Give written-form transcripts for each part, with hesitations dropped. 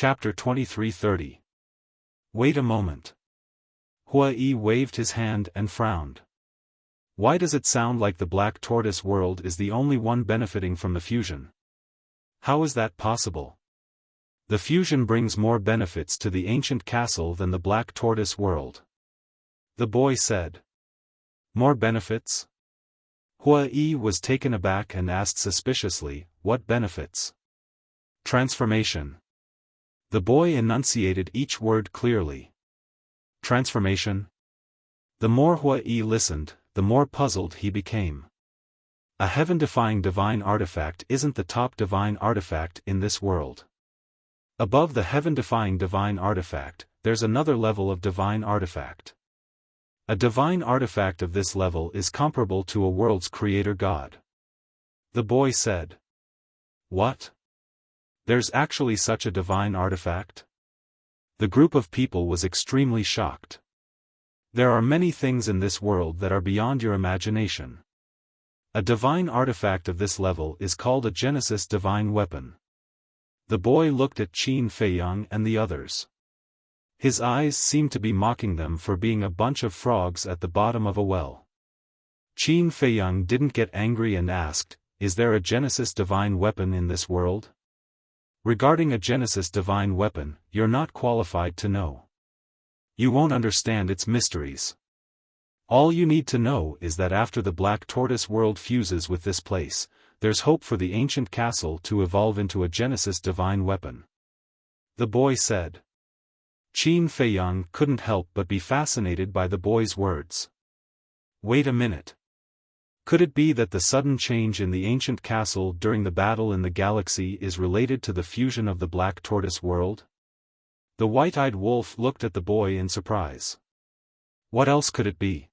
Chapter 23:30. Wait a moment. Hua-Yi waved his hand and frowned. Why does it sound like the Black Tortoise world is the only one benefiting from the fusion? How is that possible? The fusion brings more benefits to the ancient castle than the Black Tortoise world. The boy said. More benefits? Hua-Yi was taken aback and asked suspiciously, what benefits? Transformation. The boy enunciated each word clearly. Transformation? The more Hua-Yi listened, the more puzzled he became. A heaven-defying divine artifact isn't the top divine artifact in this world. Above the heaven-defying divine artifact, there's another level of divine artifact. A divine artifact of this level is comparable to a world's creator God. The boy said. What? There's actually such a divine artifact? The group of people was extremely shocked. There are many things in this world that are beyond your imagination. A divine artifact of this level is called a Genesis divine weapon. The boy looked at Qin Feiyang and the others. His eyes seemed to be mocking them for being a bunch of frogs at the bottom of a well. Qin Feiyang didn't get angry and asked, is there a Genesis divine weapon in this world? Regarding a Genesis divine weapon, you're not qualified to know. You won't understand its mysteries. All you need to know is that after the Black Tortoise world fuses with this place, there's hope for the ancient castle to evolve into a Genesis divine weapon. The boy said. Qin Feiyang couldn't help but be fascinated by the boy's words. Wait a minute. Could it be that the sudden change in the ancient castle during the battle in the galaxy is related to the fusion of the Black Tortoise world? The white-eyed wolf looked at the boy in surprise. What else could it be?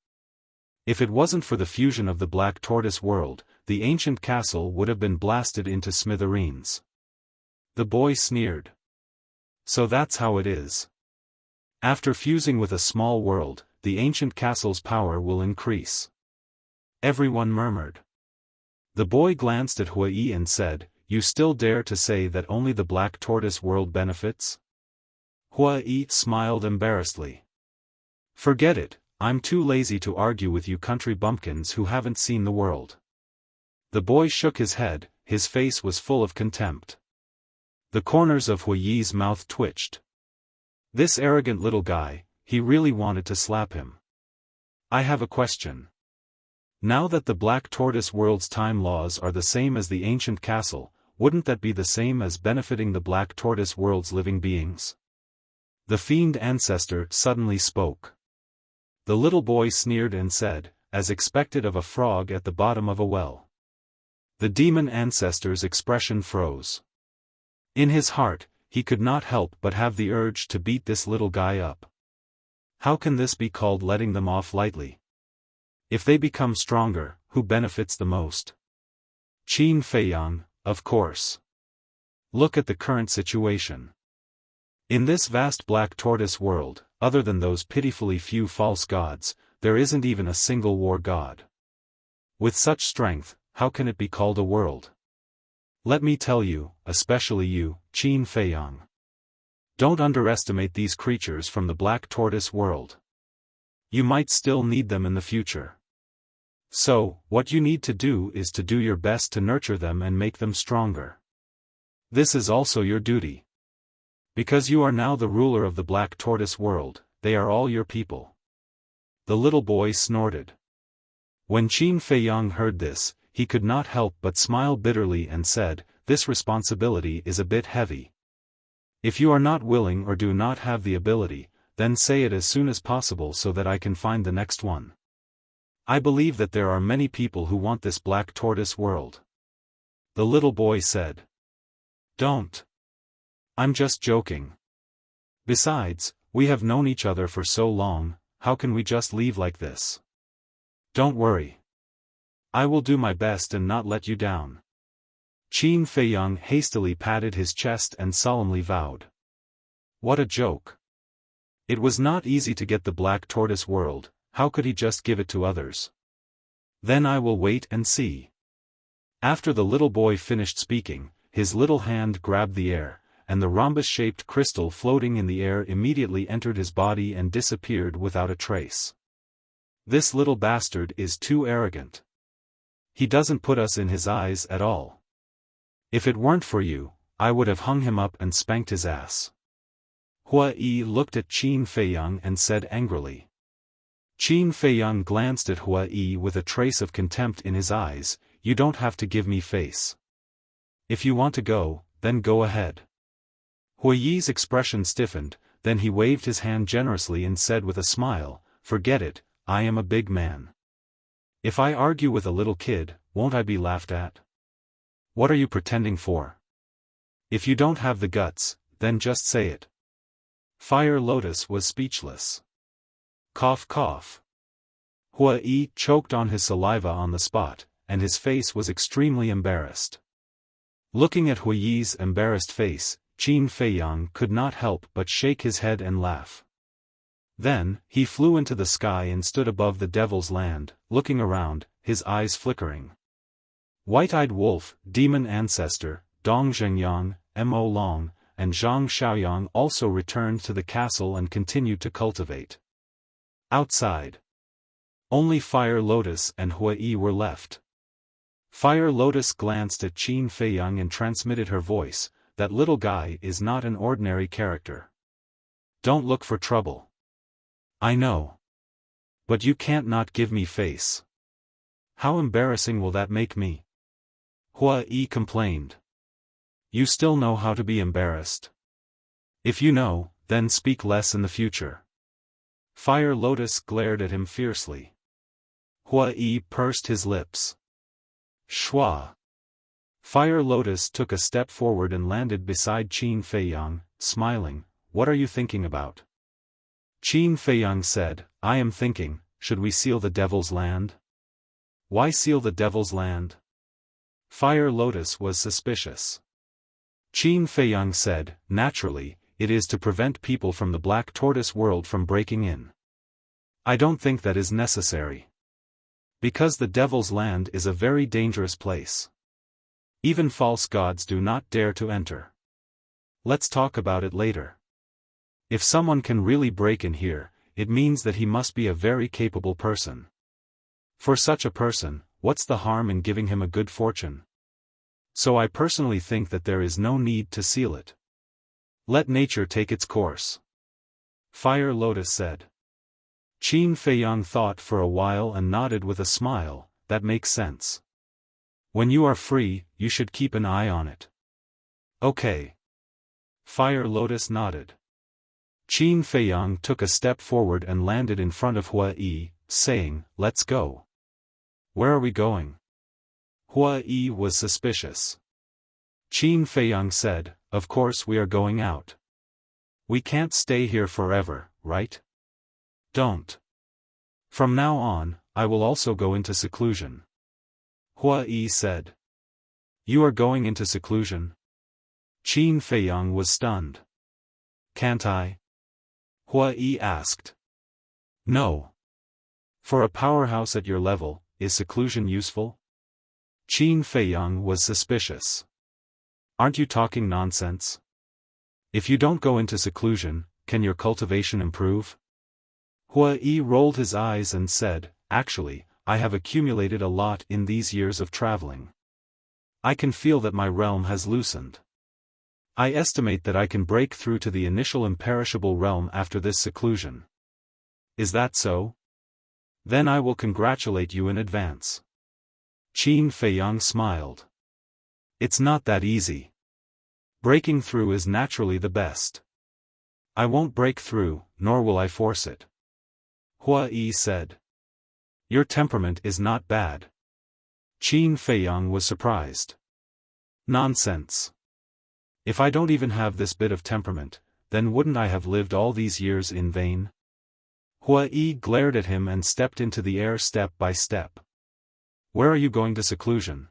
If it wasn't for the fusion of the Black Tortoise world, the ancient castle would have been blasted into smithereens. The boy sneered. So that's how it is. After fusing with a small world, the ancient castle's power will increase. Everyone murmured. The boy glanced at Hua-Yi and said, you still dare to say that only the Black Tortoise world benefits? Hua-Yi smiled embarrassedly. Forget it, I'm too lazy to argue with you country bumpkins who haven't seen the world. The boy shook his head, his face was full of contempt. The corners of Hua-Yi's mouth twitched. This arrogant little guy, he really wanted to slap him. I have a question. Now that the Black Tortoise world's time laws are the same as the ancient castle, wouldn't that be the same as benefiting the Black Tortoise world's living beings? The fiend ancestor suddenly spoke. The little boy sneered and said, as expected of a frog at the bottom of a well. The demon ancestor's expression froze. In his heart, he could not help but have the urge to beat this little guy up. How can this be called letting them off lightly? If they become stronger, who benefits the most? Qin Feiyang, of course. Look at the current situation. In this vast Black Tortoise world, other than those pitifully few false gods, there isn't even a single war god. With such strength, how can it be called a world? Let me tell you, especially you, Qin Feiyang. Don't underestimate these creatures from the Black Tortoise world. You might still need them in the future. So, what you need to do is to do your best to nurture them and make them stronger. This is also your duty. Because you are now the ruler of the Black Tortoise world, they are all your people. The little boy snorted. When Qin Feiyang heard this, he could not help but smile bitterly and said, this responsibility is a bit heavy. If you are not willing or do not have the ability, then say it as soon as possible so that I can find the next one. I believe that there are many people who want this Black Tortoise world. The little boy said. Don't. I'm just joking. Besides, we have known each other for so long, how can we just leave like this? Don't worry. I will do my best and not let you down. Qin Feiyang hastily patted his chest and solemnly vowed. What a joke. It was not easy to get the Black Tortoise world, how could he just give it to others? Then I will wait and see. After the little boy finished speaking, his little hand grabbed the air, and the rhombus-shaped crystal floating in the air immediately entered his body and disappeared without a trace. This little bastard is too arrogant. He doesn't put us in his eyes at all. If it weren't for you, I would have hung him up and spanked his ass. Hua Yi looked at Qin Feiyang and said angrily. Qin Feiyang glanced at Hua Yi with a trace of contempt in his eyes. You don't have to give me face. If you want to go, then go ahead. Hua Yi's expression stiffened, then he waved his hand generously and said with a smile, forget it, I am a big man. If I argue with a little kid, won't I be laughed at? What are you pretending for? If you don't have the guts, then just say it. Fire Lotus was speechless. Cough cough. Hua Yi choked on his saliva on the spot, and his face was extremely embarrassed. Looking at Hua Yi's embarrassed face, Qin Feiyang could not help but shake his head and laugh. Then, he flew into the sky and stood above the Devil's Land, looking around, his eyes flickering. White-eyed Wolf, Demon Ancestor, Dong Zhengyang, Mo Long, and Zhang Xiaoyang also returned to the castle and continued to cultivate. Outside, only Fire Lotus and Hua Yi were left. Fire Lotus glanced at Qin Feiyang and transmitted her voice, that little guy is not an ordinary character. Don't look for trouble. I know. But you can't not give me face. How embarrassing will that make me? Hua Yi complained. You still know how to be embarrassed. If you know, then speak less in the future. Fire Lotus glared at him fiercely. Hua Yi pursed his lips. Shua. Fire Lotus took a step forward and landed beside Qin Feiyang, smiling. What are you thinking about? Qin Feiyang said, I am thinking, should we seal the Devil's Land? Why seal the Devil's Land? Fire Lotus was suspicious. Qin Feiyang said, naturally, it is to prevent people from the Black Tortoise world from breaking in. I don't think that is necessary. Because the Devil's Land is a very dangerous place. Even false gods do not dare to enter. Let's talk about it later. If someone can really break in here, it means that he must be a very capable person. For such a person, what's the harm in giving him a good fortune? So I personally think that there is no need to seal it. Let nature take its course. Fire Lotus said. Qin Feiyang thought for a while and nodded with a smile, that makes sense. When you are free, you should keep an eye on it. Okay. Fire Lotus nodded. Qin Feiyang took a step forward and landed in front of Hua Yi, saying, let's go. Where are we going? Hua Yi was suspicious. Qin Feiyang said, of course we are going out. We can't stay here forever, right? Don't. From now on, I will also go into seclusion. Hua Yi said. You are going into seclusion? Qin Feiyang was stunned. Can't I? Hua Yi asked. No. For a powerhouse at your level, is seclusion useful? Qin Feiyang was suspicious. Aren't you talking nonsense? If you don't go into seclusion, can your cultivation improve? Hua Yi rolled his eyes and said, actually, I have accumulated a lot in these years of traveling. I can feel that my realm has loosened. I estimate that I can break through to the initial imperishable realm after this seclusion. Is that so? Then I will congratulate you in advance. Qin Feiyang smiled. It's not that easy. Breaking through is naturally the best. I won't break through, nor will I force it. Hua Yi said. Your temperament is not bad. Qin Feiyang was surprised. Nonsense. If I don't even have this bit of temperament, then wouldn't I have lived all these years in vain? Hua Yi glared at him and stepped into the air step by step. Where are you going to seclusion?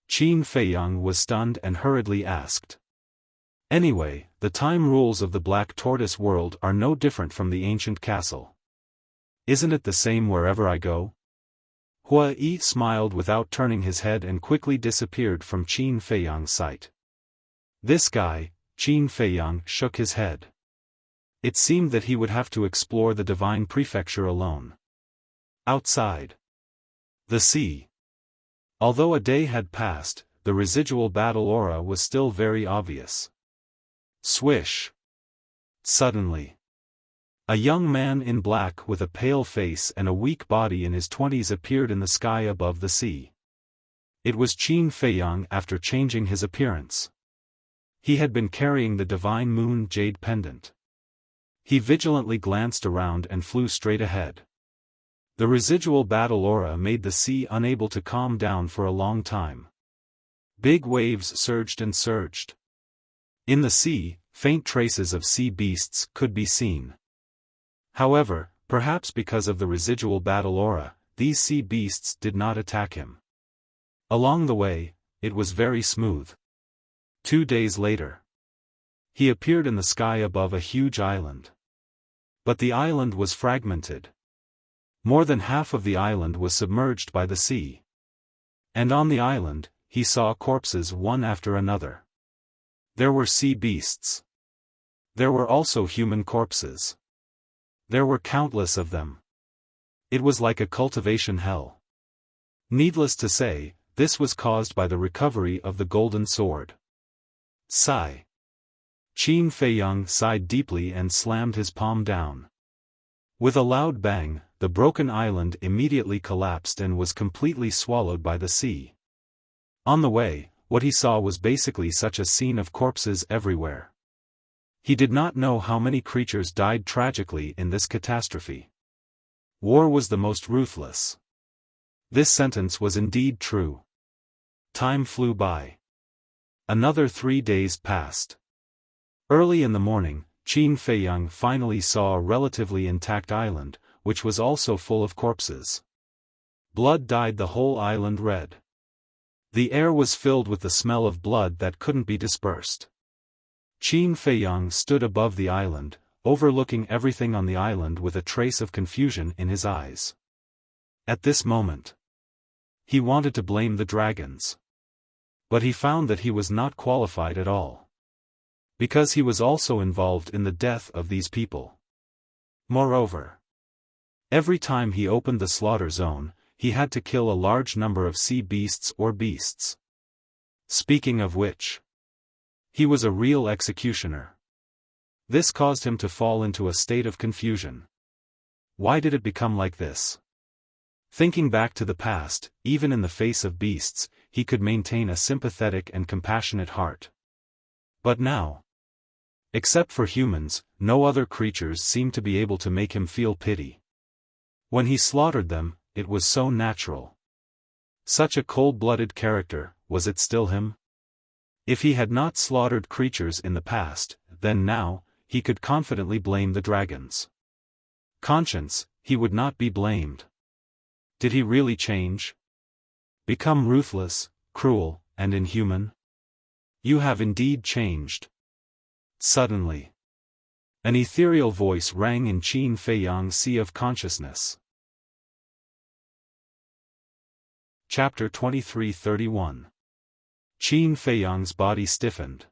Qin Feiyang was stunned and hurriedly asked. Anyway, the time rules of the Black Tortoise world are no different from the ancient castle. Isn't it the same wherever I go? Hua Yi smiled without turning his head and quickly disappeared from Qin Feiyang's sight. This guy, Qin Feiyang shook his head. It seemed that he would have to explore the divine prefecture alone. Outside the sea. Although a day had passed, the residual battle aura was still very obvious. Swish! Suddenly, a young man in black with a pale face and a weak body in his 20s appeared in the sky above the sea. It was Qin Feiyang after changing his appearance. He had been carrying the divine moon jade pendant. He vigilantly glanced around and flew straight ahead. The residual battle aura made the sea unable to calm down for a long time. Big waves surged and surged. In the sea, faint traces of sea beasts could be seen. However, perhaps because of the residual battle aura, these sea beasts did not attack him. Along the way, it was very smooth. 2 days later, he appeared in the sky above a huge island. But the island was fragmented. More than half of the island was submerged by the sea. And on the island, he saw corpses one after another. There were sea beasts. There were also human corpses. There were countless of them. It was like a cultivation hell. Needless to say, this was caused by the recovery of the golden sword. Sigh. Qin Feiyang sighed deeply and slammed his palm down. With a loud bang, the broken island immediately collapsed and was completely swallowed by the sea. On the way, what he saw was basically such a scene of corpses everywhere. He did not know how many creatures died tragically in this catastrophe. War was the most ruthless. This sentence was indeed true. Time flew by. Another 3 days passed. Early in the morning, Qin Feiyang finally saw a relatively intact island, which was also full of corpses. Blood dyed the whole island red. The air was filled with the smell of blood that couldn't be dispersed. Qin Feiyang stood above the island, overlooking everything on the island with a trace of confusion in his eyes. At this moment, he wanted to blame the dragons. But he found that he was not qualified at all. Because he was also involved in the death of these people. Moreover, every time he opened the slaughter zone, he had to kill a large number of sea beasts or beasts. Speaking of which, he was a real executioner. This caused him to fall into a state of confusion. Why did it become like this? Thinking back to the past, even in the face of beasts, he could maintain a sympathetic and compassionate heart. But now, except for humans, no other creatures seemed to be able to make him feel pity. When he slaughtered them, it was so natural. Such a cold-blooded character, was it still him? If he had not slaughtered creatures in the past, then now, he could confidently blame the dragons. Conscience, he would not be blamed. Did he really change? Become ruthless, cruel, and inhuman? You have indeed changed. Suddenly, an ethereal voice rang in Qin Feiyang's sea of consciousness. Chapter 23:31. Qin Feiyang's body stiffened.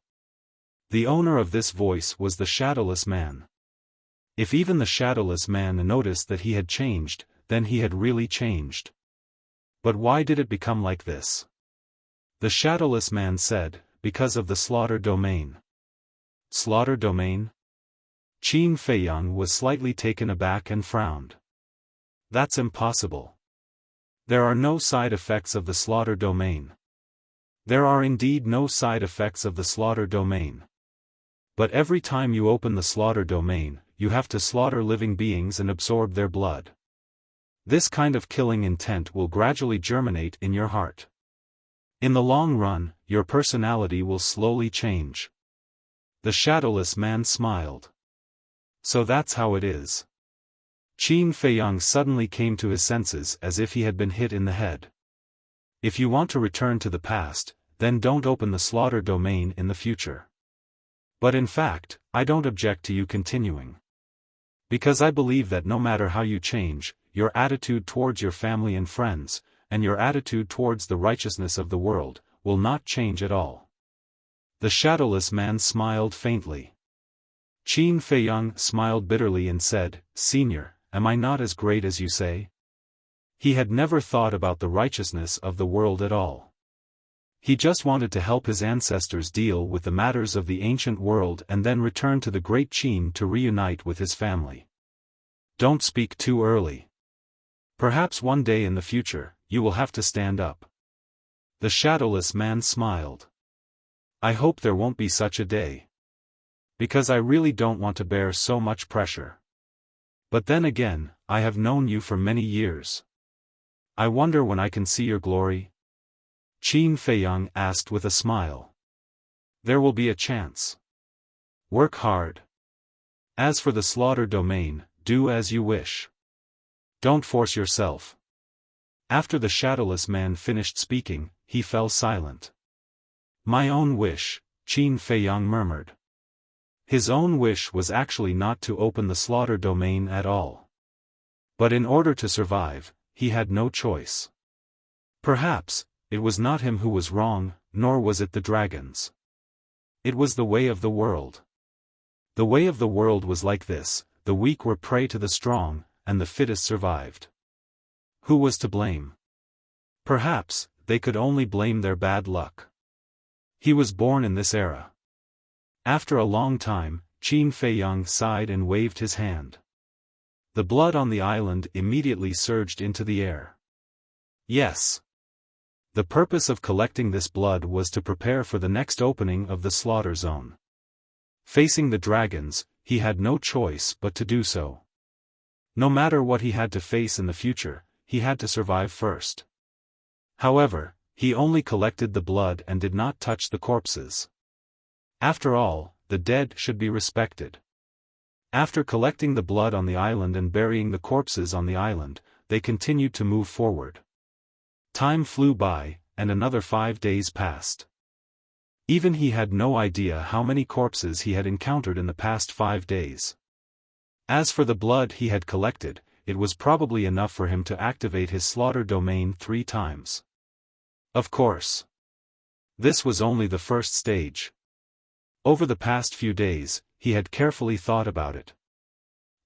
The owner of this voice was the Shadowless Man. If even the Shadowless Man noticed that he had changed, then he had really changed. But why did it become like this? The Shadowless Man said, because of the slaughter domain. Slaughter domain? Qin Feiyang was slightly taken aback and frowned. That's impossible. There are no side effects of the slaughter domain. There are indeed no side effects of the slaughter domain. But every time you open the slaughter domain, you have to slaughter living beings and absorb their blood. This kind of killing intent will gradually germinate in your heart. In the long run, your personality will slowly change. The Shadowless Man smiled. So that's how it is. Qin Feiyang suddenly came to his senses as if he had been hit in the head. If you want to return to the past, then don't open the slaughter domain in the future. But in fact, I don't object to you continuing. Because I believe that no matter how you change, your attitude towards your family and friends, and your attitude towards the righteousness of the world, will not change at all. The shadowless man smiled faintly. Qin Feiyang smiled bitterly and said, "Senior, am I not as great as you say?" He had never thought about the righteousness of the world at all. He just wanted to help his ancestors deal with the matters of the ancient world and then return to the great Qin to reunite with his family. Don't speak too early. Perhaps one day in the future, you will have to stand up. The shadowless man smiled. I hope there won't be such a day. Because I really don't want to bear so much pressure. But then again, I have known you for many years. I wonder when I can see your glory? Qin Feiyang asked with a smile. There will be a chance. Work hard. As for the slaughter domain, do as you wish. Don't force yourself. After the shadowless man finished speaking, he fell silent. My own wish, Qin Feiyang murmured. His own wish was actually not to open the slaughter domain at all. But in order to survive, he had no choice. Perhaps, it was not him who was wrong, nor was it the dragons. It was the way of the world. The way of the world was like this: the weak were prey to the strong, and the fittest survived. Who was to blame? Perhaps, they could only blame their bad luck. He was born in this era. After a long time, Qin Feiyang sighed and waved his hand. The blood on the island immediately surged into the air. Yes. The purpose of collecting this blood was to prepare for the next opening of the slaughter zone. Facing the dragons, he had no choice but to do so. No matter what he had to face in the future, he had to survive first. However, he only collected the blood and did not touch the corpses. After all, the dead should be respected. After collecting the blood on the island and burying the corpses on the island, they continued to move forward. Time flew by, and another 5 days passed. Even he had no idea how many corpses he had encountered in the past 5 days. As for the blood he had collected, it was probably enough for him to activate his slaughter domain 3 times. Of course. This was only the first stage. Over the past few days, he had carefully thought about it.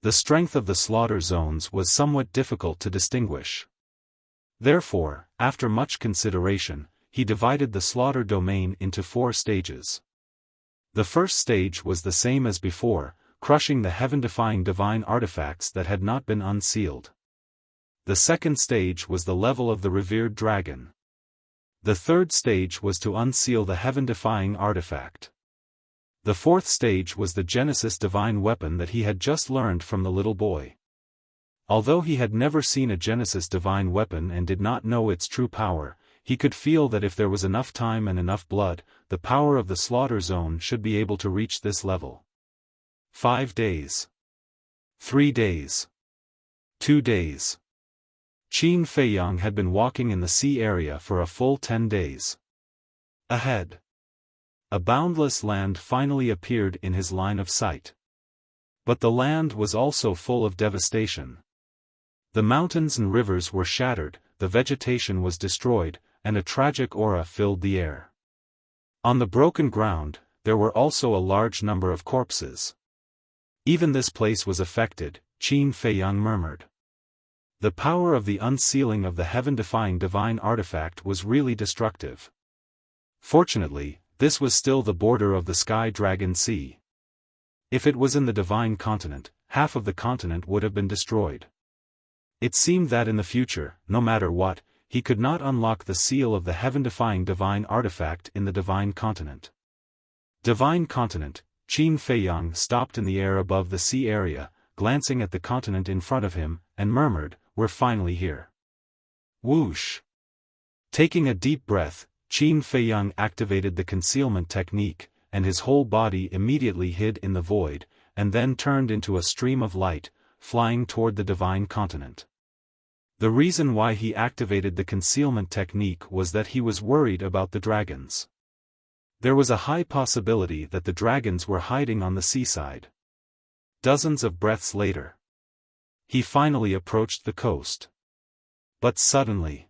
The strength of the slaughter zones was somewhat difficult to distinguish. Therefore, after much consideration, he divided the slaughter domain into 4 stages. The first stage was the same as before, crushing the heaven-defying divine artifacts that had not been unsealed. The second stage was the level of the revered dragon. The third stage was to unseal the heaven-defying artifact. The fourth stage was the Genesis divine weapon that he had just learned from the little boy. Although he had never seen a Genesis divine weapon and did not know its true power, he could feel that if there was enough time and enough blood, the power of the slaughter zone should be able to reach this level. 5 days. 3 days. 2 days. Qin Feiyang had been walking in the sea area for a full 10 days. Ahead. A boundless land finally appeared in his line of sight. But the land was also full of devastation. The mountains and rivers were shattered, the vegetation was destroyed, and a tragic aura filled the air. On the broken ground, there were also a large number of corpses. Even this place was affected, Qin Feiyang murmured. The power of the unsealing of the heaven-defying divine artifact was really destructive. Fortunately, this was still the border of the Sky Dragon Sea. If it was in the divine continent, half of the continent would have been destroyed. It seemed that in the future, no matter what, he could not unlock the seal of the heaven-defying divine artifact in the divine continent. Divine continent, Qin Feiyang stopped in the air above the sea area, glancing at the continent in front of him, and murmured, "We're finally here." Whoosh! Taking a deep breath, Qin Feiyang activated the concealment technique, and his whole body immediately hid in the void, and then turned into a stream of light, flying toward the divine continent. The reason why he activated the concealment technique was that he was worried about the dragons. There was a high possibility that the dragons were hiding on the seaside. Dozens of breaths later, he finally approached the coast. But suddenly,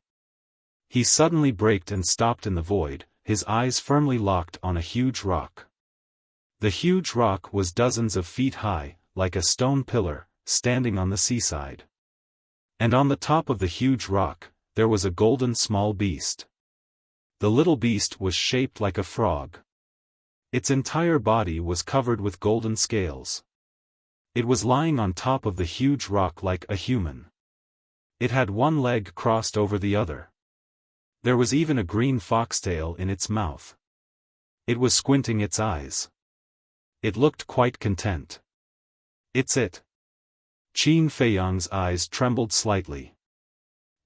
he suddenly braked and stopped in the void, his eyes firmly locked on a huge rock. The huge rock was dozens of feet high, like a stone pillar, standing on the seaside. And on the top of the huge rock, there was a golden small beast. The little beast was shaped like a frog. Its entire body was covered with golden scales. It was lying on top of the huge rock like a human. It had one leg crossed over the other. There was even a green foxtail in its mouth. It was squinting its eyes. It looked quite content. "It's it." Qin Feiyang's eyes trembled slightly.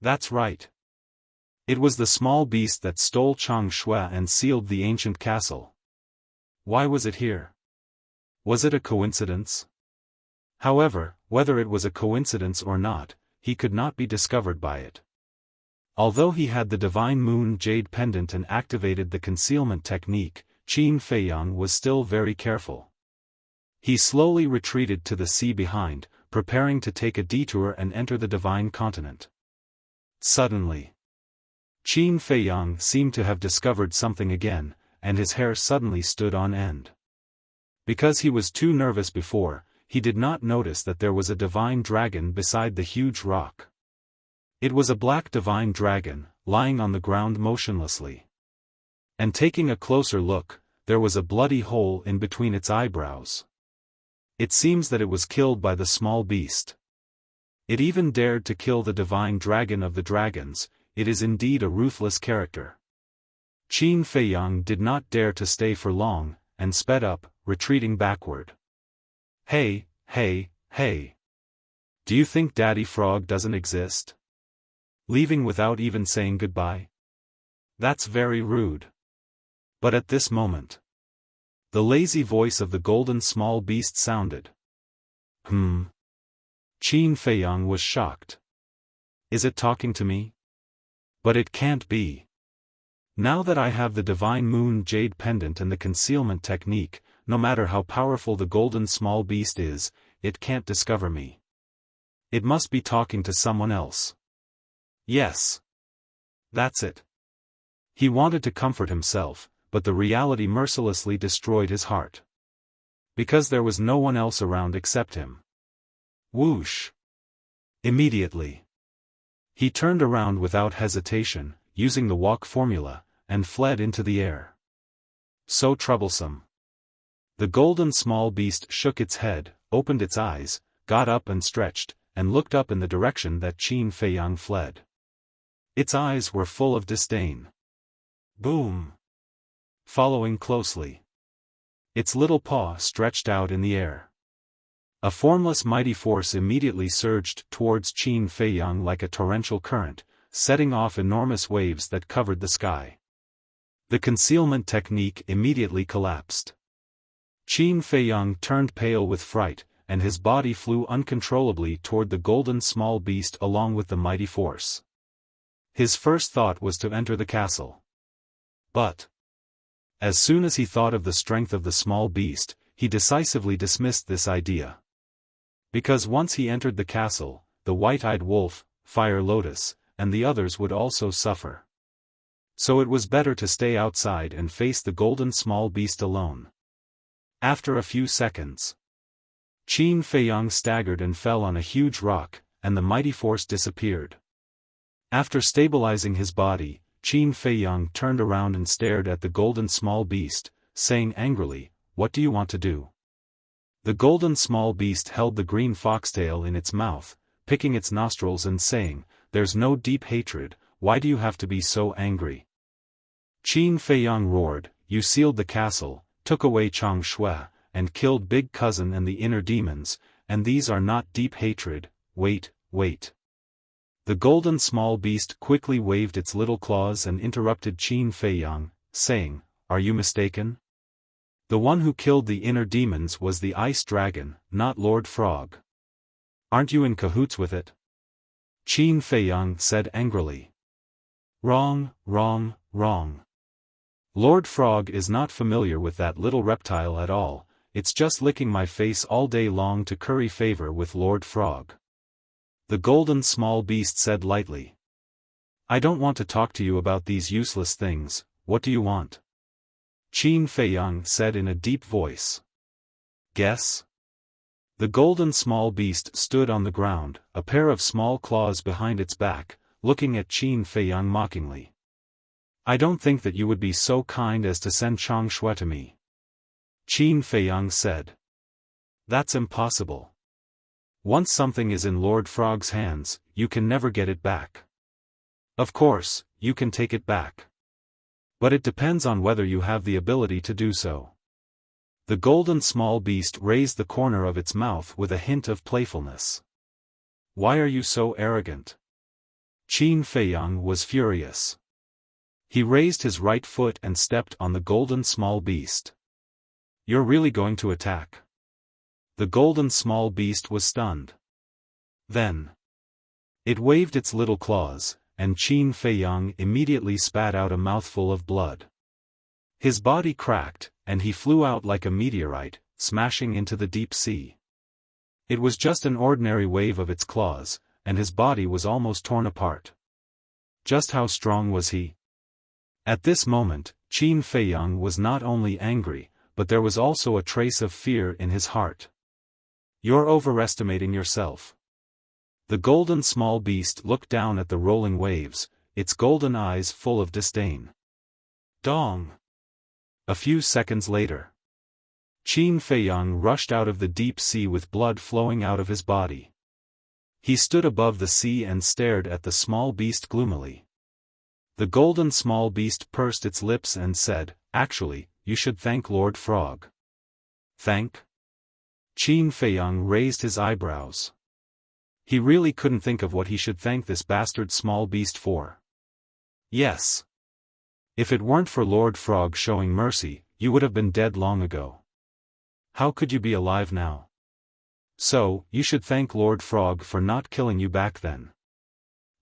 That's right. It was the small beast that stole Chang Shui and sealed the ancient castle. Why was it here? Was it a coincidence? However, whether it was a coincidence or not, he could not be discovered by it. Although he had the divine moon jade pendant and activated the concealment technique, Qin Feiyang was still very careful. He slowly retreated to the sea behind, preparing to take a detour and enter the divine continent. Suddenly, Qin Feiyang seemed to have discovered something again, and his hair suddenly stood on end. Because he was too nervous before, he did not notice that there was a divine dragon beside the huge rock. It was a black divine dragon, lying on the ground motionlessly. And taking a closer look, there was a bloody hole in between its eyebrows. It seems that it was killed by the small beast. It even dared to kill the divine dragon of the dragons. It is indeed a ruthless character. Qin Feiyang did not dare to stay for long, and sped up, retreating backward. Hey, hey, hey. Do you think Daddy Frog doesn't exist? Leaving without even saying goodbye? That's very rude. But at this moment, the lazy voice of the golden small beast sounded. Qin Feiyang was shocked. Is it talking to me? But it can't be. Now that I have the divine moon jade pendant and the concealment technique, no matter how powerful the golden small beast is, it can't discover me. It must be talking to someone else. Yes. That's it. He wanted to comfort himself, but the reality mercilessly destroyed his heart. Because there was no one else around except him. Whoosh! Immediately, he turned around without hesitation, using the walk formula, and fled into the air. So troublesome. The golden small beast shook its head, opened its eyes, got up and stretched, and looked up in the direction that Qin Feiyang fled. Its eyes were full of disdain. Boom! Following closely, its little paw stretched out in the air. A formless mighty force immediately surged towards Qin Feiyang like a torrential current, setting off enormous waves that covered the sky. The concealment technique immediately collapsed. Qin Feiyang turned pale with fright, and his body flew uncontrollably toward the golden small beast along with the mighty force. His first thought was to enter the castle. But as soon as he thought of the strength of the small beast, he decisively dismissed this idea. Because once he entered the castle, the white-eyed wolf, Fire Lotus, and the others would also suffer. So it was better to stay outside and face the golden small beast alone. After a few seconds, Qin Feiyang staggered and fell on a huge rock, and the mighty force disappeared. After stabilizing his body, Qin Feiyang turned around and stared at the golden small beast, saying angrily, "What do you want to do?" The golden small beast held the green foxtail in its mouth, picking its nostrils and saying, "There's no deep hatred, why do you have to be so angry?" Qin Feiyang roared, "You sealed the castle, took away Chang Shui, and killed Big Cousin and the inner demons, and these are not deep hatred, wait. The golden small beast quickly waved its little claws and interrupted Qin Feiyang, saying, "Are you mistaken? The one who killed the inner demons was the ice dragon, not Lord Frog. Aren't you in cahoots with it?" Qin Feiyang said angrily. Wrong. Lord Frog is not familiar with that little reptile at all, it's just licking my face all day long to curry favor with Lord Frog. The golden small beast said lightly. "I don't want to talk to you about these useless things, what do you want? Qin Feiyang said in a deep voice. Guess? The golden small beast stood on the ground, a pair of small claws behind its back, looking at Qin Feiyang mockingly. I don't think that you would be so kind as to send Chang Shui to me. Qin Feiyang said. That's impossible. Once something is in Lord Frog's hands, you can never get it back. Of course, you can take it back. But it depends on whether you have the ability to do so. The golden small beast raised the corner of its mouth with a hint of playfulness. Why are you so arrogant? Qin Feiyang was furious. He raised his right foot and stepped on the golden small beast. You're really going to attack? The golden small beast was stunned. Then it waved its little claws, and Qin Feiyang immediately spat out a mouthful of blood. His body cracked, and he flew out like a meteorite, smashing into the deep sea. It was just an ordinary wave of its claws, and his body was almost torn apart. Just how strong was he? At this moment, Qin Feiyang was not only angry, but there was also a trace of fear in his heart. You're overestimating yourself. The golden small beast looked down at the rolling waves, its golden eyes full of disdain. Dong! A few seconds later, Qin Feiyang rushed out of the deep sea with blood flowing out of his body. He stood above the sea and stared at the small beast gloomily. The golden small beast pursed its lips and said, Actually, you should thank Lord Frog. Thank? Qin Feiyang raised his eyebrows. He really couldn't think of what he should thank this bastard small beast for. Yes. If it weren't for Lord Frog showing mercy, you would have been dead long ago. How could you be alive now? So, you should thank Lord Frog for not killing you back then.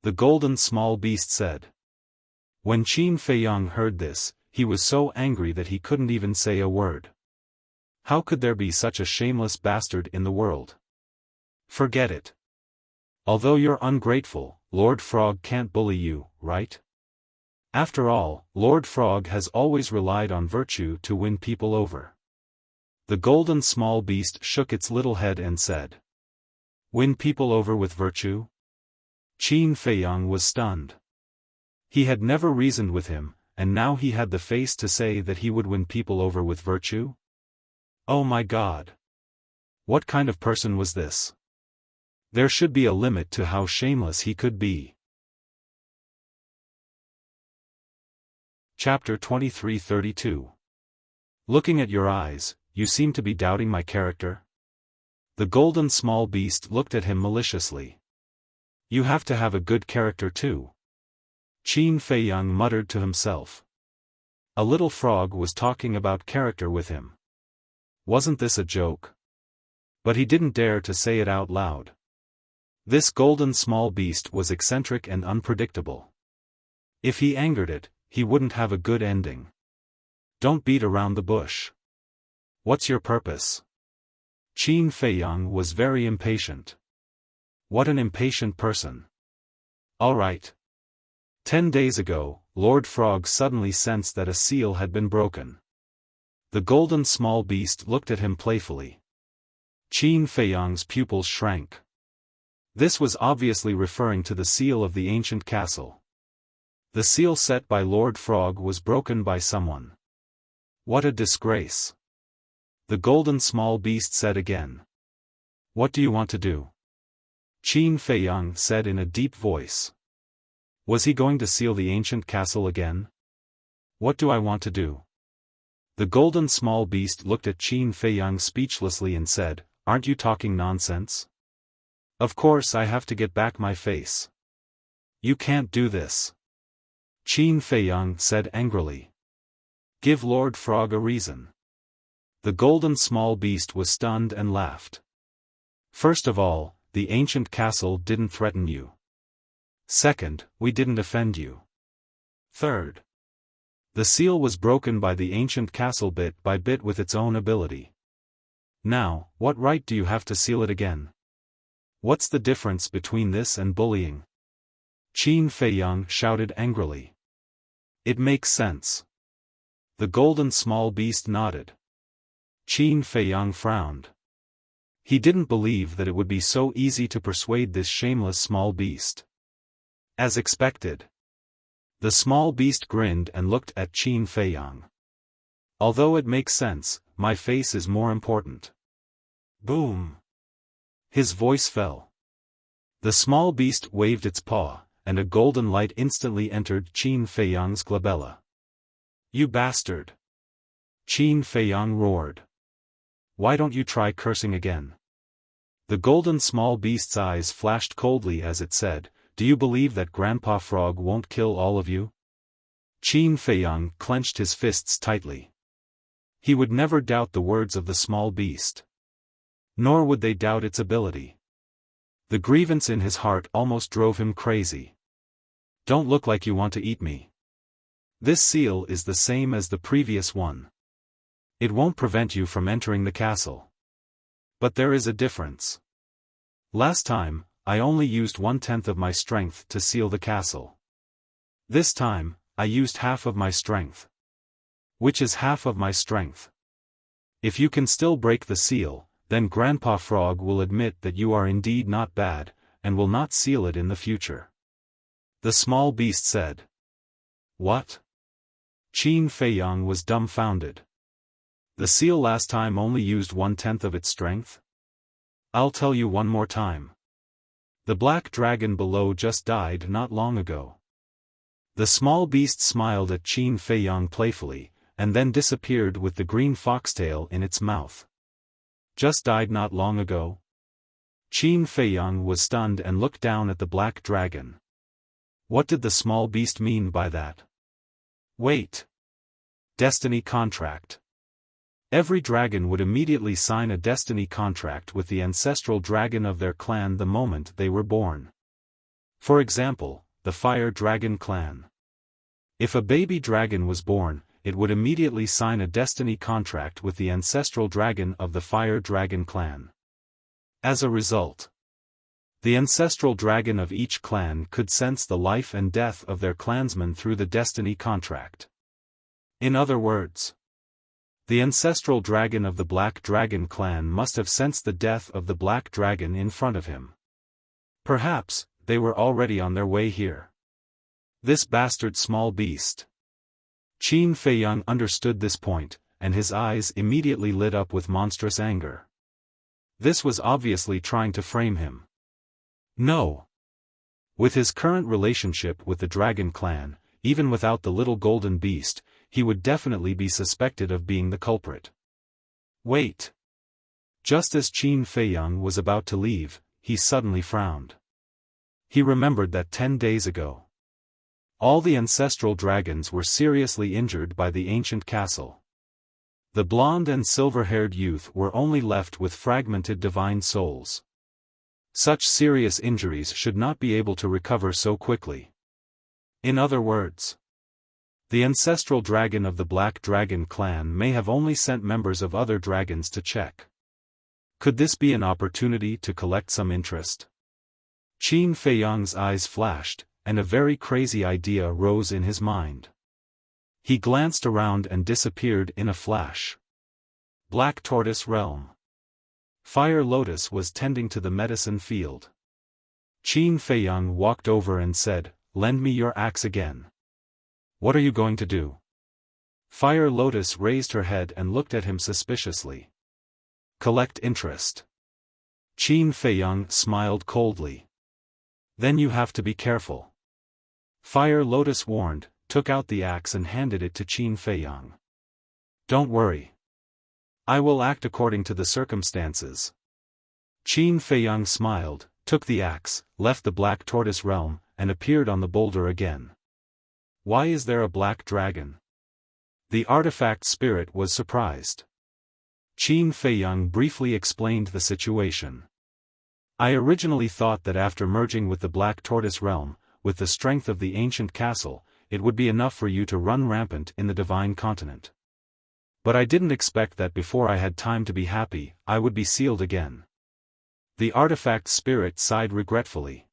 The golden small beast said. When Qin Feiyang heard this, he was so angry that he couldn't even say a word. How could there be such a shameless bastard in the world? Forget it. Although you're ungrateful, Lord Frog can't bully you, right? After all, Lord Frog has always relied on virtue to win people over. The golden small beast shook its little head and said. Win people over with virtue? Qin Feiyang was stunned. He had never reasoned with him, and now he had the face to say that he would win people over with virtue? Oh my God! What kind of person was this? There should be a limit to how shameless he could be. Chapter 23-32. Looking at your eyes, you seem to be doubting my character? The golden small beast looked at him maliciously. You have to have a good character too. Qin Feiyang muttered to himself. A little frog was talking about character with him. Wasn't this a joke? But he didn't dare to say it out loud. This golden small beast was eccentric and unpredictable. If he angered it, he wouldn't have a good ending. Don't beat around the bush. What's your purpose? Qin Feiyang was very impatient. What an impatient person. All right. 10 days ago, Lord Frog suddenly sensed that a seal had been broken. The golden small beast looked at him playfully. Qin Feiyang's pupils shrank. This was obviously referring to the seal of the ancient castle. The seal set by Lord Frog was broken by someone. What a disgrace. The golden small beast said again. What do you want to do? Qin Feiyang said in a deep voice. Was he going to seal the ancient castle again? What do I want to do? The golden small beast looked at Qin Feiyang speechlessly and said, Aren't you talking nonsense? Of course I have to get back my face. You can't do this. Qin Feiyang said angrily. Give Lord Frog a reason. The golden small beast was stunned and laughed. First of all, the ancient castle didn't threaten you. Second, we didn't offend you. Third, the seal was broken by the ancient castle bit by bit with its own ability. Now, what right do you have to seal it again? What's the difference between this and bullying? Qin Feiyang shouted angrily. It makes sense. The golden small beast nodded. Qin Feiyang frowned. He didn't believe that it would be so easy to persuade this shameless small beast. As expected, the small beast grinned and looked at Qin Feiyang. Although it makes sense, my face is more important. Boom! His voice fell. The small beast waved its paw, and a golden light instantly entered Qin Feiyang's glabella. You bastard! Qin Feiyang roared. Why don't you try cursing again? The golden small beast's eyes flashed coldly as it said, Do you believe that Grandpa Frog won't kill all of you? Qin Feiyang clenched his fists tightly. He would never doubt the words of the small beast. Nor would they doubt its ability. The grievance in his heart almost drove him crazy. Don't look like you want to eat me. This seal is the same as the previous one. It won't prevent you from entering the castle. But there is a difference. Last time, I only used 1/10 of my strength to seal the castle. This time, I used half of my strength. Which is half of my strength. If you can still break the seal, then Grandpa Frog will admit that you are indeed not bad, and will not seal it in the future. The small beast said. What? Qin Feiyang was dumbfounded. The seal last time only used 1/10 of its strength? I'll tell you one more time. The black dragon below just died not long ago. The small beast smiled at Qin Feiyang playfully, and then disappeared with the green foxtail in its mouth. Just died not long ago? Qin Feiyang was stunned and looked down at the black dragon. What did the small beast mean by that? Wait. Destiny contract. Every dragon would immediately sign a destiny contract with the ancestral dragon of their clan the moment they were born. For example, the Fire Dragon clan. If a baby dragon was born, it would immediately sign a destiny contract with the ancestral dragon of the Fire Dragon clan. As a result, the ancestral dragon of each clan could sense the life and death of their clansman through the destiny contract. In other words, the ancestral dragon of the Black Dragon clan must have sensed the death of the Black Dragon in front of him. Perhaps, they were already on their way here. This bastard small beast. Qin Feiyang understood this point, and his eyes immediately lit up with monstrous anger. This was obviously trying to frame him. No. With his current relationship with the Dragon clan, even without the little golden beast, he would definitely be suspected of being the culprit. Wait. Just as Qin Feiyang was about to leave, he suddenly frowned. He remembered that 10 days ago, all the ancestral dragons were seriously injured by the ancient castle. The blonde and silver-haired youth were only left with fragmented divine souls. Such serious injuries should not be able to recover so quickly. In other words, the ancestral dragon of the Black Dragon clan may have only sent members of other dragons to check. Could this be an opportunity to collect some interest? Qin Feiyang's eyes flashed, and a very crazy idea rose in his mind. He glanced around and disappeared in a flash. Black Tortoise Realm. Fire Lotus was tending to the medicine field. Qin Feiyang walked over and said, "Lend me your axe again." "What are you going to do?" Fire Lotus raised her head and looked at him suspiciously. "Collect interest." Qin Feiyang smiled coldly. "Then you have to be careful." Fire Lotus warned, took out the axe and handed it to Qin Feiyang. "Don't worry. I will act according to the circumstances." Qin Feiyang smiled, took the axe, left the Black Tortoise Realm, and appeared on the boulder again. Why is there a black dragon? The artifact spirit was surprised. Qin Feiyang briefly explained the situation. "I originally thought that after merging with the Black Tortoise Realm, with the strength of the ancient castle, it would be enough for you to run rampant in the divine continent. But I didn't expect that before I had time to be happy, I would be sealed again." The artifact spirit sighed regretfully.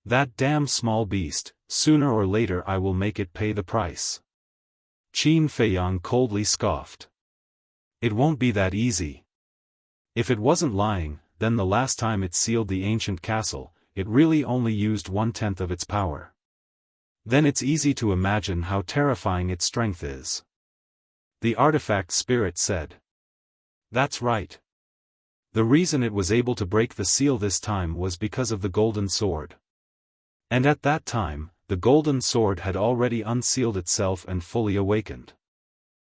"That damn small beast, sooner or later I will make it pay the price." Qin Feiyang coldly scoffed. It won't be that easy. If it wasn't lying, then the last time it sealed the ancient castle, it really only used 1/10 of its power. Then it's easy to imagine how terrifying its strength is. The artifact spirit said. That's right. The reason it was able to break the seal this time was because of the golden sword. And at that time, the golden sword had already unsealed itself and fully awakened.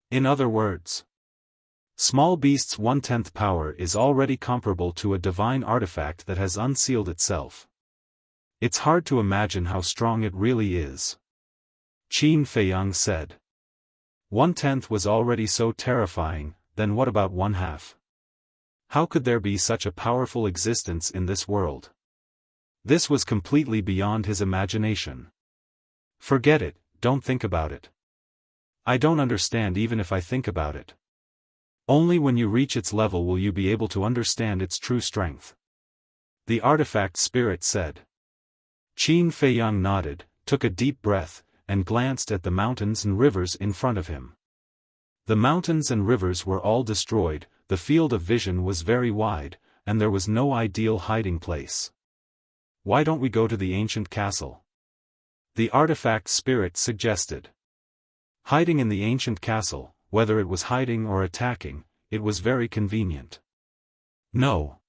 In other words, small beast's 1/10 power is already comparable to a divine artifact that has unsealed itself. It's hard to imagine how strong it really is. Qin Feiyang said. 1/10 was already so terrifying, then what about 1/2? How could there be such a powerful existence in this world? This was completely beyond his imagination. Forget it, don't think about it. I don't understand even if I think about it. Only when you reach its level will you be able to understand its true strength. The artifact spirit said. Qin Feiyang nodded, took a deep breath, and glanced at the mountains and rivers in front of him. The mountains and rivers were all destroyed, the field of vision was very wide, and there was no ideal hiding place. Why don't we go to the ancient castle? The artifact spirit suggested. Hiding in the ancient castle, whether it was hiding or attacking, it was very convenient. No.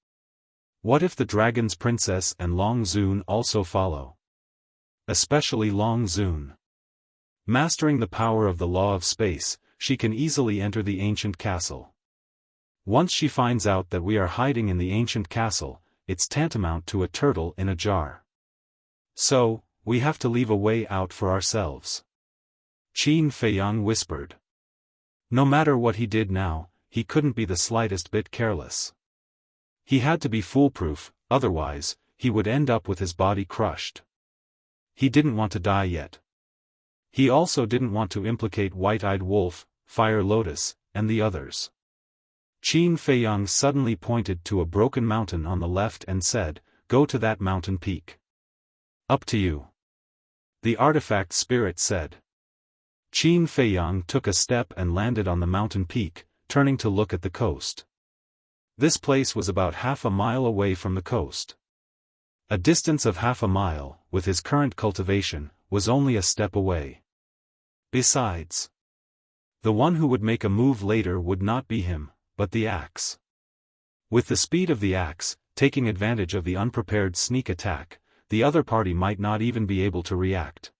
What if the dragon's princess and Long Zun also follow? Especially Long Zun. Mastering the power of the law of space, she can easily enter the ancient castle. Once she finds out that we are hiding in the ancient castle, it's tantamount to a turtle in a jar. So, we have to leave a way out for ourselves. Qin Feiyang whispered. No matter what he did now, he couldn't be the slightest bit careless. He had to be foolproof, otherwise, he would end up with his body crushed. He didn't want to die yet. He also didn't want to implicate White-Eyed Wolf, Fire Lotus, and the others. Qin Feiyang suddenly pointed to a broken mountain on the left and said, "Go to that mountain peak." "Up to you." The artifact spirit said. Qin Feiyang took a step and landed on the mountain peak, turning to look at the coast. This place was about half a mile away from the coast. A distance of half a mile, with his current cultivation, was only a step away. Besides, the one who would make a move later would not be him, but the axe. With the speed of the axe, taking advantage of the unprepared sneak attack, the other party might not even be able to react.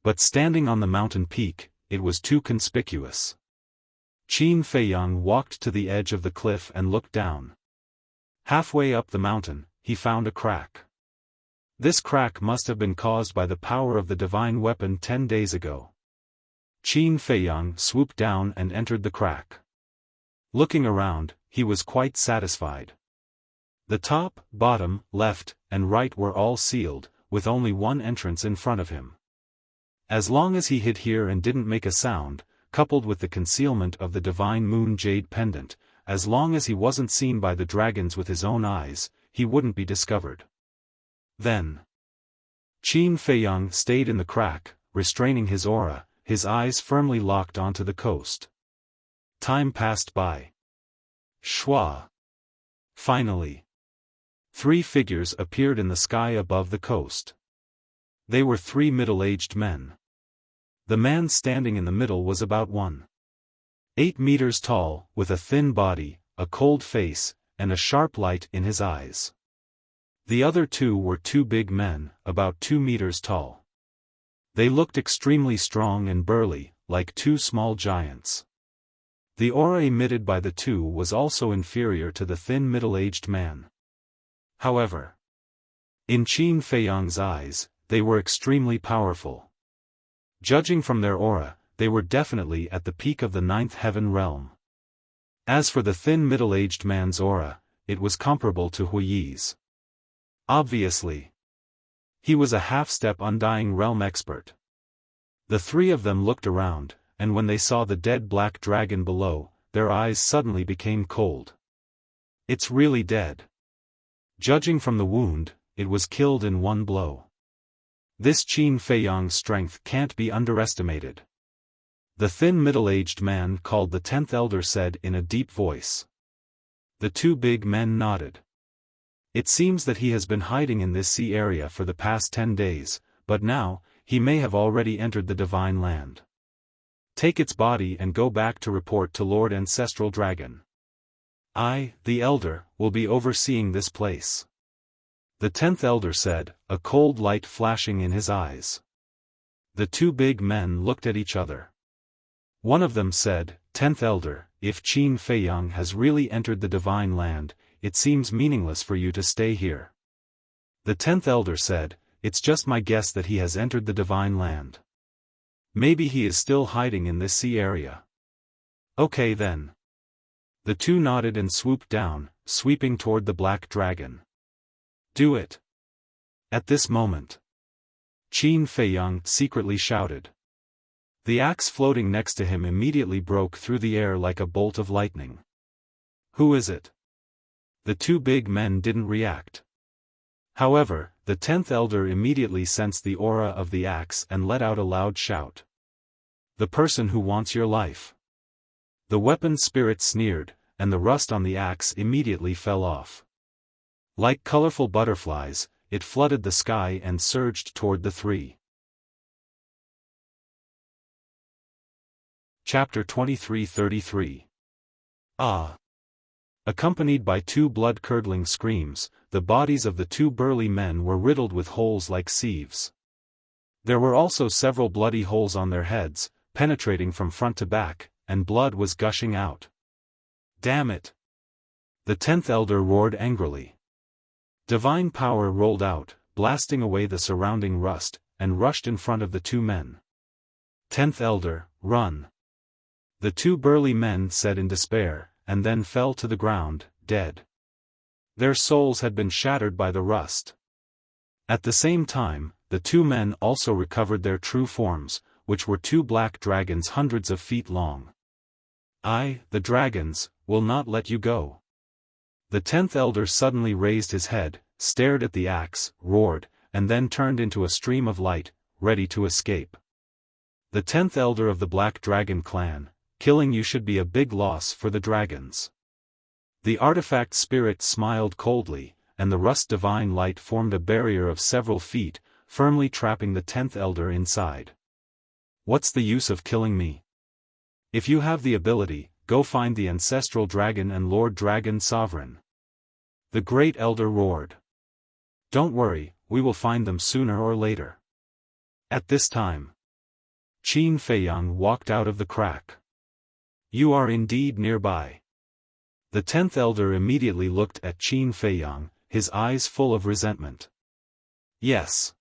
But standing on the mountain peak, it was too conspicuous. Qin Feiyang walked to the edge of the cliff and looked down. Halfway up the mountain, he found a crack. This crack must have been caused by the power of the divine weapon 10 days ago. Qin Feiyang swooped down and entered the crack. Looking around, he was quite satisfied. The top, bottom, left, and right were all sealed, with only one entrance in front of him. As long as he hid here and didn't make a sound, coupled with the concealment of the divine moon jade pendant, as long as he wasn't seen by the dragons with his own eyes, he wouldn't be discovered. Then, Qin Feiyang stayed in the crack, restraining his aura, his eyes firmly locked onto the coast. Time passed by. Shua. Finally, 3 figures appeared in the sky above the coast. They were 3 middle-aged men. The man standing in the middle was about 1.8 meters tall, with a thin body, a cold face, and a sharp light in his eyes. The other 2 were 2 big men, about 2 meters tall. They looked extremely strong and burly, like 2 small giants. The aura emitted by the 2 was also inferior to the thin middle-aged man. However, in Qin Feiyang's eyes, they were extremely powerful. Judging from their aura, they were definitely at the peak of the 9th heaven realm. As for the thin middle-aged man's aura, it was comparable to Hui's. Obviously, he was a half-step undying realm expert. The 3 of them looked around, and when they saw the dead black dragon below, their eyes suddenly became cold. It's really dead. Judging from the wound, it was killed in 1 blow. This Qin Feiyang's strength can't be underestimated. The thin middle-aged man called the 10th elder said in a deep voice. The two big men nodded. It seems that he has been hiding in this sea area for the past 10 days, but now, he may have already entered the divine land. Take its body and go back to report to Lord Ancestral Dragon. I, the elder, will be overseeing this place. The 10th elder said, a cold light flashing in his eyes. The two big men looked at each other. One of them said, 10th elder, if Qin Feiyang has really entered the divine land, it seems meaningless for you to stay here. The 10th elder said, it's just my guess that he has entered the divine land. Maybe he is still hiding in this sea area. Okay then. The two nodded and swooped down, sweeping toward the black dragon. Do it. At this moment, Qin Feiyang secretly shouted. The axe floating next to him immediately broke through the air like a bolt of lightning. Who is it? The two big men didn't react. However, the 10th elder immediately sensed the aura of the axe and let out a loud shout. The person who wants your life. The weapon spirit sneered, and the rust on the axe immediately fell off. Like colorful butterflies, it flooded the sky and surged toward the three. Chapter 23-33. Ah! Accompanied by two blood-curdling screams, the bodies of the two burly men were riddled with holes like sieves. There were also several bloody holes on their heads, penetrating from front to back, and blood was gushing out. Damn it! The 10th elder roared angrily. Divine power rolled out, blasting away the surrounding rust, and rushed in front of the two men. 10th elder, run! The two burly men said in despair, and then fell to the ground, dead. Their souls had been shattered by the rust. At the same time, the two men also recovered their true forms, which were two black dragons hundreds of feet long. I, the dragons, will not let you go. The 10th elder suddenly raised his head, stared at the axe, roared, and then turned into a stream of light, ready to escape. The 10th elder of the Black Dragon clan, killing you should be a big loss for the dragons. The artifact spirit smiled coldly, and the rust divine light formed a barrier of several feet, firmly trapping the 10th elder inside. What's the use of killing me? If you have the ability, go find the ancestral dragon and Lord Dragon Sovereign. The great elder roared. Don't worry, we will find them sooner or later. At this time, Qin Feiyang walked out of the crack. You are indeed nearby. The 10th elder immediately looked at Qin Feiyang, his eyes full of resentment. Yes.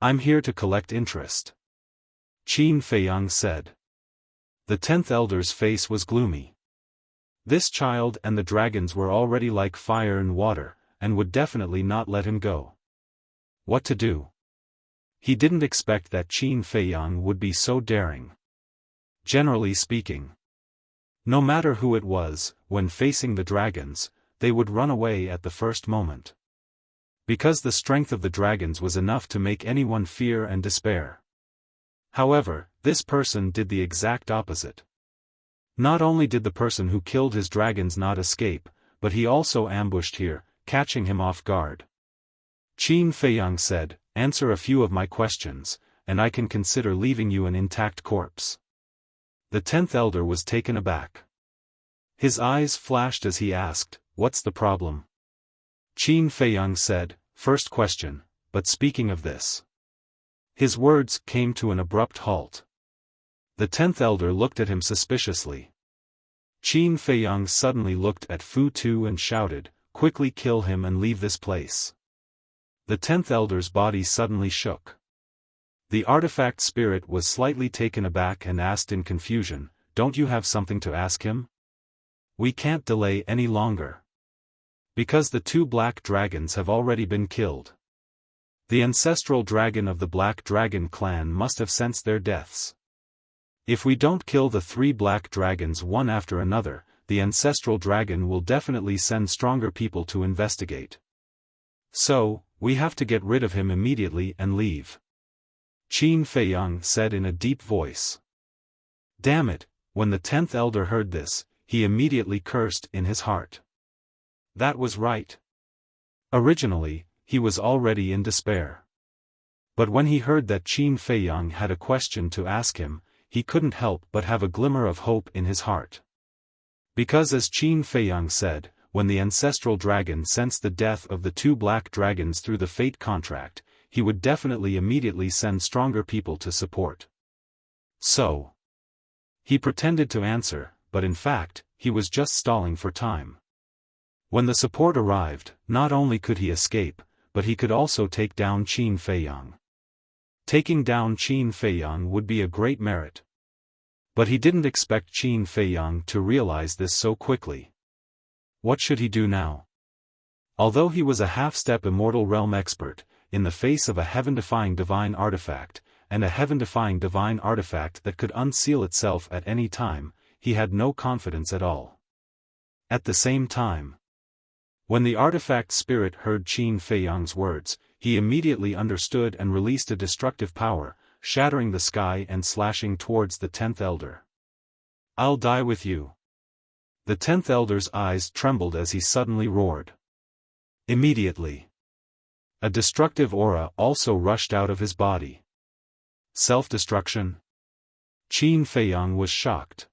I'm here to collect interest. Qin Feiyang said. The 10th elder's face was gloomy. This child and the dragons were already like fire and water, and would definitely not let him go. What to do? He didn't expect that Qin Feiyang would be so daring. Generally speaking, no matter who it was, when facing the dragons, they would run away at the first moment. Because the strength of the dragons was enough to make anyone fear and despair. However, this person did the exact opposite. Not only did the person who killed his dragons not escape, but he also ambushed here, catching him off guard. Qin Feiyang said, answer a few of my questions, and I can consider leaving you an intact corpse. The 10th elder was taken aback. His eyes flashed as he asked, what's the problem? Qin Feiyang said, first question, but speaking of this. His words came to an abrupt halt. The 10th elder looked at him suspiciously. Qin Feiyang suddenly looked at Fu Tu and shouted, quickly kill him and leave this place. The 10th elder's body suddenly shook. The artifact spirit was slightly taken aback and asked in confusion, don't you have something to ask him? We can't delay any longer. Because the two black dragons have already been killed. The ancestral dragon of the Black Dragon clan must have sensed their deaths. If we don't kill the three black dragons one after another, the ancestral dragon will definitely send stronger people to investigate. So, we have to get rid of him immediately and leave. Qin Feiyang said in a deep voice. Damn it, when the 10th elder heard this, he immediately cursed in his heart. That was right. Originally, he was already in despair. But when he heard that Qin Feiyang had a question to ask him, he couldn't help but have a glimmer of hope in his heart. Because as Qin Feiyang said, when the ancestral dragon sensed the death of the 2 black dragons through the fate contract, he would definitely immediately send stronger people to support. So, he pretended to answer, but in fact, he was just stalling for time. When the support arrived, not only could he escape, but he could also take down Qin Feiyang. Taking down Qin Feiyang would be a great merit. But he didn't expect Qin Feiyang to realize this so quickly. What should he do now? Although he was a half-step immortal realm expert, in the face of a heaven-defying divine artifact, and a heaven-defying divine artifact that could unseal itself at any time, he had no confidence at all. At the same time, when the artifact spirit heard Qin Feiyang's words, he immediately understood and released a destructive power, shattering the sky and slashing towards the 10th elder. I'll die with you. The 10th elder's eyes trembled as he suddenly roared. Immediately, a destructive aura also rushed out of his body. Self-destruction? Qin Feiyang was shocked.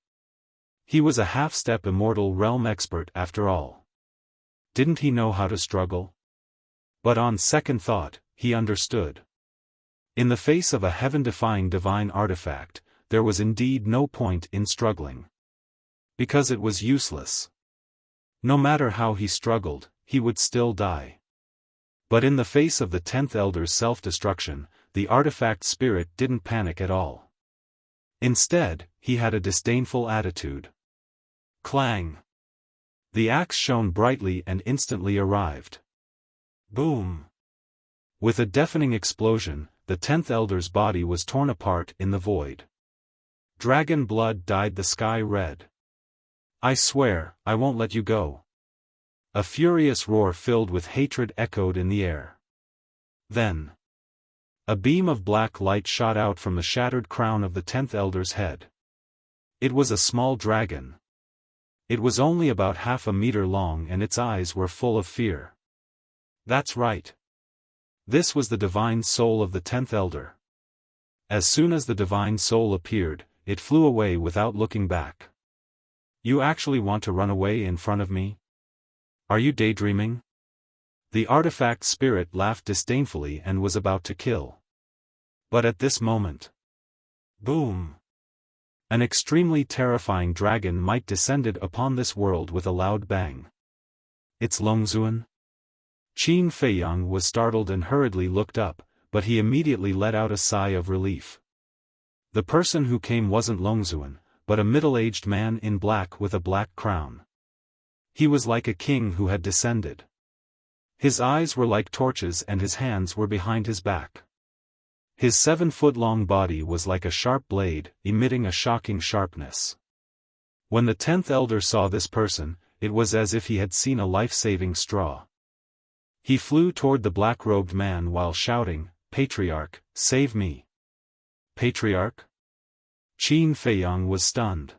He was a half-step immortal realm expert after all. Didn't he know how to struggle? But on second thought, he understood. In the face of a heaven-defying divine artifact, there was indeed no point in struggling. Because it was useless. No matter how he struggled, he would still die. But in the face of the 10th elder's self-destruction, the artifact spirit didn't panic at all. Instead, he had a disdainful attitude. Clang! The axe shone brightly and instantly arrived. Boom! With a deafening explosion, the 10th elder's body was torn apart in the void. Dragon blood dyed the sky red. I swear, I won't let you go. A furious roar filled with hatred echoed in the air. Then, a beam of black light shot out from the shattered crown of the 10th elder's head. It was a small dragon. It was only about half a meter long and its eyes were full of fear. That's right. This was the divine soul of the 10th elder. As soon as the divine soul appeared, it flew away without looking back. You actually want to run away in front of me? Are you daydreaming? The artifact spirit laughed disdainfully and was about to kill. But at this moment, boom! An extremely terrifying dragon might descended upon this world with a loud bang. It's Longzuan? Qin Feiyang was startled and hurriedly looked up, but he immediately let out a sigh of relief. The person who came wasn't Longzuan, but a middle-aged man in black with a black crown. He was like a king who had descended. His eyes were like torches and his hands were behind his back. His 7-foot-long body was like a sharp blade, emitting a shocking sharpness. When the 10th elder saw this person, it was as if he had seen a life-saving straw. He flew toward the black-robed man while shouting, "Patriarch, save me!" Patriarch? Qin Feiyang was stunned.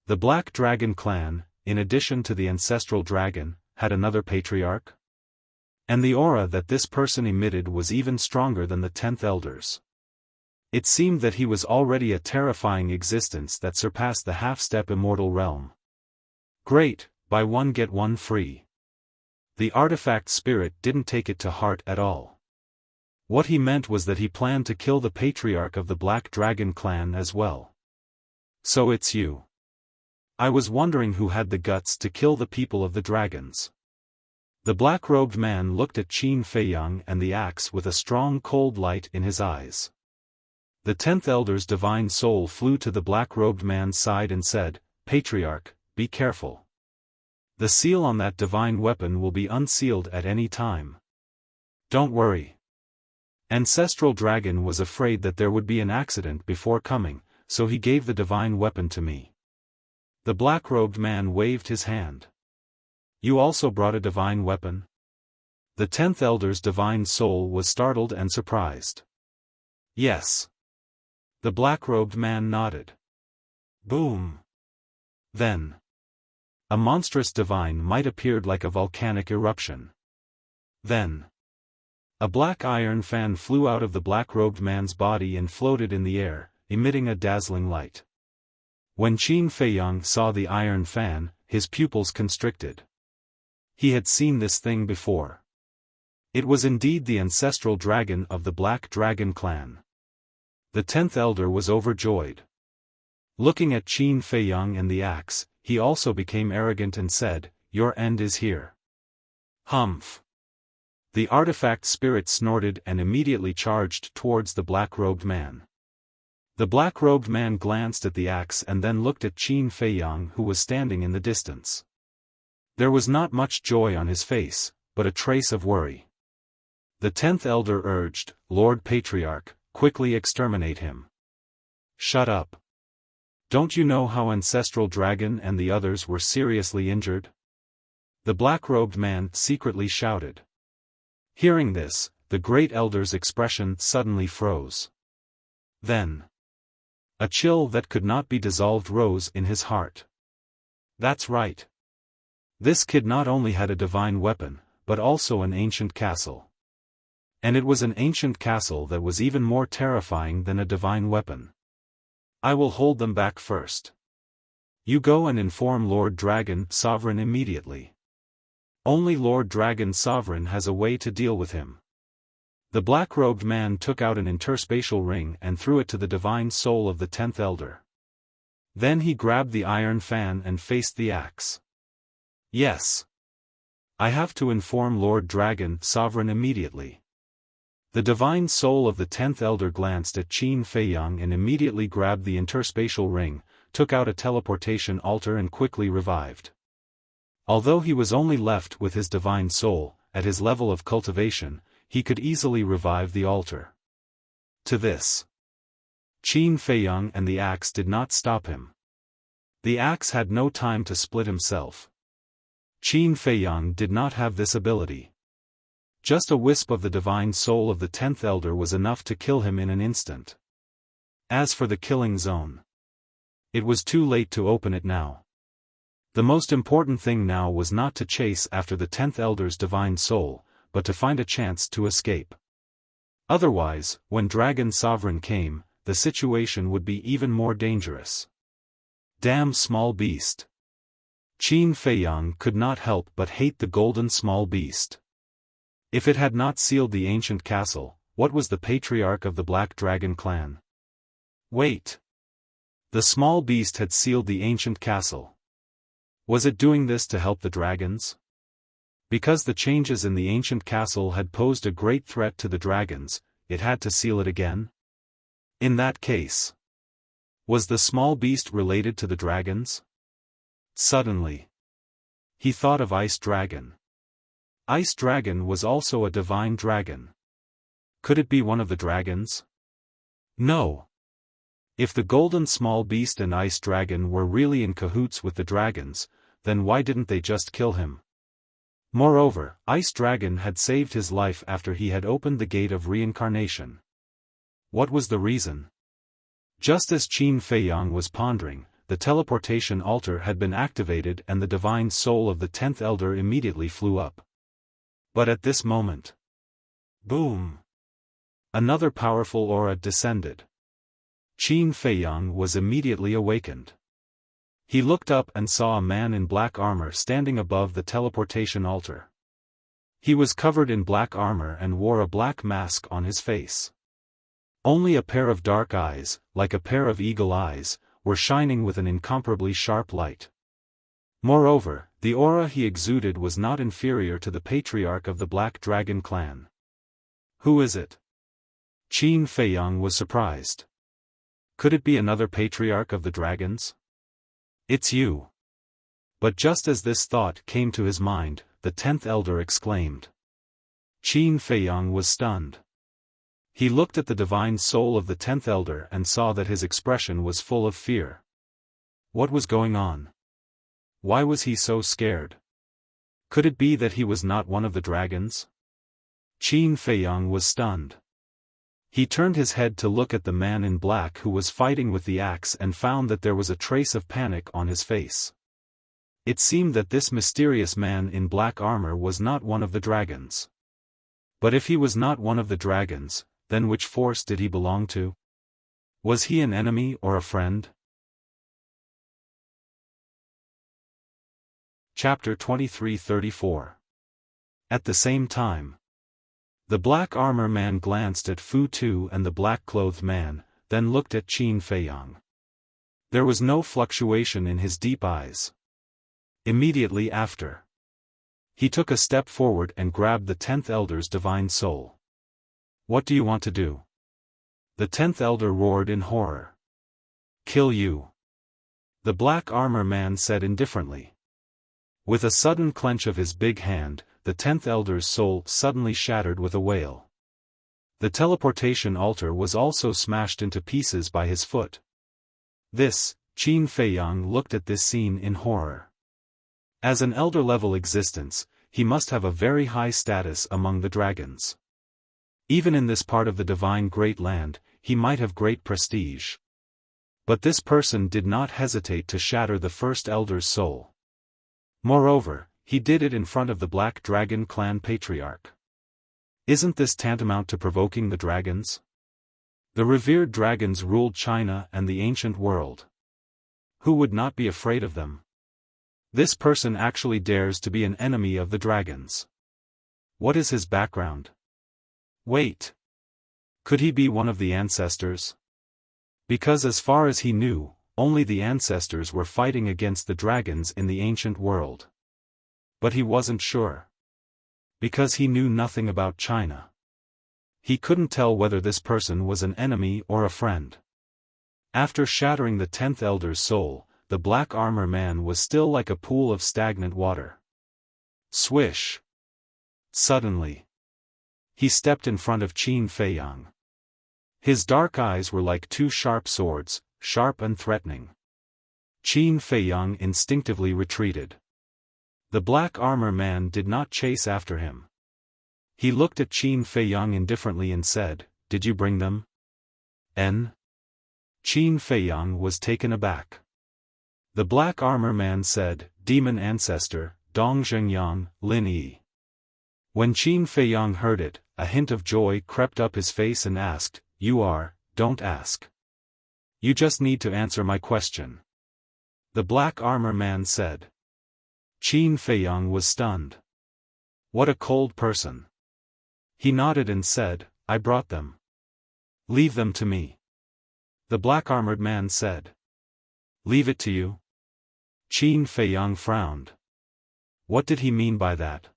The Black Dragon clan, in addition to the ancestral dragon, had another patriarch? And the aura that this person emitted was even stronger than the 10th elder's. It seemed that he was already a terrifying existence that surpassed the half-step immortal realm. Great, buy one get one free. The artifact spirit didn't take it to heart at all. What he meant was that he planned to kill the patriarch of the Black Dragon clan as well. So it's you. I was wondering who had the guts to kill the people of the dragons. The black-robed man looked at Qin Feiyang and the axe with a strong cold light in his eyes. The 10th elder's divine soul flew to the black-robed man's side and said, "Patriarch, be careful. The seal on that divine weapon will be unsealed at any time. Don't worry." Ancestral Dragon was afraid that there would be an accident before coming, so he gave the divine weapon to me. The black-robed man waved his hand. You also brought a divine weapon? The 10th elder's divine soul was startled and surprised. Yes. The black-robed man nodded. Boom! Then a monstrous divine might appeared like a volcanic eruption. Then a black iron fan flew out of the black-robed man's body and floated in the air, emitting a dazzling light. When Qin Feiyang saw the iron fan, his pupils constricted. He had seen this thing before. It was indeed the ancestral dragon of the Black Dragon clan. The 10th elder was overjoyed. Looking at Qin Feiyang and the axe, he also became arrogant and said, "Your end is here." Humph! The artifact spirit snorted and immediately charged towards the black-robed man. The black-robed man glanced at the axe and then looked at Qin Feiyang, who was standing in the distance. There was not much joy on his face, but a trace of worry. The 10th elder urged, "Lord Patriarch, quickly exterminate him." "Shut up. Don't you know how Ancestral Dragon and the others were seriously injured?" The black-robed man secretly shouted. Hearing this, the great elder's expression suddenly froze. Then a chill that could not be dissolved rose in his heart. That's right. This kid not only had a divine weapon, but also an ancient castle. And it was an ancient castle that was even more terrifying than a divine weapon. I will hold them back first. You go and inform Lord Dragon Sovereign immediately. Only Lord Dragon Sovereign has a way to deal with him. The black-robed man took out an interspatial ring and threw it to the divine soul of the 10th elder. Then he grabbed the iron fan and faced the axe. Yes. I have to inform Lord Dragon Sovereign immediately. The divine soul of the 10th elder glanced at Qin Feiyang and immediately grabbed the interspatial ring, took out a teleportation altar and quickly revived. Although he was only left with his divine soul, at his level of cultivation, he could easily revive the altar. To this, Qin Feiyang and the axe did not stop him. The axe had no time to split himself. Qin Feiyang did not have this ability. Just a wisp of the divine soul of the 10th elder was enough to kill him in an instant. As for the killing zone, it was too late to open it now. The most important thing now was not to chase after the 10th elder's divine soul, but to find a chance to escape. Otherwise, when Dragon Sovereign came, the situation would be even more dangerous. Damn small beast. Qin Feiyang could not help but hate the golden small beast. If it had not sealed the ancient castle, what was the patriarch of the Black Dragon clan? Wait. The small beast had sealed the ancient castle. Was it doing this to help the dragons? Because the changes in the ancient castle had posed a great threat to the dragons, it had to seal it again? In that case, was the small beast related to the dragons? Suddenly, he thought of Ice Dragon. Ice Dragon was also a divine dragon. Could it be one of the dragons? No. If the golden small beast and Ice Dragon were really in cahoots with the dragons, then why didn't they just kill him? Moreover, Ice Dragon had saved his life after he had opened the gate of reincarnation. What was the reason? Just as Qin Feiyang was pondering, the teleportation altar had been activated and the divine soul of the 10th elder immediately flew up. But at this moment, boom! Another powerful aura descended. Qin Feiyang was immediately awakened. He looked up and saw a man in black armor standing above the teleportation altar. He was covered in black armor and wore a black mask on his face. Only a pair of dark eyes, like a pair of eagle eyes, were shining with an incomparably sharp light. Moreover, the aura he exuded was not inferior to the patriarch of the Black Dragon clan. Who is it? Qin Feiyang was surprised. Could it be another patriarch of the dragons? It's you. But just as this thought came to his mind, the 10th elder exclaimed. Qin Feiyang was stunned. He looked at the divine soul of the 10th elder and saw that his expression was full of fear. What was going on? Why was he so scared? Could it be that he was not one of the dragons? Qin Feiyang was stunned. He turned his head to look at the man in black who was fighting with the axe and found that there was a trace of panic on his face. It seemed that this mysterious man in black armor was not one of the dragons. But if he was not one of the dragons, then which force did he belong to? Was he an enemy or a friend? Chapter 23-34. At the same time, the black armor man glanced at Fu Tu and the black-clothed man, then looked at Qin Feiyang. There was no fluctuation in his deep eyes. Immediately after, he took a step forward and grabbed the 10th Elder's divine soul. "What do you want to do?" The 10th Elder roared in horror. "Kill you," the black armor man said indifferently. With a sudden clench of his big hand, the 10th Elder's soul suddenly shattered with a wail. The teleportation altar was also smashed into pieces by his foot. Qin Feiyang looked at this scene in horror. As an elder-level existence, he must have a very high status among the dragons. Even in this part of the divine Great Land, he might have great prestige. But this person did not hesitate to shatter the first Elder's soul. Moreover, he did it in front of the Black Dragon Clan Patriarch. Isn't this tantamount to provoking the dragons? The revered dragons ruled China and the ancient world. Who would not be afraid of them? This person actually dares to be an enemy of the dragons. What is his background? Wait. Could he be one of the ancestors? Because as far as he knew, only the ancestors were fighting against the dragons in the ancient world. But he wasn't sure. Because he knew nothing about China. He couldn't tell whether this person was an enemy or a friend. After shattering the 10th Elder's soul, the black armor man was still like a pool of stagnant water. Swish! Suddenly, he stepped in front of Qin Feiyang. His dark eyes were like two sharp swords, sharp and threatening. Qin Feiyang instinctively retreated. The black armor man did not chase after him. He looked at Qin Feiyang indifferently and said, "Did you bring them?" Qin Feiyang was taken aback. The black armor man said, "Demon ancestor, Dong Zhengyang, Lin Yi." When Qin Feiyang heard it, a hint of joy crept up his face and asked, "Don't ask. You just need to answer my question." The black armor man said. Qin Feiyang was stunned. What a cold person. He nodded and said, "I brought them." "Leave them to me." The black-armored man said. "Leave it to you?" Qin Feiyang frowned. What did he mean by that?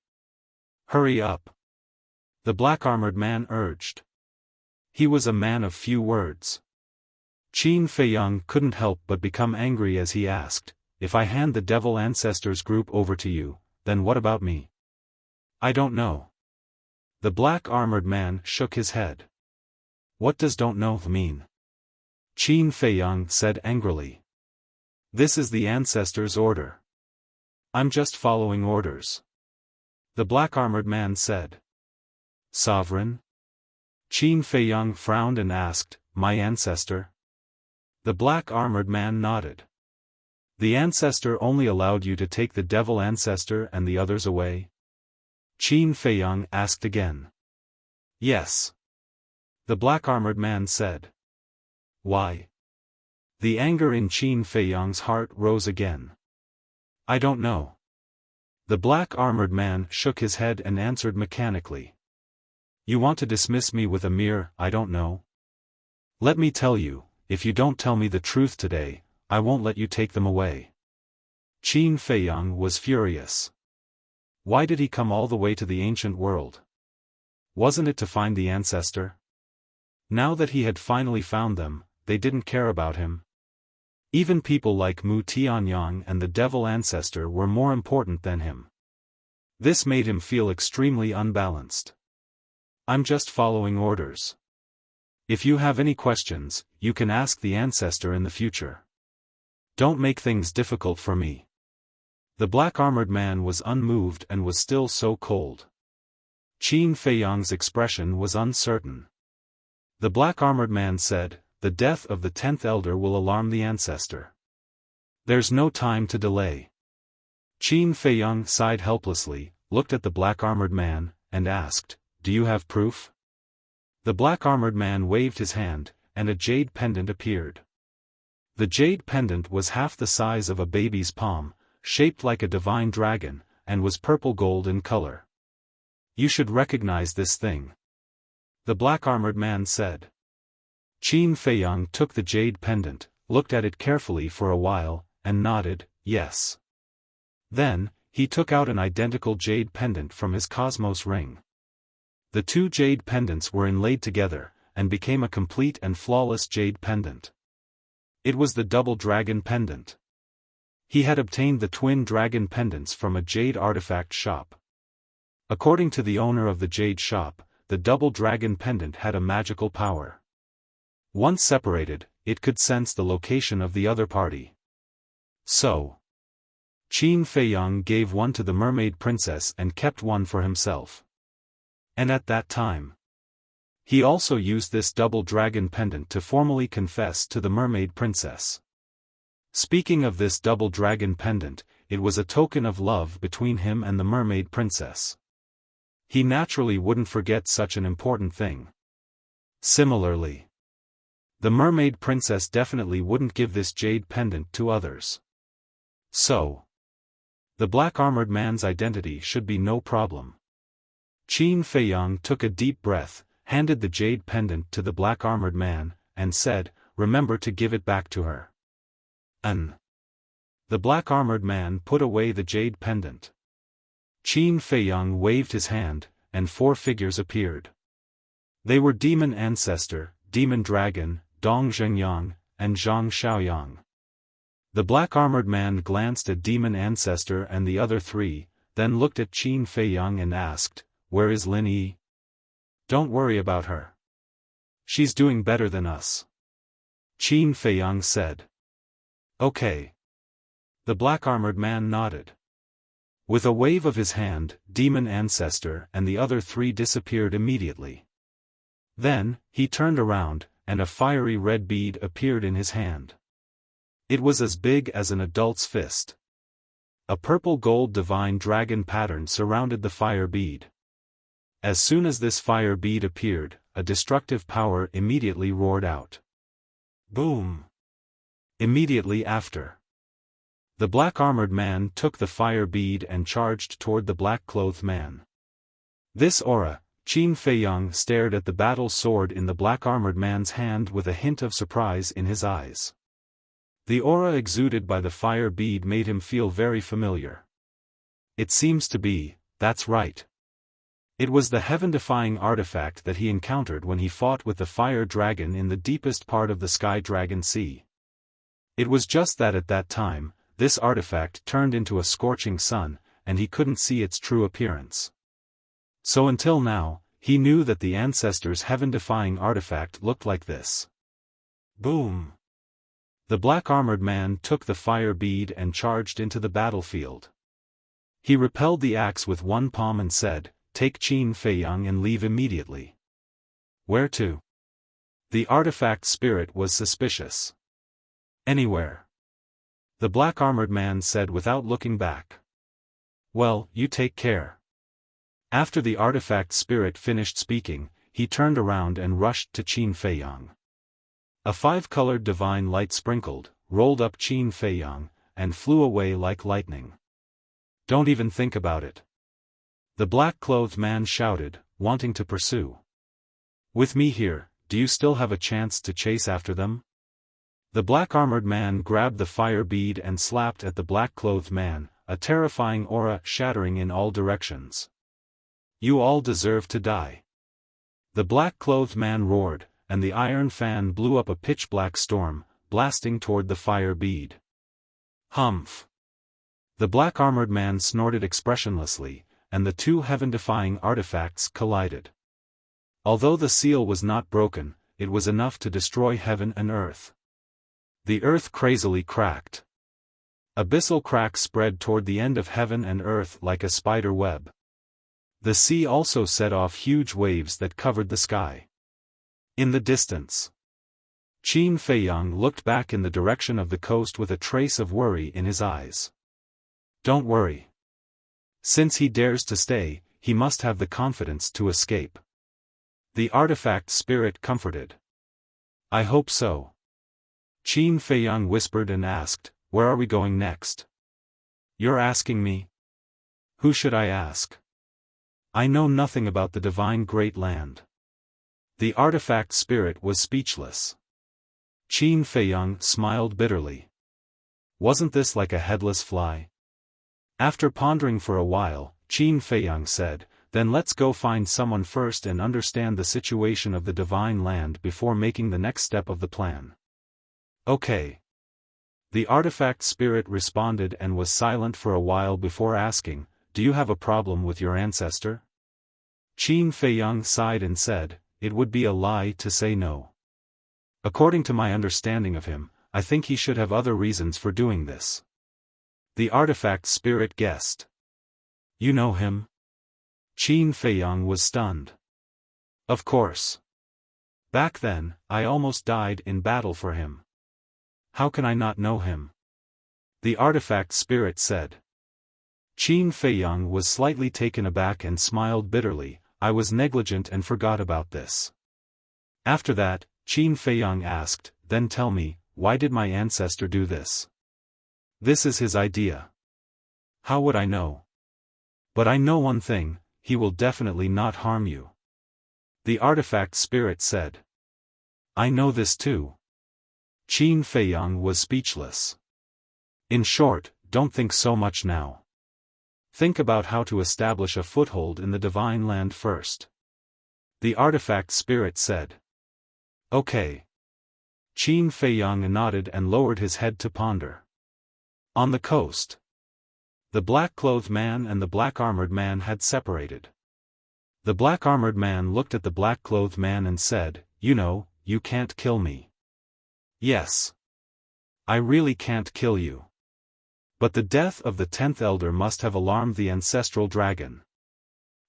"Hurry up," the black-armored man urged. He was a man of few words. Qin Feiyang couldn't help but become angry as he asked, "If I hand the Devil Ancestors group over to you, then what about me?" "I don't know." The black-armored man shook his head. "What does don't know mean?" Qin Feiyang said angrily. "This is the Ancestors' order. I'm just following orders." The black-armored man said. "Sovereign?" Qin Feiyang frowned and asked, "My ancestor?" The black-armored man nodded. "The ancestor only allowed you to take the Devil Ancestor and the others away?" Qin Feiyang asked again. "Yes." The black-armored man said. "Why?" The anger in Qin Feiyang's heart rose again. "I don't know." The black-armored man shook his head and answered mechanically. "You want to dismiss me with a mere, 'I don't know'? Let me tell you, if you don't tell me the truth today, I won't let you take them away." Qin Feiyang was furious. Why did he come all the way to the ancient world? Wasn't it to find the ancestor? Now that he had finally found them, they didn't care about him. Even people like Mu Tianyang and the Devil Ancestor were more important than him. This made him feel extremely unbalanced. "I'm just following orders. If you have any questions, you can ask the ancestor in the future. Don't make things difficult for me." The black-armored man was unmoved and was still so cold. Qin Feiyang's expression was uncertain. The black-armored man said, "The death of the 10th elder will alarm the ancestor. There's no time to delay." Qin Feiyang sighed helplessly, looked at the black-armored man, and asked, "Do you have proof?" The black-armored man waved his hand, and a jade pendant appeared. The jade pendant was half the size of a baby's palm, shaped like a divine dragon, and was purple-gold in color. "You should recognize this thing," the black-armored man said. Qin Feiyang took the jade pendant, looked at it carefully for a while, and nodded, "Yes." Then, he took out an identical jade pendant from his cosmos ring. The two jade pendants were inlaid together, and became a complete and flawless jade pendant. It was the double dragon pendant. He had obtained the twin dragon pendants from a jade artifact shop. According to the owner of the jade shop, the double dragon pendant had a magical power. Once separated, it could sense the location of the other party. So, Qin Feiyang gave one to the mermaid princess and kept one for himself. And at that time, he also used this double dragon pendant to formally confess to the mermaid princess. Speaking of this double dragon pendant, it was a token of love between him and the mermaid princess. He naturally wouldn't forget such an important thing. Similarly, the mermaid princess definitely wouldn't give this jade pendant to others. So, the black-armored man's identity should be no problem. Qin Feiyang took a deep breath, handed the jade pendant to the black-armored man, and said, "Remember to give it back to her." The black-armored man put away the jade pendant. Qin Feiyang waved his hand, and 4 figures appeared. They were Demon Ancestor, Demon Dragon, Dong Zhengyang, and Zhang Xiaoyang. The black-armored man glanced at Demon Ancestor and the other 3, then looked at Qin Feiyang and asked, "Where is Lin Yi?" "Don't worry about her. She's doing better than us," Qin Feiyang said. "Okay." The black-armored man nodded. With a wave of his hand, Demon Ancestor and the other 3 disappeared immediately. Then, he turned around, and a fiery red bead appeared in his hand. It was as big as an adult's fist. A purple-gold divine dragon pattern surrounded the fire bead. As soon as this fire bead appeared, a destructive power immediately roared out. Boom! Immediately after, the black-armored man took the fire bead and charged toward the black-clothed man. This aura, Qin Feiyang stared at the battle sword in the black-armored man's hand with a hint of surprise in his eyes. The aura exuded by the fire bead made him feel very familiar. It seems to be, that's right. It was the heaven-defying artifact that he encountered when he fought with the fire dragon in the deepest part of the Sky Dragon Sea. It was just that at that time, this artifact turned into a scorching sun, and he couldn't see its true appearance. So until now, he knew that the ancestors' heaven-defying artifact looked like this. Boom! The black-armored man took the fire bead and charged into the battlefield. He repelled the axe with one palm and said, "Take Qin Feiyang and leave immediately." "Where to?" The artifact spirit was suspicious. "Anywhere," the black-armored man said without looking back. "Well, you take care." After the artifact spirit finished speaking, he turned around and rushed to Qin Feiyang. A 5-colored divine light sprinkled, rolled up Qin Feiyang, and flew away like lightning. "Don't even think about it," the black-clothed man shouted, wanting to pursue. "With me here, do you still have a chance to chase after them?" The black-armored man grabbed the fire bead and slapped at the black-clothed man, a terrifying aura shattering in all directions. "You all deserve to die," the black-clothed man roared, and the iron fan blew up a pitch-black storm, blasting toward the fire bead. "Humph!" The black-armored man snorted expressionlessly, and the 2 heaven-defying artifacts collided. Although the seal was not broken, it was enough to destroy heaven and earth. The earth crazily cracked. Abyssal cracks spread toward the end of heaven and earth like a spider web. The sea also set off huge waves that covered the sky. In the distance. Qin Feiyang looked back in the direction of the coast with a trace of worry in his eyes. Don't worry. Since he dares to stay, he must have the confidence to escape. The artifact spirit comforted. I hope so. Qin Feiyang whispered and asked, where are we going next? You're asking me? Who should I ask? I know nothing about the divine great land. The artifact spirit was speechless. Qin Feiyang smiled bitterly. Wasn't this like a headless fly? After pondering for a while, Qin Feiyang said, then let's go find someone first and understand the situation of the divine land before making the next step of the plan. Okay. The artifact spirit responded and was silent for a while before asking, do you have a problem with your ancestor? Qin Feiyang sighed and said, it would be a lie to say no. According to my understanding of him, I think he should have other reasons for doing this. The artifact spirit guessed. You know him? Qin Feiyang was stunned. Of course. Back then, I almost died in battle for him. How can I not know him? The artifact spirit said. Qin Feiyang was slightly taken aback and smiled bitterly, I was negligent and forgot about this. After that, Qin Feiyang asked, then tell me, why did my ancestor do this? This is his idea. How would I know? But I know one thing, he will definitely not harm you. The artifact spirit said. I know this too. Qin Feiyang was speechless. In short, don't think so much now. Think about how to establish a foothold in the divine land first. The artifact spirit said. Okay. Qin Feiyang nodded and lowered his head to ponder. On the coast. The black-clothed man and the black-armored man had separated. The black-armored man looked at the black-clothed man and said, you know, you can't kill me. Yes. I really can't kill you. But the death of the 10th elder must have alarmed the ancestral dragon.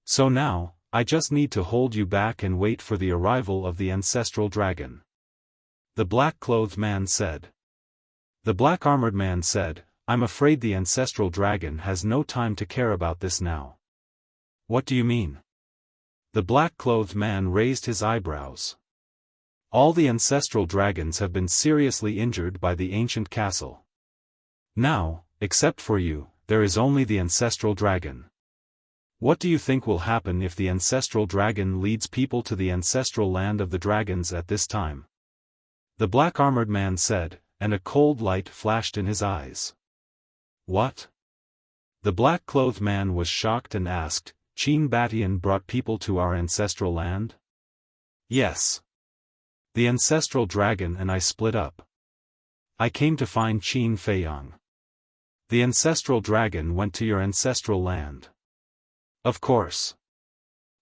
So now, I just need to hold you back and wait for the arrival of the ancestral dragon. The black-clothed man said. The black-armored man said, I'm afraid the ancestral dragon has no time to care about this now. What do you mean? The black-clothed man raised his eyebrows. All the ancestral dragons have been seriously injured by the ancient castle. Now, except for you, there is only the ancestral dragon. What do you think will happen if the ancestral dragon leads people to the ancestral land of the dragons at this time? The black-armored man said, and a cold light flashed in his eyes. What? The black-clothed man was shocked and asked, Qin Batian brought people to our ancestral land? Yes. The ancestral dragon and I split up. I came to find Qin Feiyang. The ancestral dragon went to your ancestral land. Of course.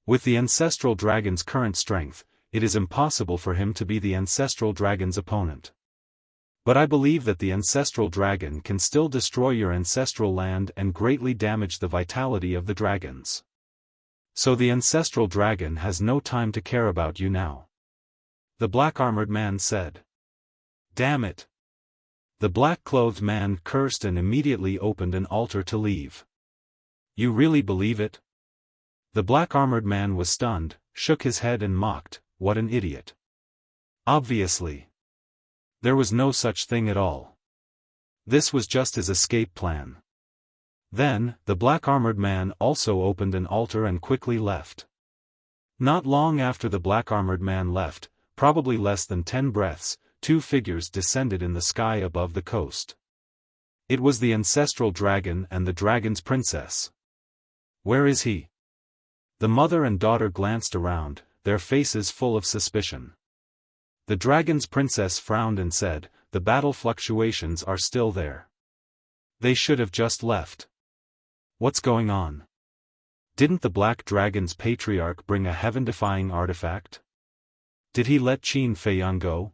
With the ancestral dragon's current strength, it is impossible for him to be the ancestral dragon's opponent. But I believe that the ancestral dragon can still destroy your ancestral land and greatly damage the vitality of the dragons. So the ancestral dragon has no time to care about you now. The black-armored man said. Damn it. The black-clothed man cursed and immediately opened an altar to leave. You really believe it? The black-armored man was stunned, shook his head and mocked, what an idiot. Obviously. There was no such thing at all. This was just his escape plan. Then, the black-armored man also opened an altar and quickly left. Not long after the black-armored man left, probably less than 10 breaths, two figures descended in the sky above the coast. It was the ancestral dragon and the dragon's princess. Where is he? The mother and daughter glanced around, their faces full of suspicion. The dragon's princess frowned and said, the battle fluctuations are still there. They should have just left. What's going on? Didn't the black dragon's patriarch bring a heaven-defying artifact? Did he let Qin Feiyang go?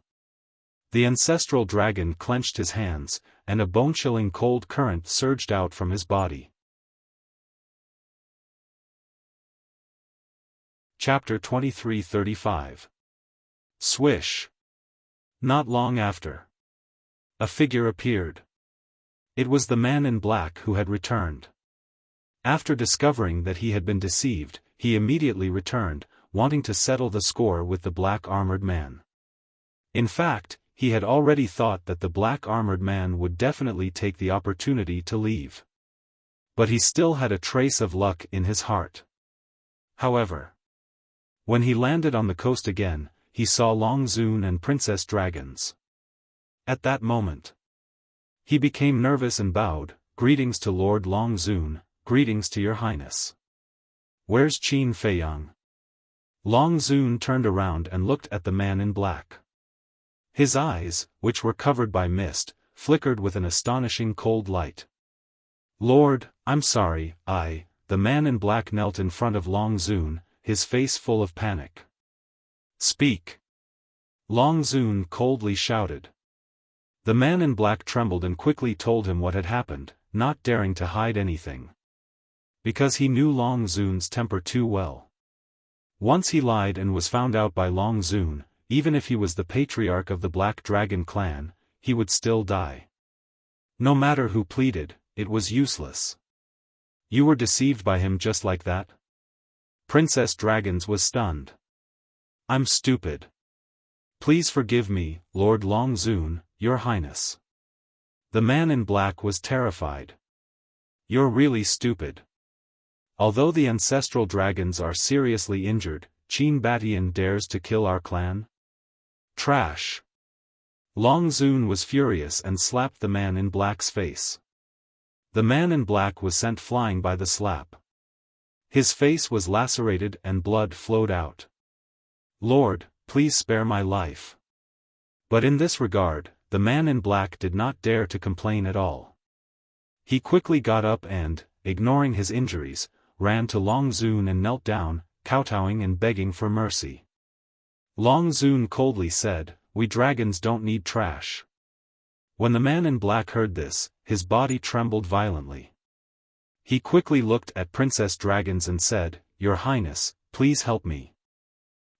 The ancestral dragon clenched his hands, and a bone-chilling cold current surged out from his body. Chapter 2335. Swish. Not long after, a figure appeared. It was the man in black who had returned. After discovering that he had been deceived, he immediately returned, wanting to settle the score with the black armored man. In fact, he had already thought that the black armored man would definitely take the opportunity to leave. But he still had a trace of luck in his heart. However, when he landed on the coast again, he saw Long Zun and Princess Dragons. At that moment, he became nervous and bowed, "Greetings to Lord Long Zun, greetings to your highness. Where's Qin Feiyang?" Long Zun turned around and looked at the man in black. His eyes, which were covered by mist, flickered with an astonishing cold light. "Lord, I'm sorry, the man in black knelt in front of Long Zun, his face full of panic. "Speak!" Long Zun coldly shouted. The man in black trembled and quickly told him what had happened, not daring to hide anything. Because he knew Long Zun's temper too well. Once he lied and was found out by Long Zun, even if he was the patriarch of the Black Dragon clan, he would still die. No matter who pleaded, it was useless. "You were deceived by him just like that?" Princess Dragons was stunned. "I'm stupid. Please forgive me, Lord Long Zun, your highness." The man in black was terrified. "You're really stupid. Although the ancestral dragons are seriously injured, Qin Batian dares to kill our clan? Trash." Long Zun was furious and slapped the man in black's face. The man in black was sent flying by the slap. His face was lacerated and blood flowed out. "Lord, please spare my life." But in this regard, the man in black did not dare to complain at all. He quickly got up and, ignoring his injuries, ran to Long Zun and knelt down, kowtowing and begging for mercy. Long Zun coldly said, "We dragons don't need trash." When the man in black heard this, his body trembled violently. He quickly looked at Princess Dragons and said, "Your Highness, please help me."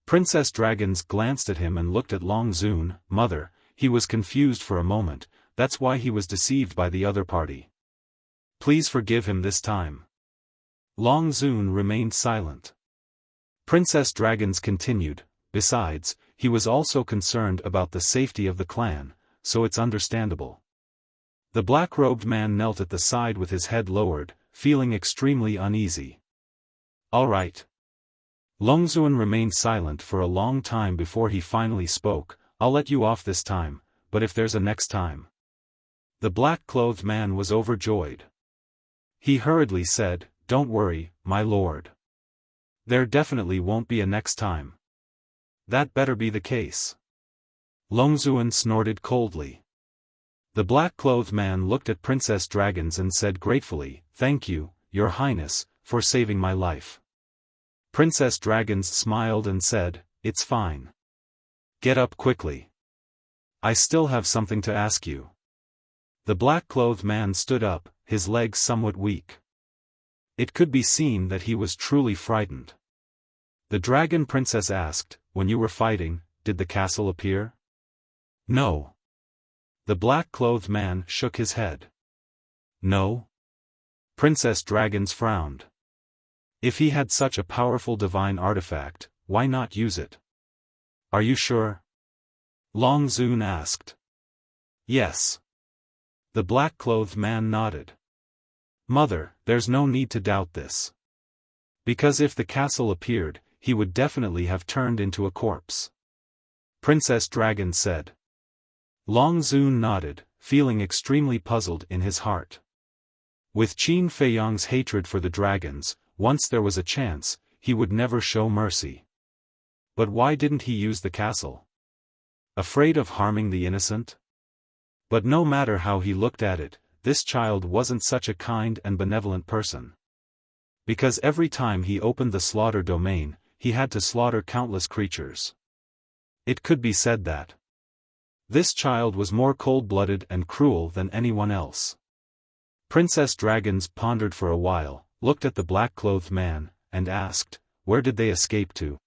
Princess Dragons glanced at him and looked at Long Zun. "Mother," he was confused for a moment, "that's why he was deceived by the other party. Please forgive him this time." Long Zun remained silent. Princess Dragons continued, "Besides, he was also concerned about the safety of the clan, so it's understandable." The black-robed man knelt at the side with his head lowered, feeling extremely uneasy. "All right." Long Zun remained silent for a long time before he finally spoke, "I'll let you off this time, but if there's a next time." The black-clothed man was overjoyed. He hurriedly said, "Don't worry, my lord. There definitely won't be a next time." "That better be the case." Long Zun snorted coldly. The black-clothed man looked at Princess Dragons and said gratefully, "Thank you, your highness, for saving my life." Princess Dragons smiled and said, "It's fine. Get up quickly. I still have something to ask you." The black-clothed man stood up, his legs somewhat weak. It could be seen that he was truly frightened. The dragon princess asked, "When you were fighting, did the castle appear?" "No." The black-clothed man shook his head. "No?" Princess Dragons frowned. If he had such a powerful divine artifact, why not use it? "Are you sure?" Long Zun asked. "Yes." The black-clothed man nodded. "Mother, there's no need to doubt this. Because if the castle appeared, he would definitely have turned into a corpse." Princess Dragon said. Long Zun nodded, feeling extremely puzzled in his heart. With Qin Feiyang's hatred for the dragons, once there was a chance, he would never show mercy. But why didn't he use the castle? Afraid of harming the innocent? But no matter how he looked at it, this child wasn't such a kind and benevolent person. Because every time he opened the slaughter domain, he had to slaughter countless creatures. It could be said that this child was more cold-blooded and cruel than anyone else. Princess Dragons pondered for a while, looked at the black-clothed man, and asked, "Where did they escape to?"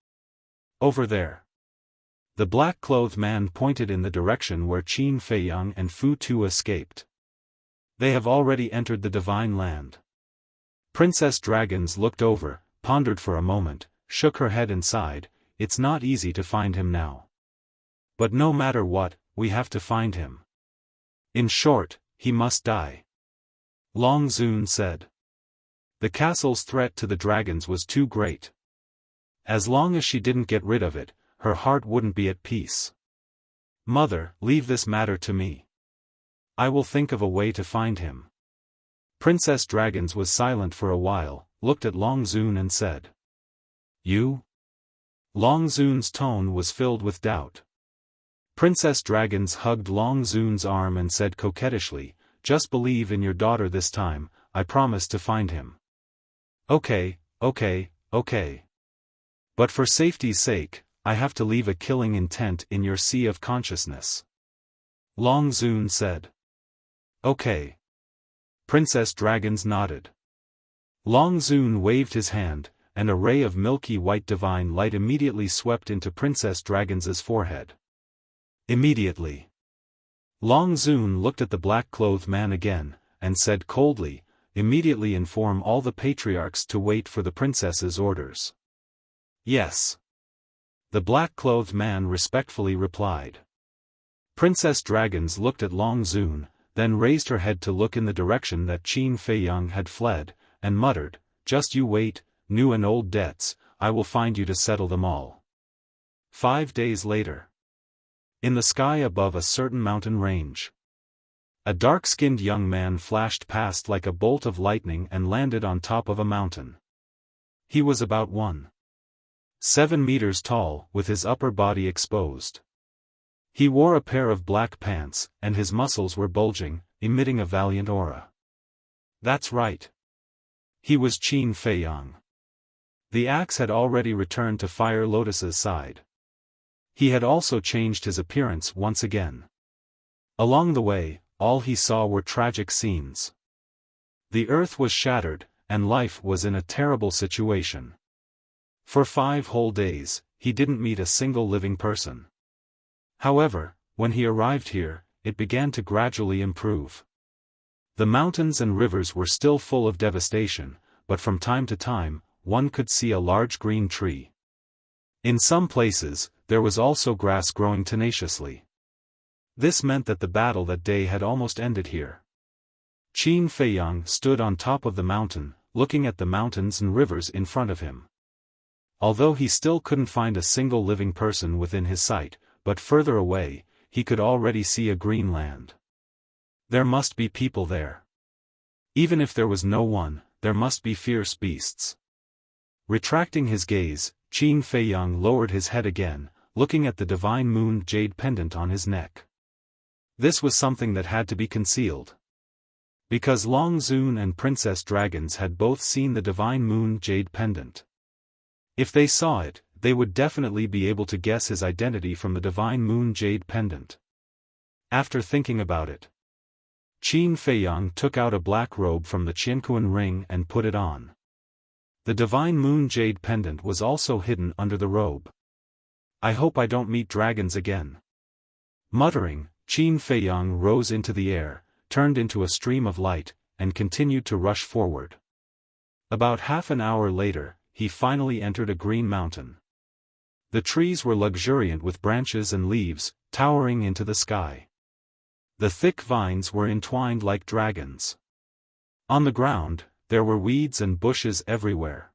"Over there." The black-clothed man pointed in the direction where Qin Feiyang and Fu Tu escaped. They have already entered the divine land. Princess Dragons looked over, pondered for a moment, shook her head and sighed. It's not easy to find him now. But no matter what, we have to find him. In short, he must die. Long Zun said. The castle's threat to the dragons was too great. As long as she didn't get rid of it, her heart wouldn't be at peace. Mother, leave this matter to me. I will think of a way to find him. Princess Dragons was silent for a while, looked at Long Zun and said. You? Long Zun's tone was filled with doubt. Princess Dragons hugged Long Zun's arm and said coquettishly, just believe in your daughter this time, I promise to find him. Okay. But for safety's sake, I have to leave a killing intent in your sea of consciousness. Long Zun said. Okay. Princess Dragons nodded. Long Zun waved his hand, and a ray of milky white divine light immediately swept into Princess Dragons's forehead. Immediately. Long Zun looked at the black-clothed man again, and said coldly, immediately inform all the patriarchs to wait for the princess's orders. Yes. The black-clothed man respectfully replied. Princess Dragons looked at Long Zun, then raised her head to look in the direction that Qin Feiyang had fled, and muttered, just you wait, new and old debts, I will find you to settle them all. 5 days later. In the sky above a certain mountain range. A dark-skinned young man flashed past like a bolt of lightning and landed on top of a mountain. He was about 1.7 meters tall, with his upper body exposed. He wore a pair of black pants, and his muscles were bulging, emitting a valiant aura. That's right. He was Qin Feiyang. The axe had already returned to Fire Lotus's side. He had also changed his appearance once again. Along the way, all he saw were tragic scenes. The earth was shattered, and life was in a terrible situation. For 5 whole days, he didn't meet a single living person. However, when he arrived here, it began to gradually improve. The mountains and rivers were still full of devastation, but from time to time, one could see a large green tree. In some places, there was also grass growing tenaciously. This meant that the battle that day had almost ended here. Qin Feiyang stood on top of the mountain, looking at the mountains and rivers in front of him. Although he still couldn't find a single living person within his sight, but further away, he could already see a green land. There must be people there. Even if there was no one, there must be fierce beasts. Retracting his gaze, Qin Feiyang lowered his head again, looking at the divine moon jade pendant on his neck. This was something that had to be concealed. Because Long Zun and Princess Dragons had both seen the divine moon jade pendant. If they saw it, they would definitely be able to guess his identity from the divine moon jade pendant. After thinking about it, Qin Feiyang took out a black robe from the Qianquan ring and put it on. The divine moon jade pendant was also hidden under the robe. I hope I don't meet dragons again. Muttering, Qin Feiyang rose into the air, turned into a stream of light, and continued to rush forward. About half an hour later, he finally entered a green mountain. The trees were luxuriant with branches and leaves, towering into the sky. The thick vines were entwined like dragons. On the ground, there were weeds and bushes everywhere.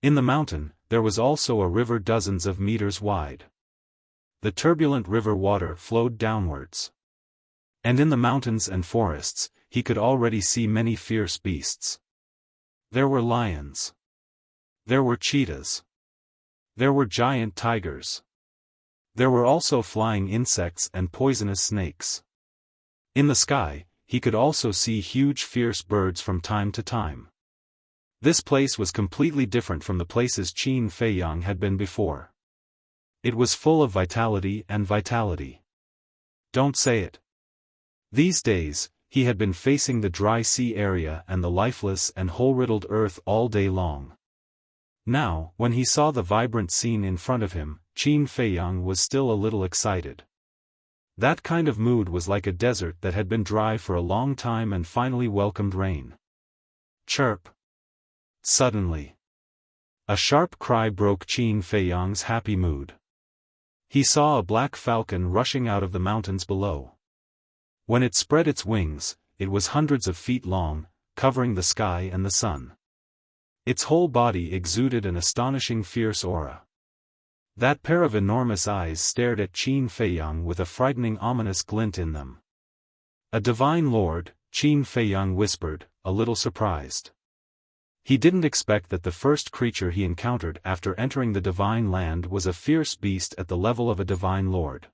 In the mountain, there was also a river dozens of meters wide. The turbulent river water flowed downwards. And in the mountains and forests, he could already see many fierce beasts. There were lions. There were cheetahs. There were giant tigers. There were also flying insects and poisonous snakes. In the sky, he could also see huge fierce birds from time to time. This place was completely different from the places Qin Feiyang had been before. It was full of vitality and vitality. Don't say it. These days, he had been facing the dry sea area and the lifeless and hole-riddled earth all day long. Now, when he saw the vibrant scene in front of him, Qin Feiyang was still a little excited. That kind of mood was like a desert that had been dry for a long time and finally welcomed rain. Chirp! Suddenly, a sharp cry broke Qin Feiyang's happy mood. He saw a black falcon rushing out of the mountains below. When it spread its wings, it was hundreds of feet long, covering the sky and the sun. Its whole body exuded an astonishing fierce aura. That pair of enormous eyes stared at Qin Feiyang with a frightening ominous glint in them. A divine lord, Qin Feiyang whispered, a little surprised. He didn't expect that the first creature he encountered after entering the divine land was a fierce beast at the level of a divine lord.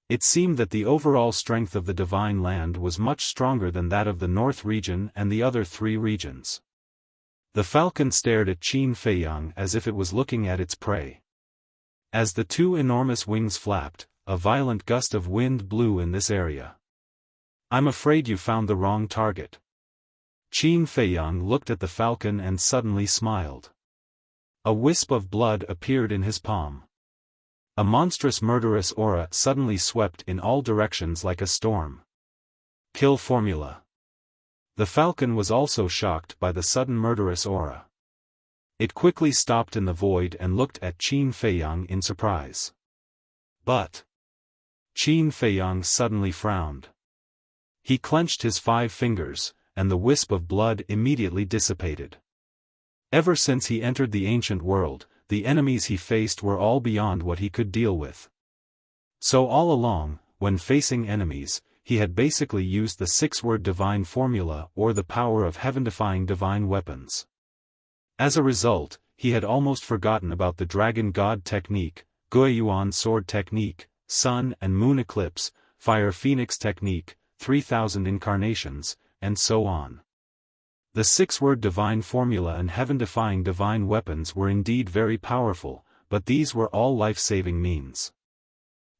It seemed that the overall strength of the divine land was much stronger than that of the North region and the other 3 regions. The falcon stared at Qin Feiyang as if it was looking at its prey. As the 2 enormous wings flapped, a violent gust of wind blew in this area. "I'm afraid you found the wrong target." Qin Feiyang looked at the falcon and suddenly smiled. A wisp of blood appeared in his palm. A monstrous murderous aura suddenly swept in all directions like a storm. Kill formula. The falcon was also shocked by the sudden murderous aura. It quickly stopped in the void and looked at Qin Feiyang in surprise. But Qin Feiyang suddenly frowned. He clenched his 5 fingers, and the wisp of blood immediately dissipated. Ever since he entered the ancient world, the enemies he faced were all beyond what he could deal with. So all along, when facing enemies, he had basically used the 6-word divine formula or the power of heaven-defying divine weapons. As a result, he had almost forgotten about the Dragon God technique, Guiyuan sword technique, Sun and Moon eclipse, Fire Phoenix technique, 3,000 incarnations, and so on. The 6-word divine formula and heaven-defying divine weapons were indeed very powerful, but these were all life-saving means.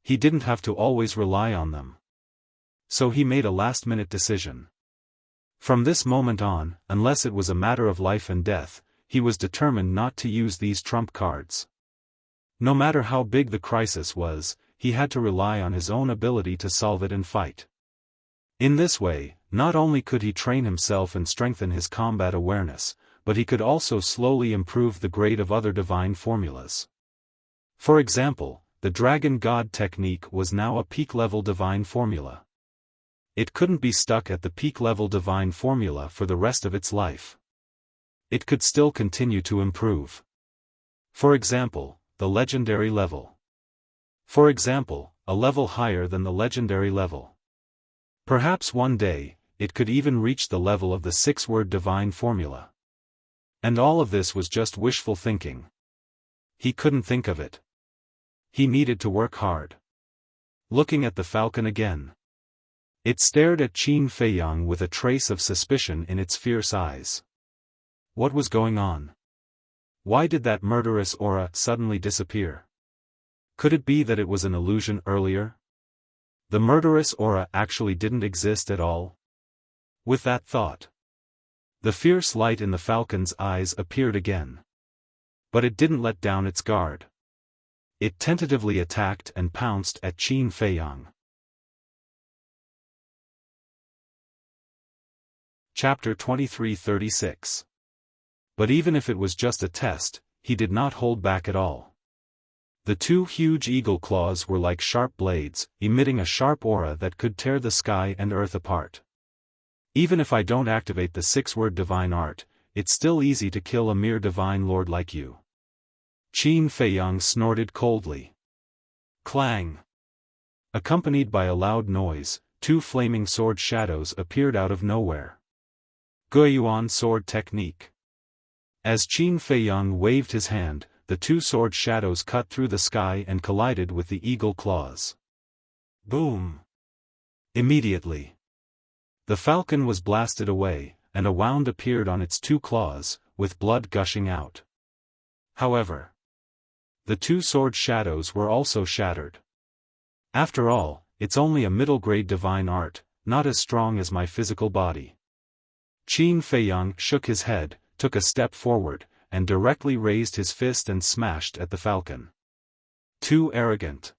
He didn't have to always rely on them. So he made a last-minute decision. From this moment on, unless it was a matter of life and death, he was determined not to use these trump cards. No matter how big the crisis was, he had to rely on his own ability to solve it and fight. In this way, not only could he train himself and strengthen his combat awareness, but he could also slowly improve the grade of other divine formulas. For example, the Dragon God technique was now a peak-level divine formula. It couldn't be stuck at the peak-level divine formula for the rest of its life. It could still continue to improve. For example, the legendary level. For example, a level higher than the legendary level. Perhaps one day, it could even reach the level of the 6-word divine formula. And all of this was just wishful thinking. He couldn't think of it. He needed to work hard. Looking at the falcon again. It stared at Qin Feiyang with a trace of suspicion in its fierce eyes. What was going on? Why did that murderous aura suddenly disappear? Could it be that it was an illusion earlier? The murderous aura actually didn't exist at all? With that thought, the fierce light in the falcon's eyes appeared again. But it didn't let down its guard. It tentatively attacked and pounced at Qin Feiyang. Chapter 2336. But even if it was just a test, he did not hold back at all. The 2 huge eagle claws were like sharp blades, emitting a sharp aura that could tear the sky and earth apart. Even if I don't activate the 6-word divine art, it's still easy to kill a mere divine lord like you. Qin Feiyang snorted coldly. Clang! Accompanied by a loud noise, 2 flaming sword shadows appeared out of nowhere. Guiyuan sword technique. As Qin Feiyang waved his hand, the 2 sword shadows cut through the sky and collided with the eagle claws. Boom! Immediately, the falcon was blasted away, and a wound appeared on its 2 claws, with blood gushing out. However, the 2 sword shadows were also shattered. After all, it's only a middle-grade divine art, not as strong as my physical body. Qin Feiyang shook his head, took a step forward, and directly raised his fist and smashed at the falcon. Too arrogant.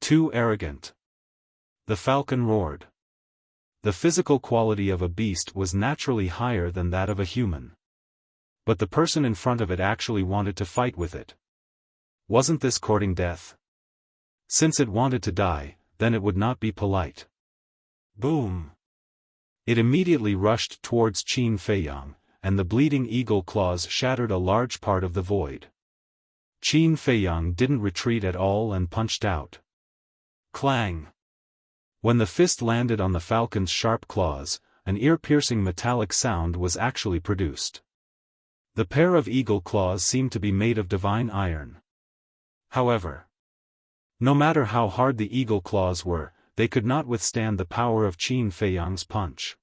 Too arrogant. The falcon roared. The physical quality of a beast was naturally higher than that of a human. But the person in front of it actually wanted to fight with it. Wasn't this courting death? Since it wanted to die, then it would not be polite. Boom! It immediately rushed towards Qin Feiyang, and the bleeding eagle claws shattered a large part of the void. Qin Feiyang didn't retreat at all and punched out. Clang! When the fist landed on the falcon's sharp claws, an ear-piercing metallic sound was actually produced. The pair of eagle claws seemed to be made of divine iron. However, no matter how hard the eagle claws were, they could not withstand the power of Qin Feiyang's punch.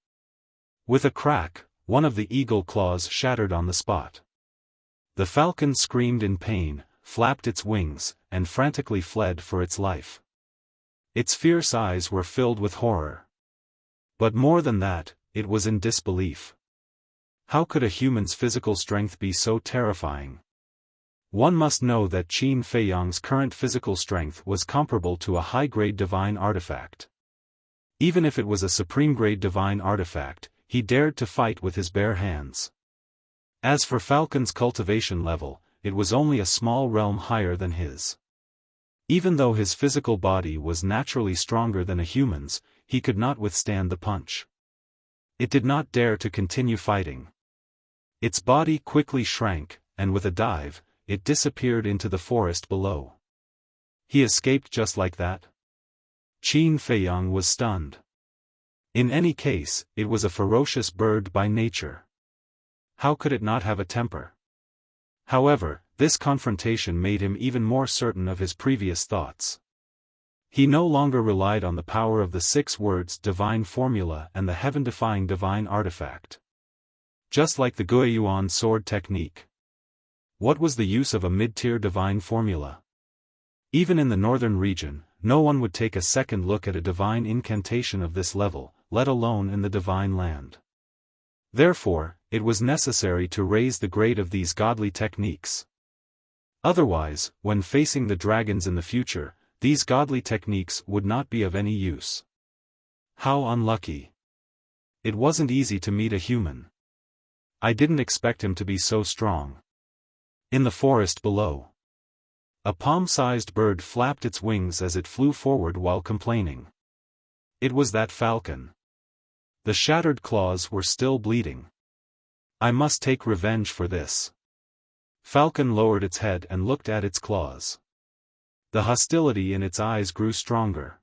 With a crack, one of the eagle claws shattered on the spot. The falcon screamed in pain, flapped its wings, and frantically fled for its life. Its fierce eyes were filled with horror. But more than that, it was in disbelief. How could a human's physical strength be so terrifying? One must know that Qin Feiyang's current physical strength was comparable to a high-grade divine artifact. Even if it was a supreme-grade divine artifact, he dared to fight with his bare hands. As for Falcon's cultivation level, it was only a small realm higher than his. Even though his physical body was naturally stronger than a human's, he could not withstand the punch. It did not dare to continue fighting. Its body quickly shrank, and with a dive, it disappeared into the forest below. He escaped just like that? Qin Feiyang was stunned. In any case, it was a ferocious bird by nature. How could it not have a temper? However, this confrontation made him even more certain of his previous thoughts. He no longer relied on the power of the 6 words divine formula and the heaven-defying divine artifact. Just like the Guiyuan sword technique. What was the use of a mid-tier divine formula? Even in the northern region, no one would take a second look at a divine incantation of this level, let alone in the divine land. Therefore, it was necessary to raise the grade of these godly techniques. Otherwise, when facing the dragons in the future, these godly techniques would not be of any use. How unlucky. It wasn't easy to meet a human. I didn't expect him to be so strong. In the forest below, a palm-sized bird flapped its wings as it flew forward while complaining. It was that falcon. The shattered claws were still bleeding. I must take revenge for this. Falcon lowered its head and looked at its claws. The hostility in its eyes grew stronger.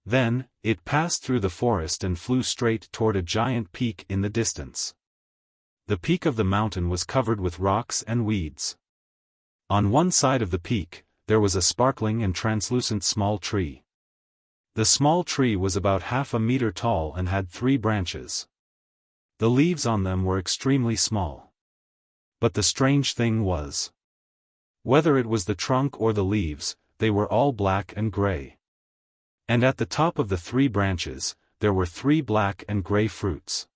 Then, it passed through the forest and flew straight toward a giant peak in the distance. The peak of the mountain was covered with rocks and weeds. On one side of the peak, there was a sparkling and translucent small tree. The small tree was about half a meter tall and had 3 branches. The leaves on them were extremely small. But the strange thing was, whether it was the trunk or the leaves, they were all black and gray. And at the top of the 3 branches, there were 3 black and gray fruits.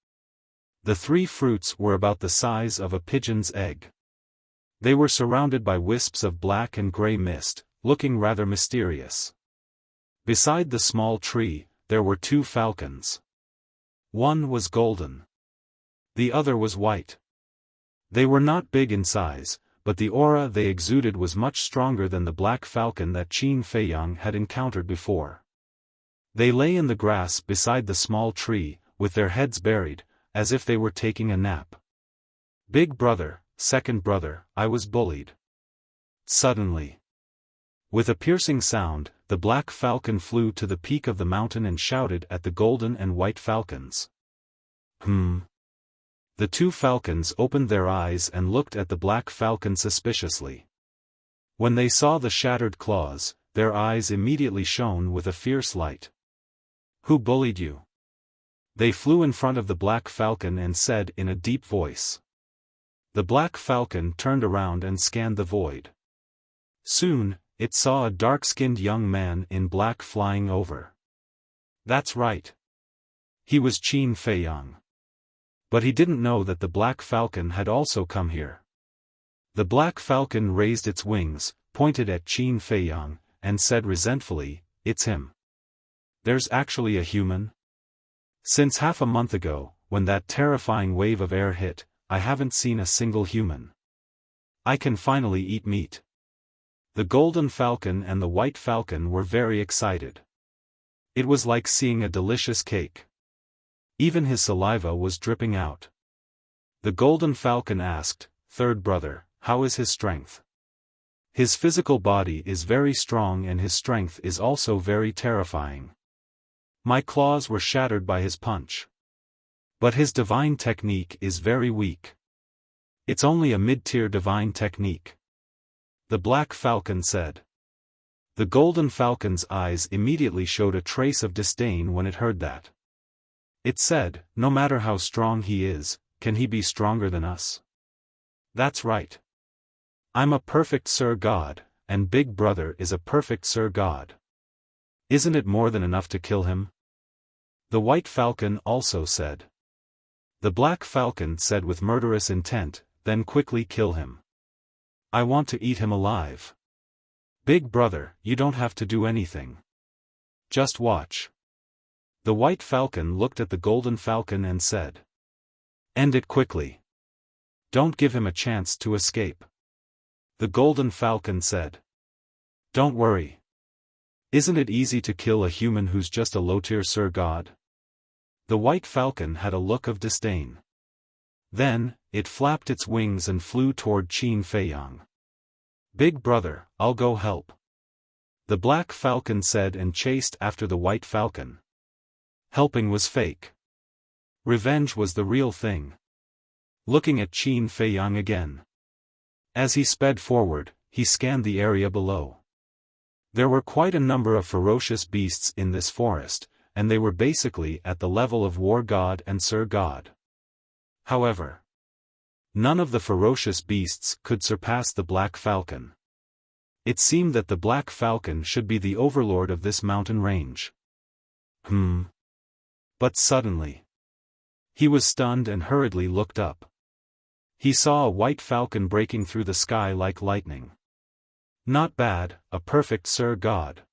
The 3 fruits were about the size of a pigeon's egg. They were surrounded by wisps of black and gray mist, looking rather mysterious. Beside the small tree, there were 2 falcons. One was golden. The other was white. They were not big in size, but the aura they exuded was much stronger than the black falcon that Qin Feiyang had encountered before. They lay in the grass beside the small tree, with their heads buried, as if they were taking a nap. Big brother, second brother, I was bullied. Suddenly, with a piercing sound, the black falcon flew to the peak of the mountain and shouted at the golden and white falcons. The 2 falcons opened their eyes and looked at the black falcon suspiciously. When they saw the shattered claws, their eyes immediately shone with a fierce light. Who bullied you? They flew in front of the black falcon and said in a deep voice. The black falcon turned around and scanned the void. Soon, it saw a dark-skinned young man in black flying over. That's right. He was Qin Feiyang. But he didn't know that the black falcon had also come here. The black falcon raised its wings, pointed at Qin Feiyang, and said resentfully, "It's him. There's actually a human? Since half a month ago, when that terrifying wave of air hit, I haven't seen a single human. I can finally eat meat." The golden falcon and the white falcon were very excited. It was like seeing a delicious cake. Even his saliva was dripping out. The golden falcon asked, "Third brother, how is his strength?" "His physical body is very strong and his strength is also very terrifying. My claws were shattered by his punch. But his divine technique is very weak. It's only a mid-tier divine technique," the black falcon said. The golden falcon's eyes immediately showed a trace of disdain when it heard that. It said, "No matter how strong he is, can he be stronger than us? That's right. I'm a perfect Sir God, and Big Brother is a perfect Sir God. Isn't it more than enough to kill him?" The white falcon also said. The black falcon said with murderous intent, "Then quickly kill him. I want to eat him alive. Big Brother, you don't have to do anything. Just watch." The white falcon looked at the golden falcon and said, "End it quickly. Don't give him a chance to escape." The golden falcon said, "Don't worry. Isn't it easy to kill a human who's just a low-tier Sir God?" The white falcon had a look of disdain. Then, it flapped its wings and flew toward Qin Feiyang. "Big Brother, I'll go help," the black falcon said and chased after the white falcon. Helping was fake. Revenge was the real thing. Looking at Qin Feiyang again. As he sped forward, he scanned the area below. There were quite a number of ferocious beasts in this forest, and they were basically at the level of War God and Sir God. However, none of the ferocious beasts could surpass the black falcon. It seemed that the black falcon should be the overlord of this mountain range. But suddenly, he was stunned and hurriedly looked up. He saw a white falcon breaking through the sky like lightning. Not bad, a perfect Sir God.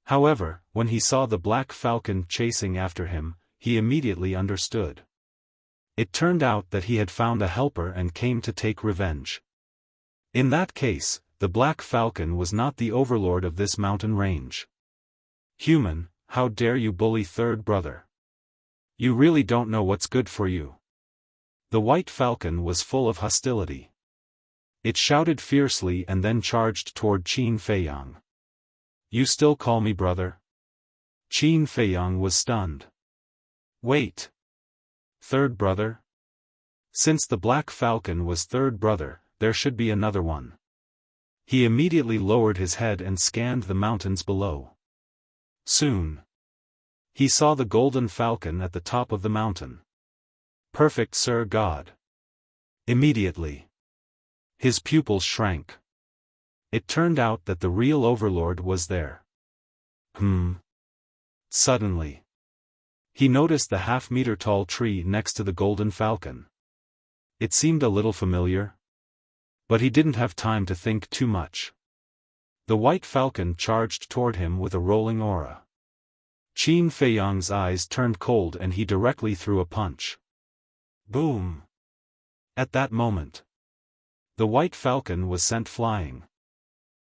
However, when he saw the black falcon chasing after him, he immediately understood. It turned out that he had found a helper and came to take revenge. In that case, the black falcon was not the overlord of this mountain range. "Human, how dare you bully Third Brother? You really don't know what's good for you." The white falcon was full of hostility. It shouted fiercely and then charged toward Qin Feiyang. "You still call me brother?" Qin Feiyang was stunned. "Wait. Third brother? Since the black falcon was third brother, there should be another one." He immediately lowered his head and scanned the mountains below. Soon, he saw the golden falcon at the top of the mountain. Perfect Sir God. Immediately, his pupils shrank. It turned out that the real overlord was there. Suddenly, he noticed the half-meter-tall tree next to the golden falcon. It seemed a little familiar. But he didn't have time to think too much. The white falcon charged toward him with a rolling aura. Qin Feiyang's eyes turned cold and he directly threw a punch. Boom! At that moment, the white falcon was sent flying.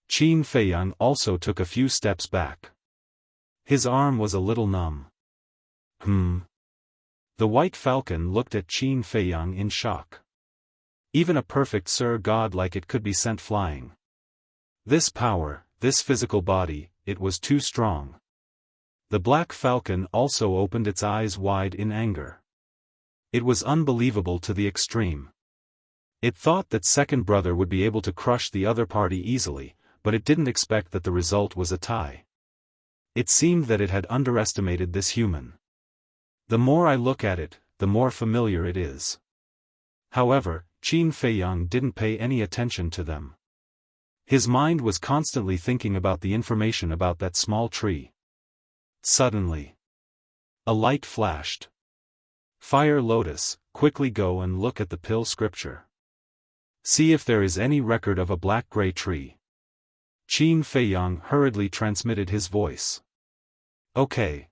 Qin Feiyang also took a few steps back. His arm was a little numb. The white falcon looked at Qin Feiyang in shock. Even a perfect Sir God like it could be sent flying. This power, this physical body, it was too strong. The black falcon also opened its eyes wide in anger. It was unbelievable to the extreme. It thought that second brother would be able to crush the other party easily, but it didn't expect that the result was a tie. It seemed that it had underestimated this human. The more I look at it, the more familiar it is. However, Qin Feiyang didn't pay any attention to them. His mind was constantly thinking about the information about that small tree. Suddenly, a light flashed. Fire Lotus, quickly go and look at the pill scripture. See if there is any record of a black-gray tree. Qin Feiyang hurriedly transmitted his voice. Okay.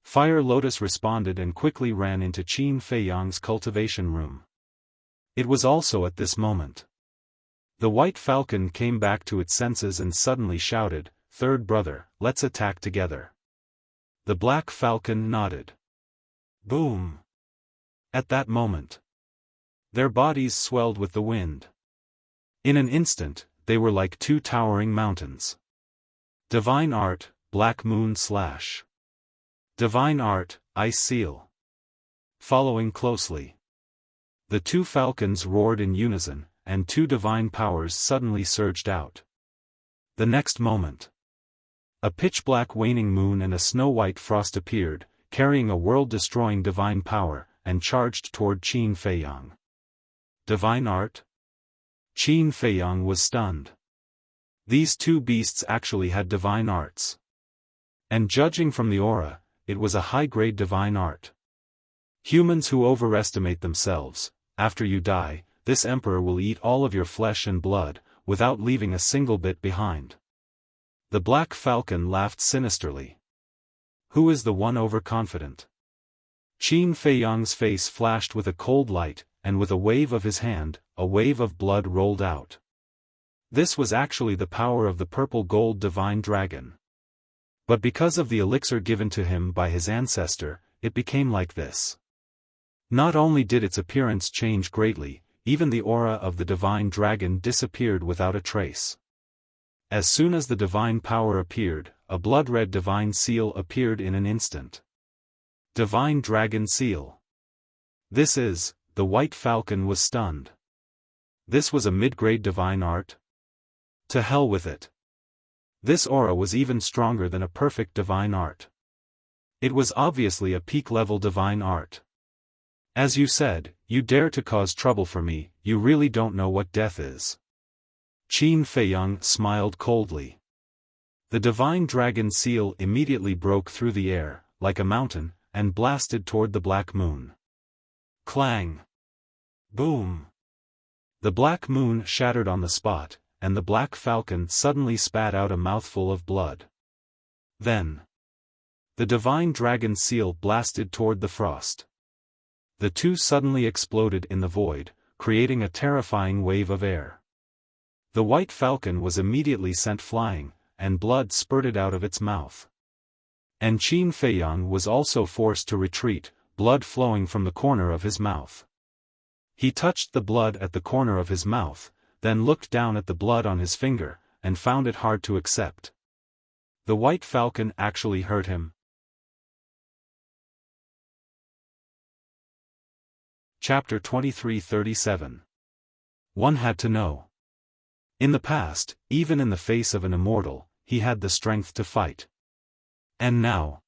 Fire Lotus responded and quickly ran into Qin Feiyang's cultivation room. It was also at this moment. The white falcon came back to its senses and suddenly shouted, "Third brother, let's attack together." The black falcon nodded. Boom! At that moment, their bodies swelled with the wind. In an instant, they were like two towering mountains. Divine Art, Black Moon / Divine Art, Ice Seal. Following closely. The two falcons roared in unison, and two divine powers suddenly surged out. The next moment, a pitch-black waning moon and a snow-white frost appeared, carrying a world-destroying divine power, and charged toward Qin Feiyang. Divine Art? Qin Feiyang was stunned. These two beasts actually had divine arts. And judging from the aura, it was a high-grade divine art. Humans who overestimate themselves, after you die, this emperor will eat all of your flesh and blood, without leaving a single bit behind. The black falcon laughed sinisterly. Who is the one overconfident? Qin Feiyang's face flashed with a cold light, and with a wave of his hand, a wave of blood rolled out. This was actually the power of the purple-gold divine dragon. But because of the elixir given to him by his ancestor, it became like this. Not only did its appearance change greatly, even the aura of the divine dragon disappeared without a trace. As soon as the divine power appeared, a blood-red divine seal appeared in an instant. Divine Dragon Seal. This is, the white falcon was stunned. This was a mid-grade divine art? To hell with it. This aura was even stronger than a perfect divine art. It was obviously a peak-level divine art. As you said, you dare to cause trouble for me, you really don't know what death is. Qin Feiyang smiled coldly. The divine dragon seal immediately broke through the air, like a mountain, and blasted toward the black moon. Clang! Boom! The black moon shattered on the spot, and the black falcon suddenly spat out a mouthful of blood. Then, the divine dragon seal blasted toward the frost. The two suddenly exploded in the void, creating a terrifying wave of air. The white falcon was immediately sent flying, and blood spurted out of its mouth. And Qin Feiyang was also forced to retreat, blood flowing from the corner of his mouth. He touched the blood at the corner of his mouth, then looked down at the blood on his finger, and found it hard to accept. The white falcon actually hurt him. Chapter 2337. One had to know. In the past, even in the face of an immortal, he had the strength to fight. And now,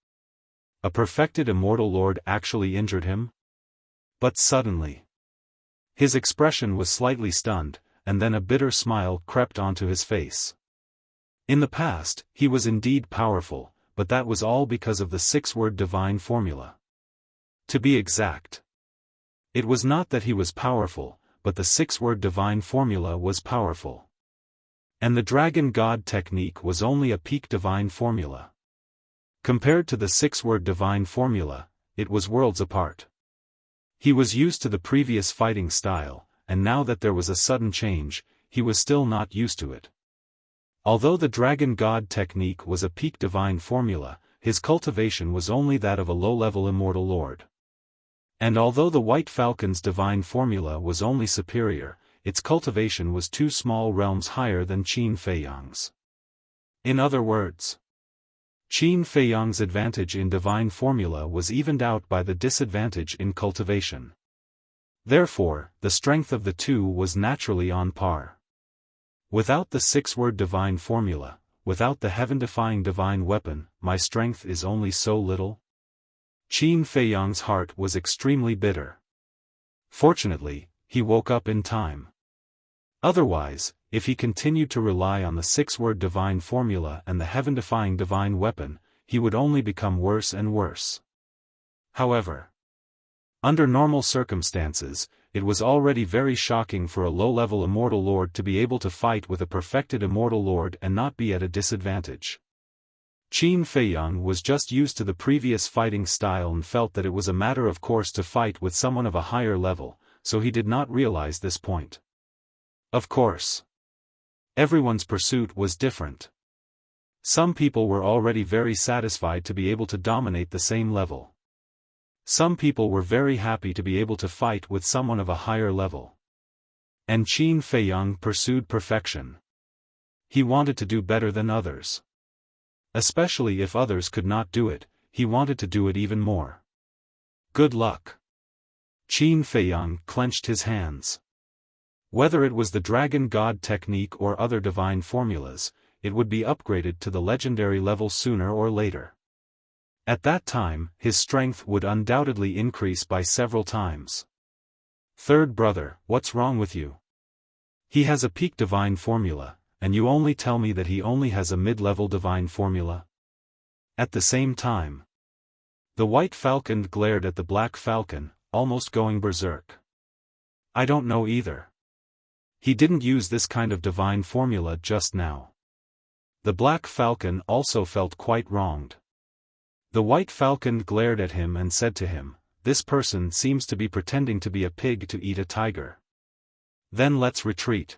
a perfected immortal lord actually injured him? But suddenly, his expression was slightly stunned, and then a bitter smile crept onto his face. In the past, he was indeed powerful, but that was all because of the six-word divine formula. To be exact, it was not that he was powerful, but the six-word divine formula was powerful. And the Dragon God technique was only a peak divine formula. Compared to the six-word divine formula, it was worlds apart. He was used to the previous fighting style, and now that there was a sudden change, he was still not used to it. Although the Dragon God technique was a peak divine formula, his cultivation was only that of a low-level immortal lord. And although the White Falcon's divine formula was only superior, its cultivation was two small realms higher than Qin Feiyang's. In other words, Qin Feiyang's advantage in divine formula was evened out by the disadvantage in cultivation. Therefore, the strength of the two was naturally on par. Without the six-word divine formula, without the heaven-defying divine weapon, my strength is only so little. Qin Feiyang's heart was extremely bitter. Fortunately, he woke up in time. Otherwise, if he continued to rely on the six-word divine formula and the heaven-defying divine weapon, he would only become worse and worse. However, Under normal circumstances, it was already very shocking for a low-level immortal lord to be able to fight with a perfected immortal lord and not be at a disadvantage. Qin Feiyang was just used to the previous fighting style and felt that it was a matter of course to fight with someone of a higher level, so he did not realize this point. Of course, everyone's pursuit was different. Some people were already very satisfied to be able to dominate the same level. Some people were very happy to be able to fight with someone of a higher level. And Qin Feiyang pursued perfection. He wanted to do better than others. Especially if others could not do it, he wanted to do it even more. Good luck. Qin Feiyang clenched his hands. Whether it was the Dragon God technique or other divine formulas, it would be upgraded to the legendary level sooner or later. At that time, his strength would undoubtedly increase by several times. Third brother, what's wrong with you? He has a peak divine formula, and you only tell me that he only has a mid-level divine formula? At the same time, the white falcon glared at the black falcon, almost going berserk. I don't know either. He didn't use this kind of divine formula just now. The black falcon also felt quite wronged. The white falcon glared at him and said to him, "This person seems to be pretending to be a pig to eat a tiger. Then let's retreat."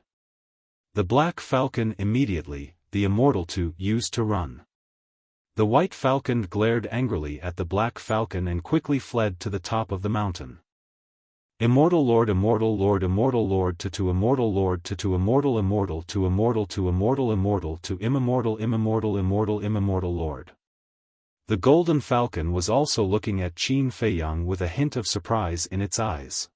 The black falcon immediately, the immortal two, used to run. The white falcon glared angrily at the black falcon and quickly fled to the top of the mountain. Immortal Lord, Immortal Lord, Immortal Lord to Immortal Lord to Immortal, Immortal to Immortal to Immortal, Immortal to Immortal, Immortal, Immortal, Immortal Lord. The golden falcon was also looking at Qin Feiyang with a hint of surprise in its eyes.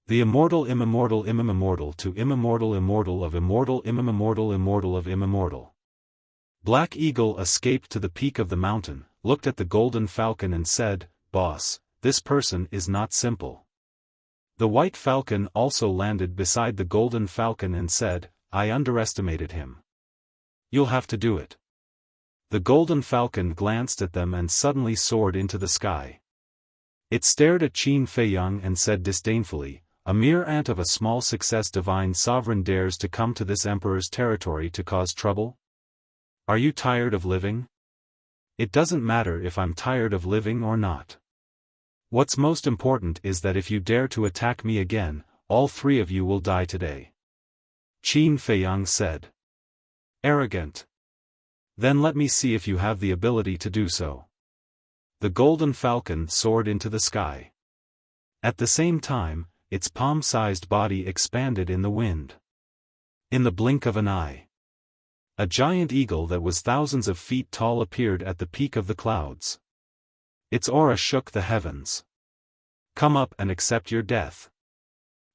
The immortal, immortal, immortal to immortal, immortal of immortal, immortal, immortal of immortal. Black Eagle escaped to the peak of the mountain, looked at the golden falcon and said, "Boss, this person is not simple." The white falcon also landed beside the golden falcon and said, "I underestimated him. You'll have to do it." The golden falcon glanced at them and suddenly soared into the sky. It stared at Qin Feiyang and said disdainfully, "A mere ant of a small success divine sovereign dares to come to this emperor's territory to cause trouble? Are you tired of living? It doesn't matter if I'm tired of living or not. What's most important is that if you dare to attack me again, all three of you will die today." Qin Feiyang said. "Arrogant. Then let me see if you have the ability to do so." The golden falcon soared into the sky. At the same time, its palm-sized body expanded in the wind. In the blink of an eye, a giant eagle that was thousands of feet tall appeared at the peak of the clouds. Its aura shook the heavens. "Come up and accept your death."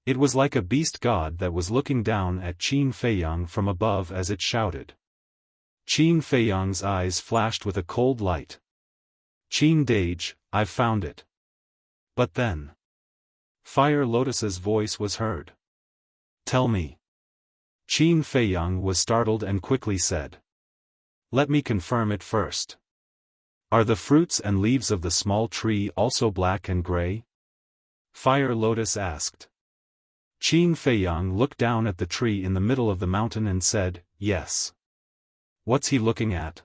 It was like a beast god that was looking down at Qin Feiyang from above as it shouted. Qin Feiyang's eyes flashed with a cold light. "Qin Dage, I've found it." But then, Fire Lotus's voice was heard. "Tell me." Qin Feiyang was startled and quickly said, "Let me confirm it first. Are the fruits and leaves of the small tree also black and gray?" Fire Lotus asked. Qin Feiyang looked down at the tree in the middle of the mountain and said, "Yes." "What's he looking at?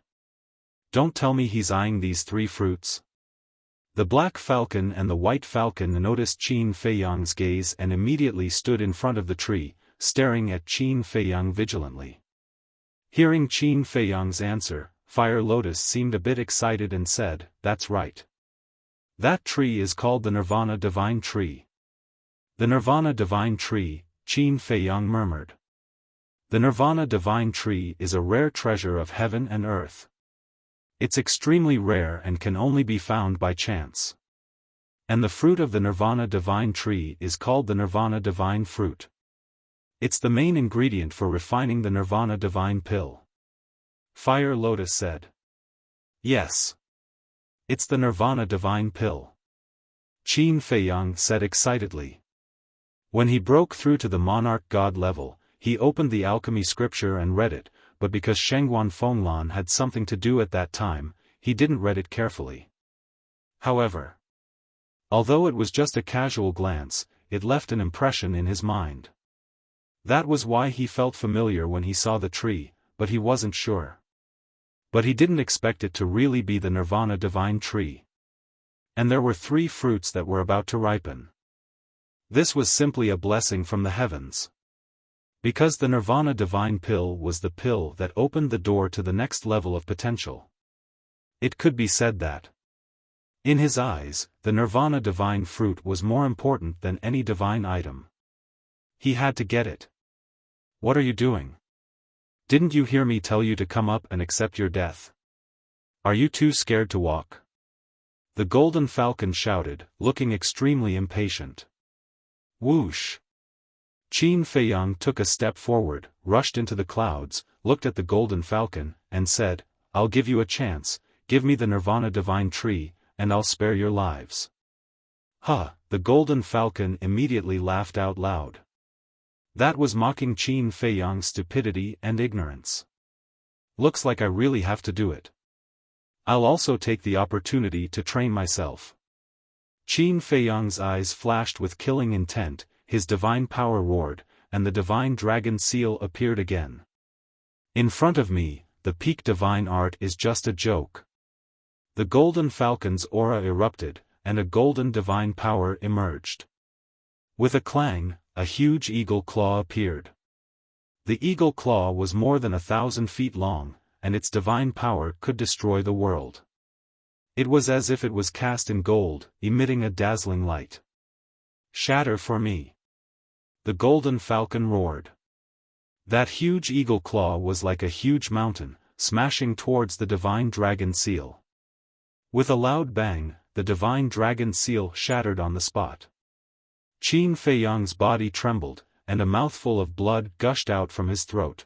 Don't tell me he's eyeing these three fruits." The black falcon and the white falcon noticed Qin Feiyang's gaze and immediately stood in front of the tree, staring at Qin Feiyang vigilantly. Hearing Qin Feiyang's answer, Fire Lotus seemed a bit excited and said, "That's right. That tree is called the Nirvana Divine Tree." "The Nirvana Divine Tree," Qin Feiyang murmured. "The Nirvana Divine Tree is a rare treasure of heaven and earth. It's extremely rare and can only be found by chance. And the fruit of the Nirvana Divine Tree is called the Nirvana Divine Fruit. It's the main ingredient for refining the Nirvana Divine Pill." Fire Lotus said. "Yes. It's the Nirvana Divine Pill," Qin Feiyang said excitedly. When he broke through to the Monarch God level, he opened the alchemy scripture and read it, but because Shengguan Fenglan had something to do at that time, he didn't read it carefully. However, Although it was just a casual glance, it left an impression in his mind. That was why he felt familiar when he saw the tree, but he wasn't sure. But he didn't expect it to really be the Nirvana divine tree. And there were 3 fruits that were about to ripen. This was simply a blessing from the heavens. Because the Nirvana divine pill was the pill that opened the door to the next level of potential. It could be said that, in his eyes, the Nirvana divine fruit was more important than any divine item. He had to get it. What are you doing? Didn't you hear me tell you to come up and accept your death? Are you too scared to walk? The golden falcon shouted, looking extremely impatient. Whoosh! Qin Feiyang took a step forward, rushed into the clouds, looked at the golden falcon, and said, I'll give you a chance, give me the Nirvana divine tree, and I'll spare your lives. Huh, the golden falcon immediately laughed out loud. That was mocking Qin Feiyang's stupidity and ignorance. Looks like I really have to do it. I'll also take the opportunity to train myself. Qin Feiyang's eyes flashed with killing intent, his divine power roared, and the divine dragon seal appeared again. In front of me, the peak divine art is just a joke. The golden falcon's aura erupted, and a golden divine power emerged. With a clang, a huge eagle claw appeared. The eagle claw was more than 1,000 feet long, and its divine power could destroy the world. It was as if it was cast in gold, emitting a dazzling light. Shatter for me! The golden falcon roared. That huge eagle claw was like a huge mountain, smashing towards the divine dragon seal. With a loud bang, the divine dragon seal shattered on the spot. Qin Feiyang's body trembled, and a mouthful of blood gushed out from his throat.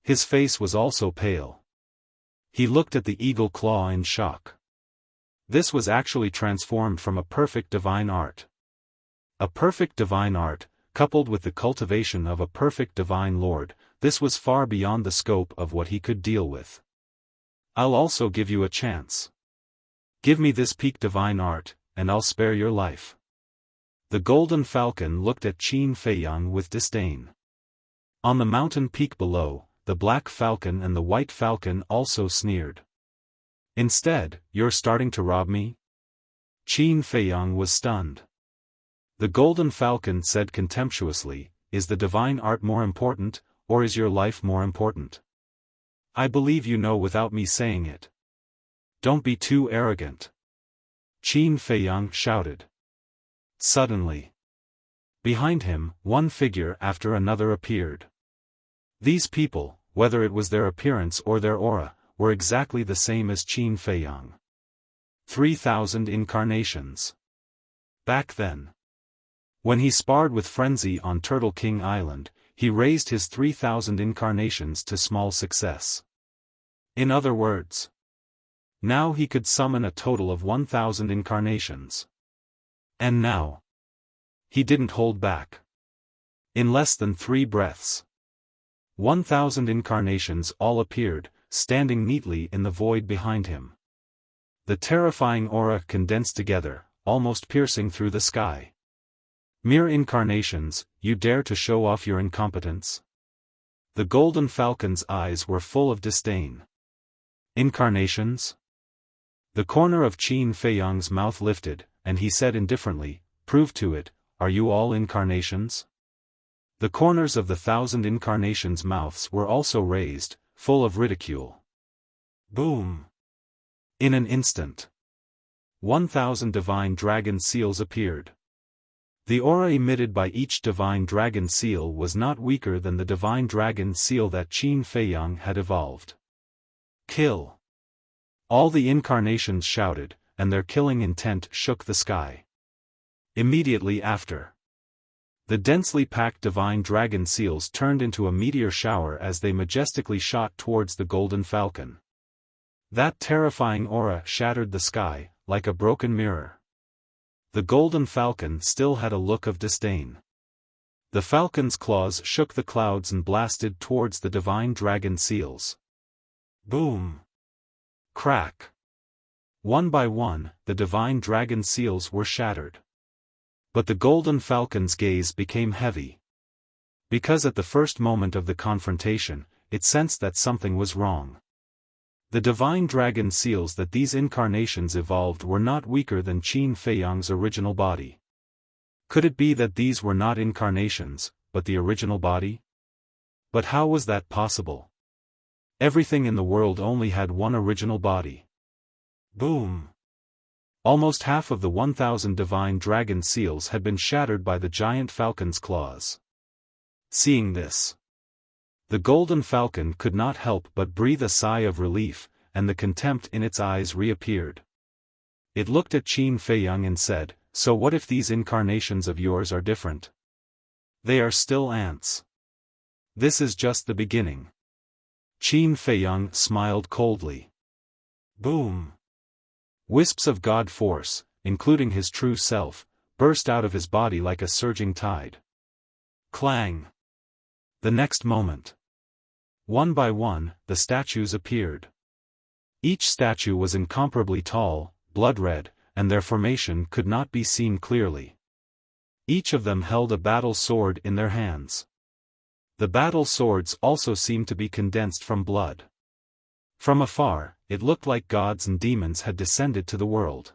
His face was also pale. He looked at the eagle claw in shock. This was actually transformed from a perfect divine art. A perfect divine art, coupled with the cultivation of a perfect divine lord, this was far beyond the scope of what he could deal with. I'll also give you a chance. Give me this peak divine art, and I'll spare your life. The golden falcon looked at Qin Feiyang with disdain. On the mountain peak below, the black falcon and the white falcon also sneered. Instead, you're starting to rob me? Qin Feiyang was stunned. The golden falcon said contemptuously, is the divine art more important, or is your life more important? I believe you know without me saying it. Don't be too arrogant. Qin Feiyang shouted. Suddenly, behind him, one figure after another appeared. These people, whether it was their appearance or their aura, were exactly the same as Qin Feiyang. 3,000 incarnations. Back then, when he sparred with Frenzy on Turtle King Island, he raised his 3,000 incarnations to small success. In other words, now he could summon a total of 1,000 incarnations. And now, he didn't hold back. In less than 3 breaths, 1,000 incarnations all appeared, standing neatly in the void behind him. The terrifying aura condensed together, almost piercing through the sky. Mere incarnations, you dare to show off your incompetence? The golden falcon's eyes were full of disdain. Incarnations? The corner of Qin Feiyang's mouth lifted, and he said indifferently, prove to it, are you all incarnations? The corners of the 1,000 incarnations' mouths were also raised, full of ridicule. Boom! In an instant, 1,000 divine dragon seals appeared. The aura emitted by each divine dragon seal was not weaker than the divine dragon seal that Qin Feiyang had evolved. Kill! All the incarnations shouted, and their killing intent shook the sky. Immediately after, the densely packed divine dragon seals turned into a meteor shower as they majestically shot towards the golden falcon. That terrifying aura shattered the sky, like a broken mirror. The golden falcon still had a look of disdain. The falcon's claws shook the clouds and blasted towards the divine dragon seals. Boom! Crack! One by one, the divine dragon seals were shattered. But the golden falcon's gaze became heavy. Because at the first moment of the confrontation, it sensed that something was wrong. The divine dragon seals that these incarnations evolved were not weaker than Qin Feiyang's original body. Could it be that these were not incarnations, but the original body? But how was that possible? Everything in the world only had one original body. Boom! Almost half of the 1,000 divine dragon seals had been shattered by the giant falcon's claws. Seeing this, the golden falcon could not help but breathe a sigh of relief, and the contempt in its eyes reappeared. It looked at Qin Feiyang and said, "So what if these incarnations of yours are different? They are still ants. This is just the beginning." Qin Feiyang smiled coldly. Boom! Wisps of God force, including his true self, burst out of his body like a surging tide. Clang! The next moment, one by one, the statues appeared. Each statue was incomparably tall, blood-red, and their formation could not be seen clearly. Each of them held a battle sword in their hands. The battle swords also seemed to be condensed from blood. From afar, it looked like gods and demons had descended to the world.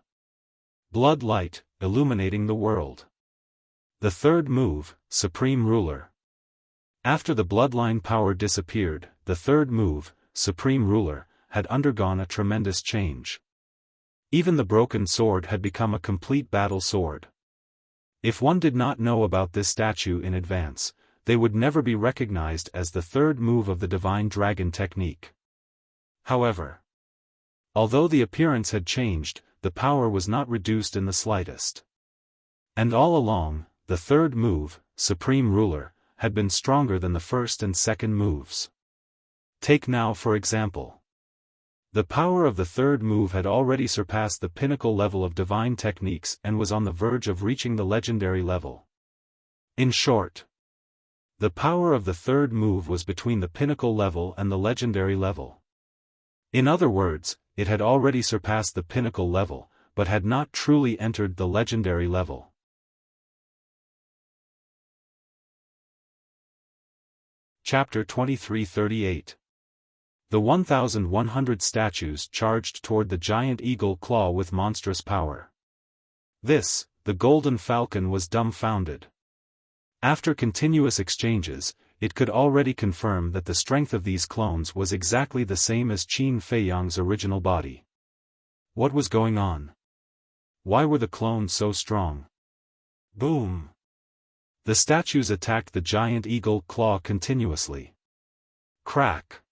Blood light, illuminating the world. The third move, Supreme Ruler. After the bloodline power disappeared, the third move, Supreme Ruler, had undergone a tremendous change. Even the broken sword had become a complete battle sword. If one did not know about this statue in advance, they would never be recognized as the third move of the divine dragon technique. However, although the appearance had changed, the power was not reduced in the slightest. And all along, the third move, Supreme Ruler, had been stronger than the first and second moves. Take now for example. The power of the third move had already surpassed the pinnacle level of divine techniques and was on the verge of reaching the legendary level. In short, the power of the third move was between the pinnacle level and the legendary level. In other words, it had already surpassed the pinnacle level, but had not truly entered the legendary level. Chapter 2338. The 1,100 statues charged toward the giant eagle claw with monstrous power. This, the golden falcon was dumbfounded. After continuous exchanges, it could already confirm that the strength of these clones was exactly the same as Qin Feiyang's original body. What was going on? Why were the clones so strong? Boom! The statues attacked the giant eagle claw continuously. Crack!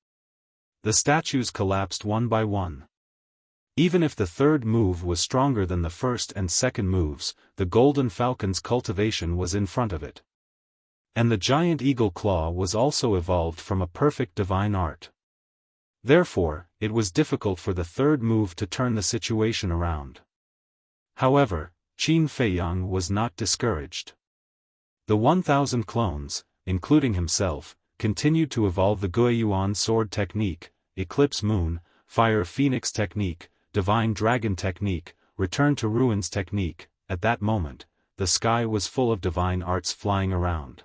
The statues collapsed one by one. Even if the third move was stronger than the first and second moves, the golden falcon's cultivation was in front of it. And the giant eagle claw was also evolved from a perfect divine art. Therefore, it was difficult for the third move to turn the situation around. However, Qin Feiyang was not discouraged. The 1,000 clones, including himself, continued to evolve the Guiyuan sword technique, Eclipse Moon, Fire Phoenix technique, Divine Dragon technique, Return to Ruins technique. At that moment, the sky was full of divine arts flying around.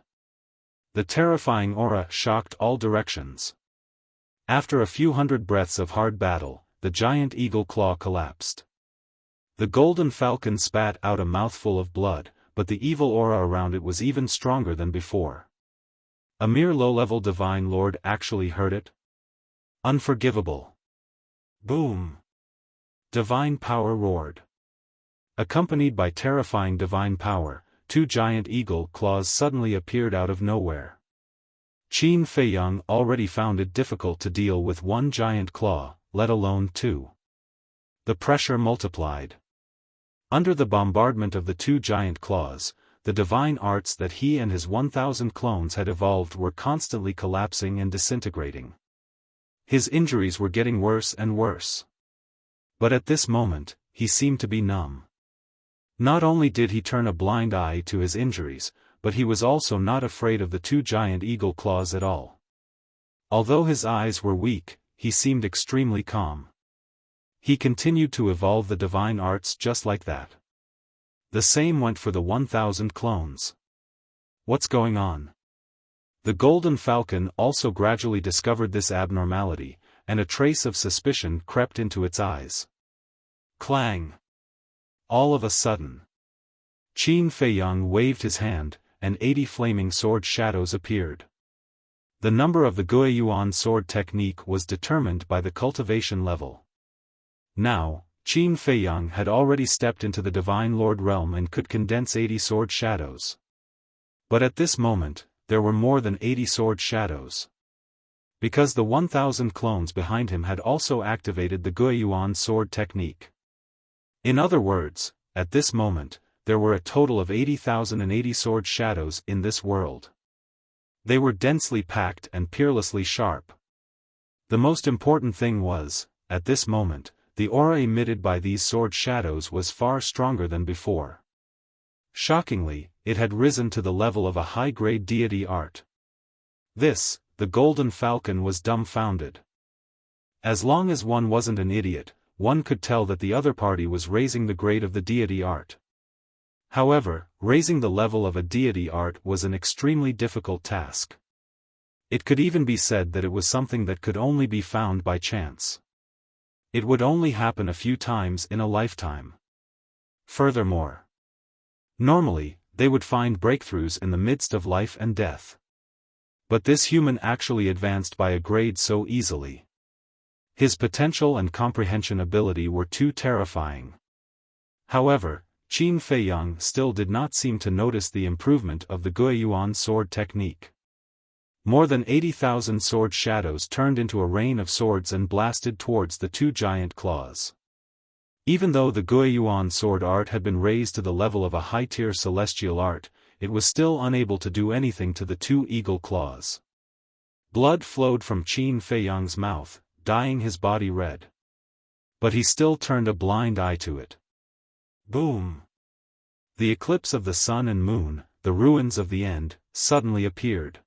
The terrifying aura shocked all directions. After a few hundred breaths of hard battle, the giant eagle claw collapsed. The golden falcon spat out a mouthful of blood, but the evil aura around it was even stronger than before. A mere low-level divine lord actually heard it? Unforgivable. Boom! Divine power roared. Accompanied by terrifying divine power, 2 giant eagle claws suddenly appeared out of nowhere. Qin Feiyang already found it difficult to deal with 1 giant claw, let alone 2. The pressure multiplied. Under the bombardment of the 2 giant claws, the divine arts that he and his 1,000 clones had evolved were constantly collapsing and disintegrating. His injuries were getting worse and worse. But at this moment, he seemed to be numb. Not only did he turn a blind eye to his injuries, but he was also not afraid of the 2 giant eagle claws at all. Although his eyes were weak, he seemed extremely calm. He continued to evolve the divine arts just like that. The same went for the 1,000 clones. What's going on? The Golden Falcon also gradually discovered this abnormality, and a trace of suspicion crept into its eyes. Clang! All of a sudden, Qin Feiyang waved his hand, and 80 flaming sword shadows appeared. The number of the Guiyuan sword technique was determined by the cultivation level. Now, Qin Feiyang had already stepped into the Divine Lord realm and could condense 80 sword shadows. But at this moment, there were more than 80 sword shadows. Because the 1,000 clones behind him had also activated the Guiyuan sword technique. In other words, at this moment, there were a total of 80,080 sword shadows in this world. They were densely packed and peerlessly sharp. The most important thing was, at this moment, the aura emitted by these sword shadows was far stronger than before. Shockingly, it had risen to the level of a high-grade deity art. This, the Golden Falcon was dumbfounded. As long as one wasn't an idiot, one could tell that the other party was raising the grade of the deity art. However, raising the level of a deity art was an extremely difficult task. It could even be said that it was something that could only be found by chance. It would only happen a few times in a lifetime. Furthermore, normally, they would find breakthroughs in the midst of life and death. But this human actually advanced by a grade so easily. His potential and comprehension ability were too terrifying. However, Qin Feiyang still did not seem to notice the improvement of the Guiyuan sword technique. More than 80,000 sword shadows turned into a rain of swords and blasted towards the two giant claws. Even though the Guiyuan sword art had been raised to the level of a high-tier celestial art, it was still unable to do anything to the two eagle claws. Blood flowed from Qin Feiyang's mouth, dyeing his body red. But he still turned a blind eye to it. Boom! The eclipse of the sun and moon, the ruins of the end, suddenly appeared.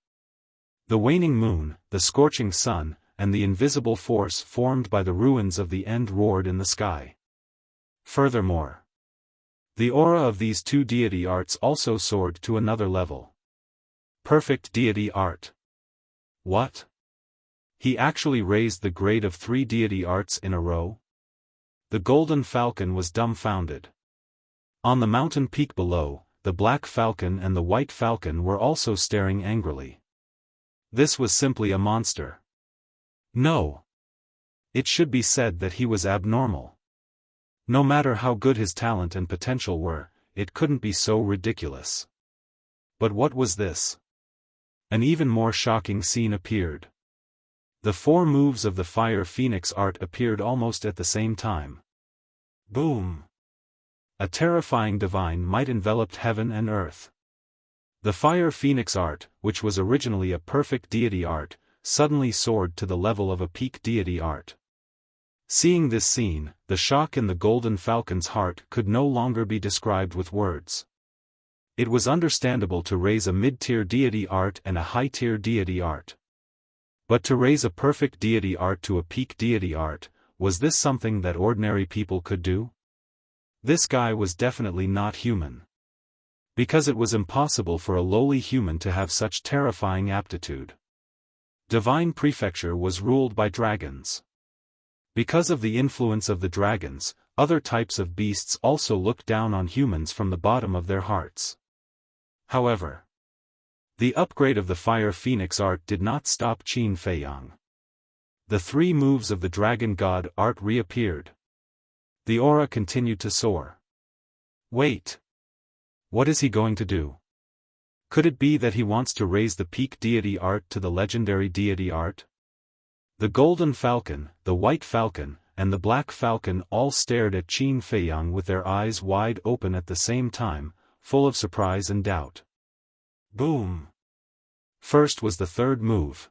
The waning moon, the scorching sun, and the invisible force formed by the ruins of the end roared in the sky. Furthermore, the aura of these two deity arts also soared to another level. Perfect deity art. What? He actually raised the grade of 3 deity arts in a row? The Golden Falcon was dumbfounded. On the mountain peak below, the Black Falcon and the White Falcon were also staring angrily. This was simply a monster. No. It should be said that he was abnormal. No matter how good his talent and potential were, it couldn't be so ridiculous. But what was this? An even more shocking scene appeared. The 4 moves of the Fire Phoenix art appeared almost at the same time. Boom! A terrifying divine might enveloped heaven and earth. The Fire Phoenix art, which was originally a perfect deity art, suddenly soared to the level of a peak deity art. Seeing this scene, the shock in the Golden Falcon's heart could no longer be described with words. It was understandable to raise a mid-tier deity art and a high-tier deity art. But to raise a perfect deity art to a peak deity art, was this something that ordinary people could do? This guy was definitely not human. Because it was impossible for a lowly human to have such terrifying aptitude. Divine Prefecture was ruled by dragons. Because of the influence of the dragons, other types of beasts also looked down on humans from the bottom of their hearts. However, the upgrade of the Fire Phoenix art did not stop Qin Feiyang. The 3 moves of the Dragon God art reappeared. The aura continued to soar. Wait. What is he going to do? Could it be that he wants to raise the peak deity art to the legendary deity art? The Golden Falcon, the White Falcon, and the Black Falcon all stared at Qin Feiyang with their eyes wide open at the same time, full of surprise and doubt. Boom! First was the 3rd move.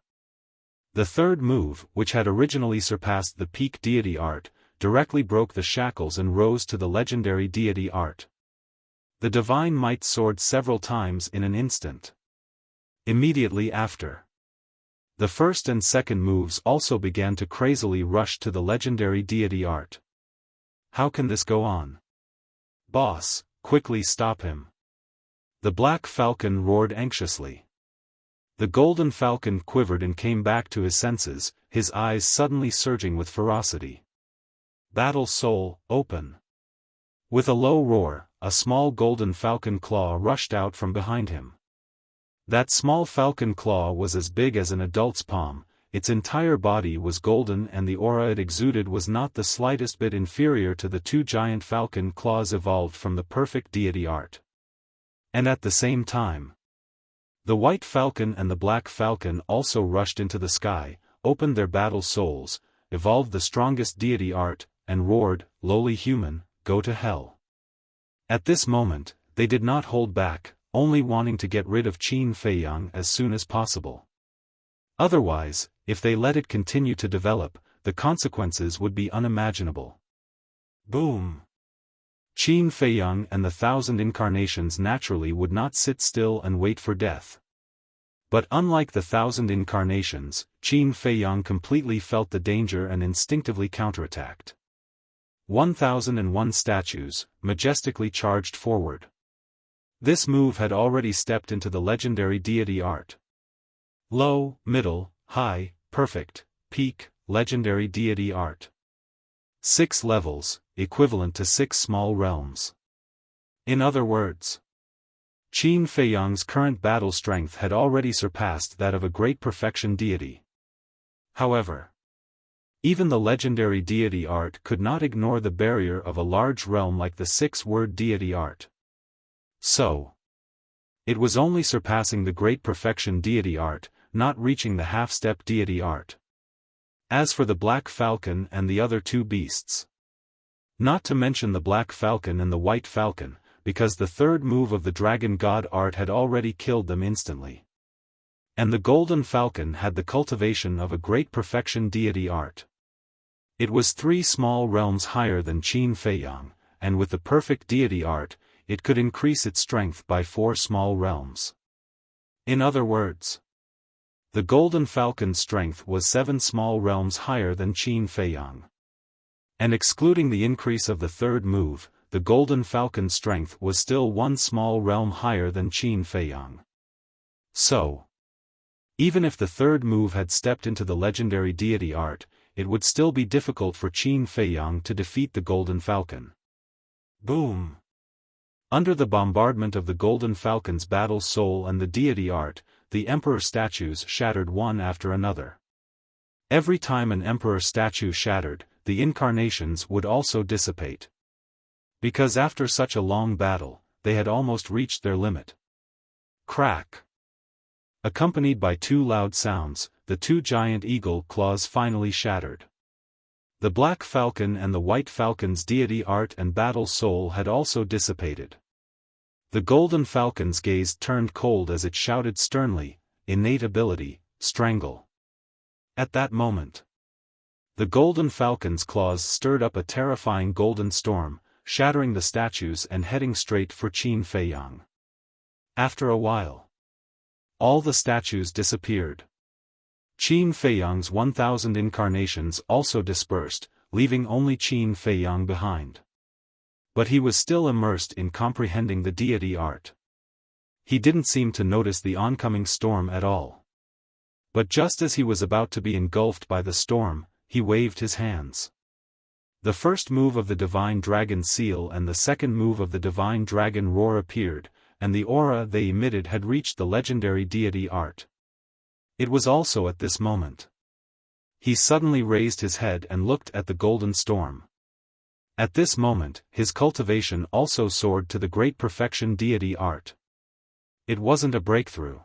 The 3rd move, which had originally surpassed the peak deity art, directly broke the shackles and rose to the legendary deity art. The divine might soared several times in an instant. Immediately after, the 1st and 2nd moves also began to crazily rush to the legendary deity art. how can this go on? Boss, quickly stop him. The black falcon roared anxiously. The golden falcon quivered and came back to his senses, his eyes suddenly surging with ferocity. Battle soul, open. With a low roar, a small golden falcon claw rushed out from behind him. That small falcon claw was as big as an adult's palm, its entire body was golden and the aura it exuded was not the slightest bit inferior to the two giant falcon claws evolved from the perfect deity art. And at the same time, the white falcon and the black falcon also rushed into the sky, opened their battle souls, evolved the strongest deity art, and roared, "Lowly human, go to hell." At this moment, they did not hold back, only wanting to get rid of Qin Feiyang as soon as possible. Otherwise, if they let it continue to develop, the consequences would be unimaginable. Boom! Qin Feiyang and the 1,000 incarnations naturally would not sit still and wait for death. But unlike the 1,000 incarnations, Qin Feiyang completely felt the danger and instinctively counterattacked. 1,001 statues, majestically charged forward. This move had already stepped into the legendary deity art. Low, middle, high, perfect, peak, legendary deity art. 6 levels, equivalent to 6 small realms. In other words, Qin Feiyang's current battle strength had already surpassed that of a great perfection deity. However, even the legendary deity art could not ignore the barrier of a large realm like the 6-word deity art. So, it was only surpassing the great perfection deity art, not reaching the half-step deity art. As for the black falcon and the other 2 beasts, not to mention the black falcon and the white falcon, because the 3rd move of the dragon god art had already killed them instantly. And the golden falcon had the cultivation of a great perfection deity art. It was 3 small realms higher than Qin Feiyang, and with the perfect deity art, it could increase its strength by 4 small realms. In other words, the golden falcon's strength was 7 small realms higher than Qin Feiyang. And excluding the increase of the 3rd move, the golden falcon's strength was still 1 small realm higher than Qin Feiyang. So, even if the 3rd move had stepped into the legendary deity art, it would still be difficult for Qin Feiyang to defeat the golden falcon. Boom! Under the bombardment of the golden falcon's battle soul and the deity art, the emperor statues shattered one after another. Every time an emperor statue shattered, the incarnations would also dissipate. Because after such a long battle, they had almost reached their limit. Crack! Accompanied by 2 loud sounds, the 2 giant eagle claws finally shattered. The black falcon and the white falcon's deity art and battle soul had also dissipated. The golden falcon's gaze turned cold as it shouted sternly, "Innate ability, strangle." At that moment, the golden falcon's claws stirred up a terrifying golden storm, shattering the statues and heading straight for Qin Feiyang. After a while, all the statues disappeared. Qin Feiyang's 1,000 incarnations also dispersed, leaving only Qin Feiyang behind. But he was still immersed in comprehending the deity art. He didn't seem to notice the oncoming storm at all. But just as he was about to be engulfed by the storm, he waved his hands. The first move of the divine dragon seal and the second move of the divine dragon roar appeared, and the aura they emitted had reached the legendary deity art. It was also at this moment. He suddenly raised his head and looked at the golden storm. At this moment, his cultivation also soared to the great perfection deity art. It wasn't a breakthrough.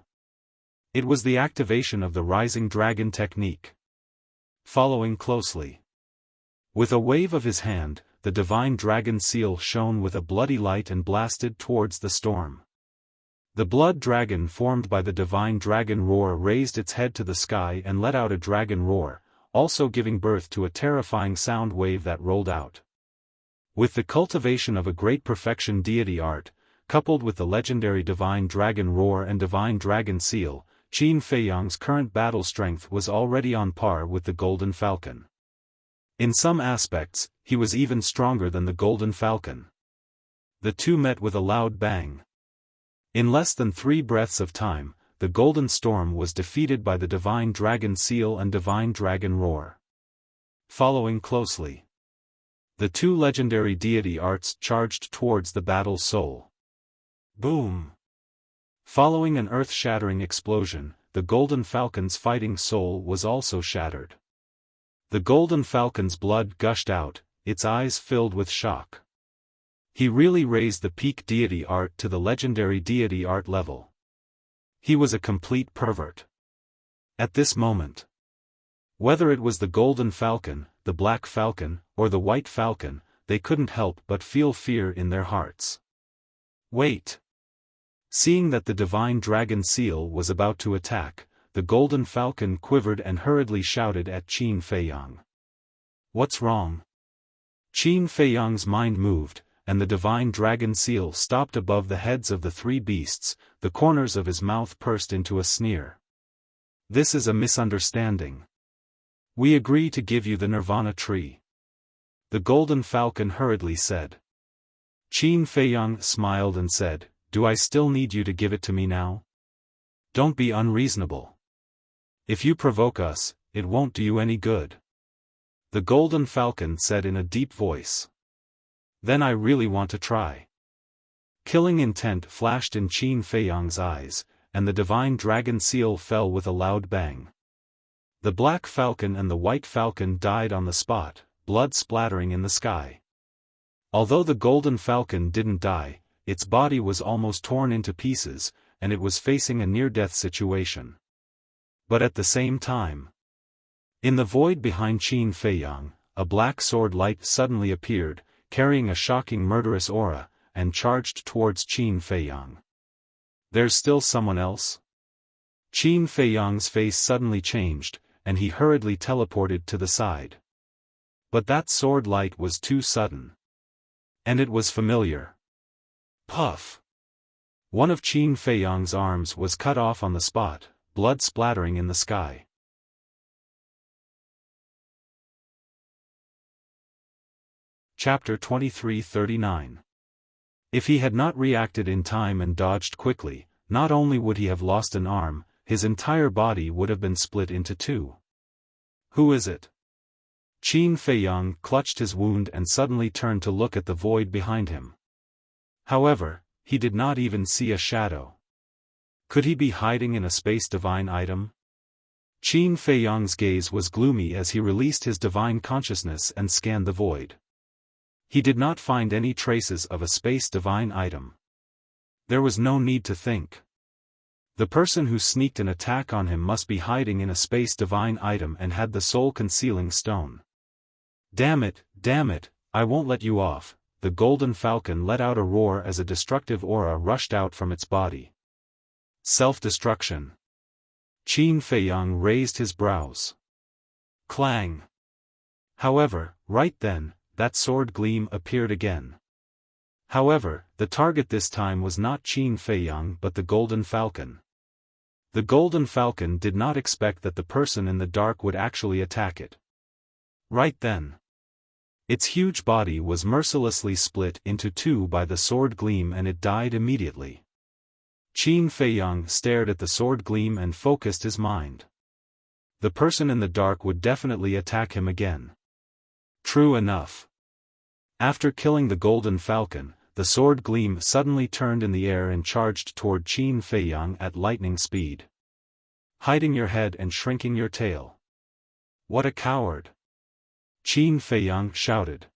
It was the activation of the rising dragon technique. Following closely. With a wave of his hand, the divine dragon seal shone with a bloody light and blasted towards the storm. The blood dragon formed by the divine dragon roar raised its head to the sky and let out a dragon roar, also giving birth to a terrifying sound wave that rolled out. With the cultivation of a great perfection deity art, coupled with the legendary divine dragon roar and divine dragon seal, Qin Feiyang's current battle strength was already on par with the golden falcon. In some aspects, he was even stronger than the Golden Falcon. The two met with a loud bang. In less than 3 breaths of time, the Golden Storm was defeated by the Divine Dragon Seal and Divine Dragon Roar. Following closely, the two legendary deity arts charged towards the battle soul. Boom! Following an earth-shattering explosion, the Golden Falcon's fighting soul was also shattered. The Golden Falcon's blood gushed out, its eyes filled with shock. He really raised the peak deity art to the legendary deity art level. He was a complete pervert. At this moment, whether it was the Golden Falcon, the Black Falcon, or the White Falcon, they couldn't help but feel fear in their hearts. Wait! Seeing that the Divine Dragon Seal was about to attack, the Golden Falcon quivered and hurriedly shouted at Qin Feiyang. What's wrong? Qin Feiyang's mind moved, and the Divine Dragon Seal stopped above the heads of the 3 beasts, the corners of his mouth pursed into a sneer. This is a misunderstanding. We agree to give you the Nirvana tree. The Golden Falcon hurriedly said. Qin Feiyang smiled and said, Do I still need you to give it to me now? Don't be unreasonable. If you provoke us, it won't do you any good. The Golden Falcon said in a deep voice. Then I really want to try. Killing intent flashed in Qin Feiyang's eyes, and the Divine Dragon Seal fell with a loud bang. The Black Falcon and the White Falcon died on the spot, blood splattering in the sky. Although the Golden Falcon didn't die, its body was almost torn into pieces, and it was facing a near-death situation. But at the same time, in the void behind Qin Feiyang, a black sword light suddenly appeared, carrying a shocking murderous aura, and charged towards Qin Feiyang. There's still someone else? Qin Feiyang's face suddenly changed, and he hurriedly teleported to the side. But that sword light was too sudden. And it was familiar. Puff! One of Qin Feiyang's arms was cut off on the spot, blood splattering in the sky. Chapter 2339. If he had not reacted in time and dodged quickly, not only would he have lost an arm, his entire body would have been split into 2. Who is it? Qin Feiyang clutched his wound and suddenly turned to look at the void behind him. However, he did not even see a shadow. Could he be hiding in a space divine item? Qin Feiyang's gaze was gloomy as he released his divine consciousness and scanned the void. He did not find any traces of a space divine item. There was no need to think. The person who sneaked an attack on him must be hiding in a space divine item and had the soul concealing stone. Damn it, I won't let you off. The Golden Falcon let out a roar as a destructive aura rushed out from its body. Self-destruction. Qin Feiyang raised his brows. Clang. However, right then, that sword gleam appeared again. However, the target this time was not Qin Feiyang but the Golden Falcon. The Golden Falcon did not expect that the person in the dark would actually attack it. Right then, its huge body was mercilessly split into 2 by the sword gleam and it died immediately. Qin Feiyang stared at the sword gleam and focused his mind. The person in the dark would definitely attack him again. True enough. After killing the Golden Falcon, the sword gleam suddenly turned in the air and charged toward Qin Feiyang at lightning speed. Hiding your head and shrinking your tail. What a coward! Qin Feiyang shouted.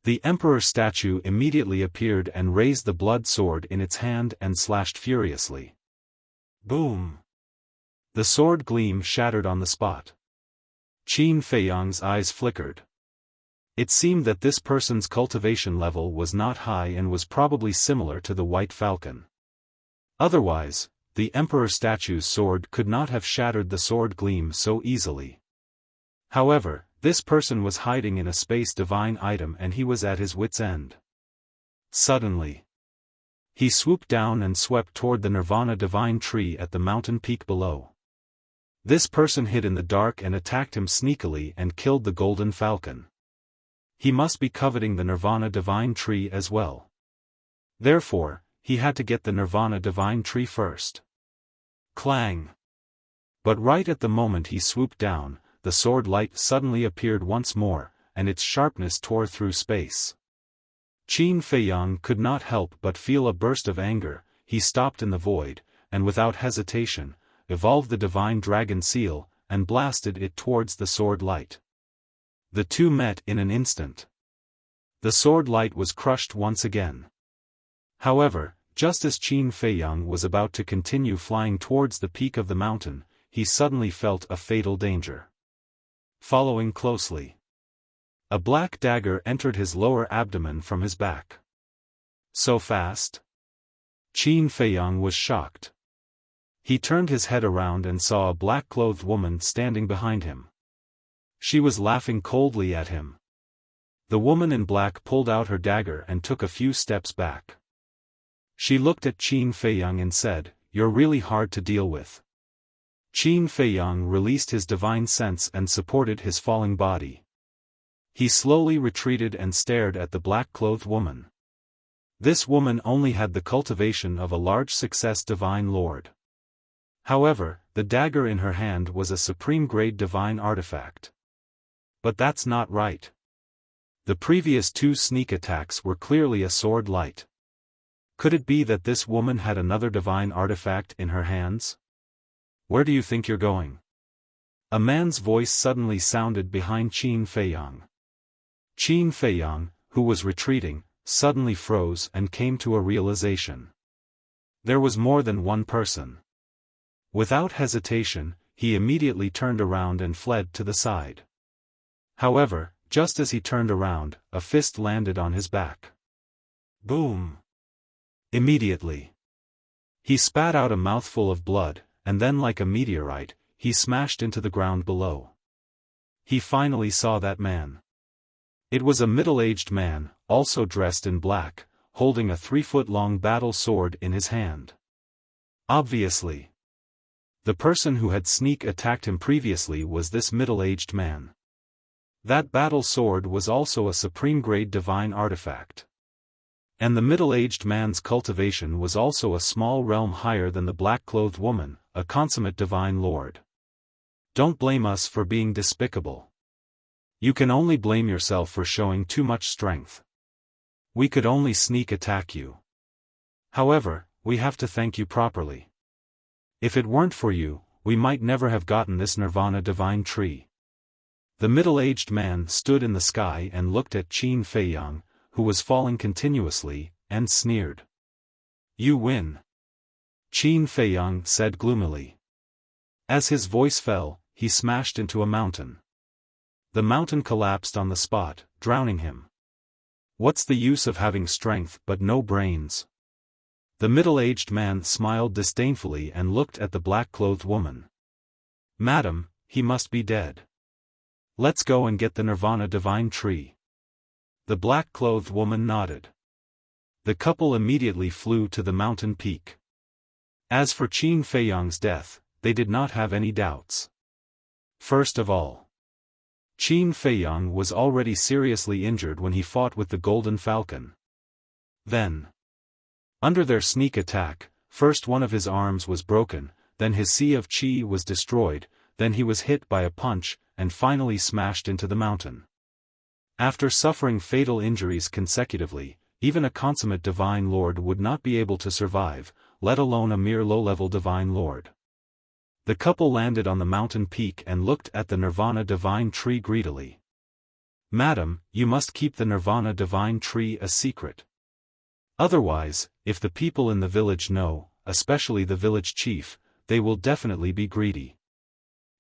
The Emperor statue immediately appeared and raised the blood sword in its hand and slashed furiously. Boom! The sword gleam shattered on the spot. Qin Feiyang's eyes flickered. It seemed that this person's cultivation level was not high and was probably similar to the White Falcon. Otherwise, the Emperor statue's sword could not have shattered the sword gleam so easily. However, this person was hiding in a space divine item and he was at his wit's end. Suddenly, he swooped down and swept toward the Nirvana divine tree at the mountain peak below. This person hid in the dark and attacked him sneakily and killed the golden falcon. He must be coveting the Nirvana divine tree as well. Therefore, he had to get the Nirvana divine tree first. Clang! But right at the moment he swooped down, the sword light suddenly appeared once more, and its sharpness tore through space. Qin Feiyang could not help but feel a burst of anger. He stopped in the void, and without hesitation, evolved the divine dragon seal, and blasted it towards the sword light. The two met in an instant. The sword light was crushed once again. However, just as Qin Feiyang was about to continue flying towards the peak of the mountain, he suddenly felt a fatal danger. Following closely, a black dagger entered his lower abdomen from his back. So fast? Qin Feiyang was shocked. He turned his head around and saw a black-clothed woman standing behind him. She was laughing coldly at him. The woman in black pulled out her dagger and took a few steps back. She looked at Qin Feiyang and said, "You're really hard to deal with." Qin Feiyang released his divine sense and supported his falling body. He slowly retreated and stared at the black-clothed woman. This woman only had the cultivation of a large success divine lord. However, the dagger in her hand was a supreme-grade divine artifact. But that's not right. The previous two sneak attacks were clearly a sword light. Could it be that this woman had another divine artifact in her hands? "Where do you think you're going?" A man's voice suddenly sounded behind Qin Feiyang. Qin Feiyang, who was retreating, suddenly froze and came to a realization. There was more than one person. Without hesitation, he immediately turned around and fled to the side. However, just as he turned around, a fist landed on his back. Boom! Immediately, he spat out a mouthful of blood, and then like a meteorite, he smashed into the ground below. He finally saw that man. It was a middle-aged man, also dressed in black, holding a 3-foot-long battle sword in his hand. Obviously, the person who had sneak attacked him previously was this middle-aged man. That battle sword was also a supreme-grade divine artifact. And the middle-aged man's cultivation was also a small realm higher than the black-clothed woman, a consummate divine lord. Don't blame us for being despicable. You can only blame yourself for showing too much strength. We could only sneak attack you. However, we have to thank you properly. If it weren't for you, we might never have gotten this Nirvana divine tree. The middle-aged man stood in the sky and looked at Qin Feiyang, who was falling continuously, and sneered. "You win," Qin Feiyang said gloomily. As his voice fell, he smashed into a mountain. The mountain collapsed on the spot, drowning him. What's the use of having strength but no brains? The middle-aged man smiled disdainfully and looked at the black-clothed woman. "Madam, he must be dead. Let's go and get the Nirvana divine tree." The black-clothed woman nodded. The couple immediately flew to the mountain peak. As for Qin Feiyang's death, they did not have any doubts. First of all, Qin Feiyang was already seriously injured when he fought with the Golden Falcon. Then, under their sneak attack, first one of his arms was broken, then his sea of qi was destroyed, then he was hit by a punch, and finally smashed into the mountain. After suffering fatal injuries consecutively, even a consummate divine lord would not be able to survive, let alone a mere low-level divine lord. The couple landed on the mountain peak and looked at the Nirvana divine tree greedily. "Madam, you must keep the Nirvana divine tree a secret. Otherwise, if the people in the village know, especially the village chief, they will definitely be greedy."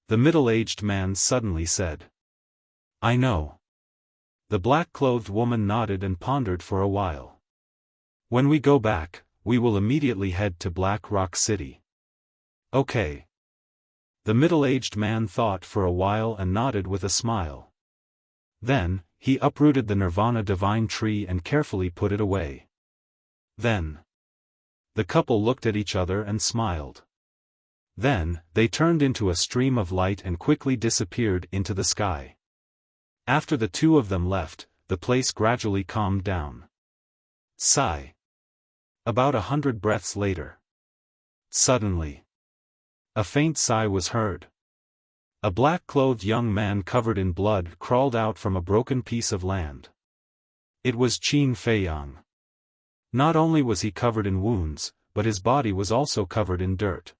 The middle-aged man suddenly said. "I know." The black-clothed woman nodded and pondered for a while. "When we go back, we will immediately head to Black Rock City." "Okay." The middle-aged man thought for a while and nodded with a smile. Then, he uprooted the Nirvana divine tree and carefully put it away. Then, the couple looked at each other and smiled. Then, they turned into a stream of light and quickly disappeared into the sky. After the two of them left, the place gradually calmed down. Sigh. About 100 breaths later. Suddenly, a faint sigh was heard. A black-clothed young man covered in blood crawled out from a broken piece of land. It was Qin Feiyang. Not only was he covered in wounds, but his body was also covered in dirt.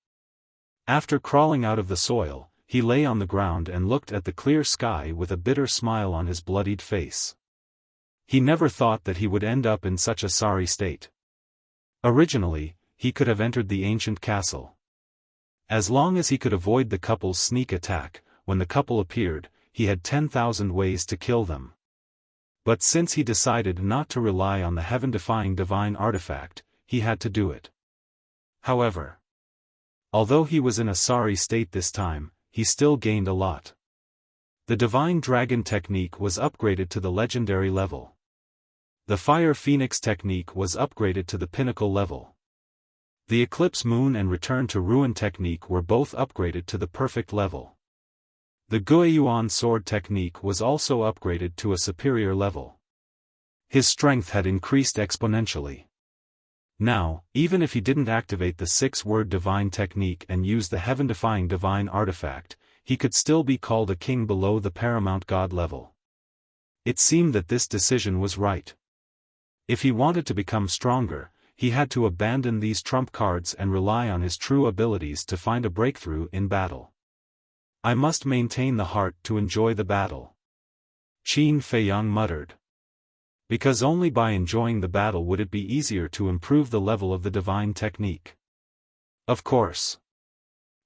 After crawling out of the soil, he lay on the ground and looked at the clear sky with a bitter smile on his bloodied face. He never thought that he would end up in such a sorry state. Originally, he could have entered the ancient castle. As long as he could avoid the couple's sneak attack, when the couple appeared, he had 10,000 ways to kill them. But since he decided not to rely on the heaven-defying divine artifact, he had to do it. However, although he was in a sorry state this time, he still gained a lot. The divine dragon technique was upgraded to the legendary level. The fire phoenix technique was upgraded to the pinnacle level. The eclipse moon and return to ruin technique were both upgraded to the perfect level. The Guiyuan sword technique was also upgraded to a superior level. His strength had increased exponentially. Now, even if he didn't activate the 6-word divine technique and use the heaven-defying divine artifact, he could still be called a king below the paramount god level. It seemed that this decision was right. If he wanted to become stronger, he had to abandon these trump cards and rely on his true abilities to find a breakthrough in battle. I must maintain the heart to enjoy the battle, Qin Feiyang muttered. Because only by enjoying the battle would it be easier to improve the level of the divine technique. Of course,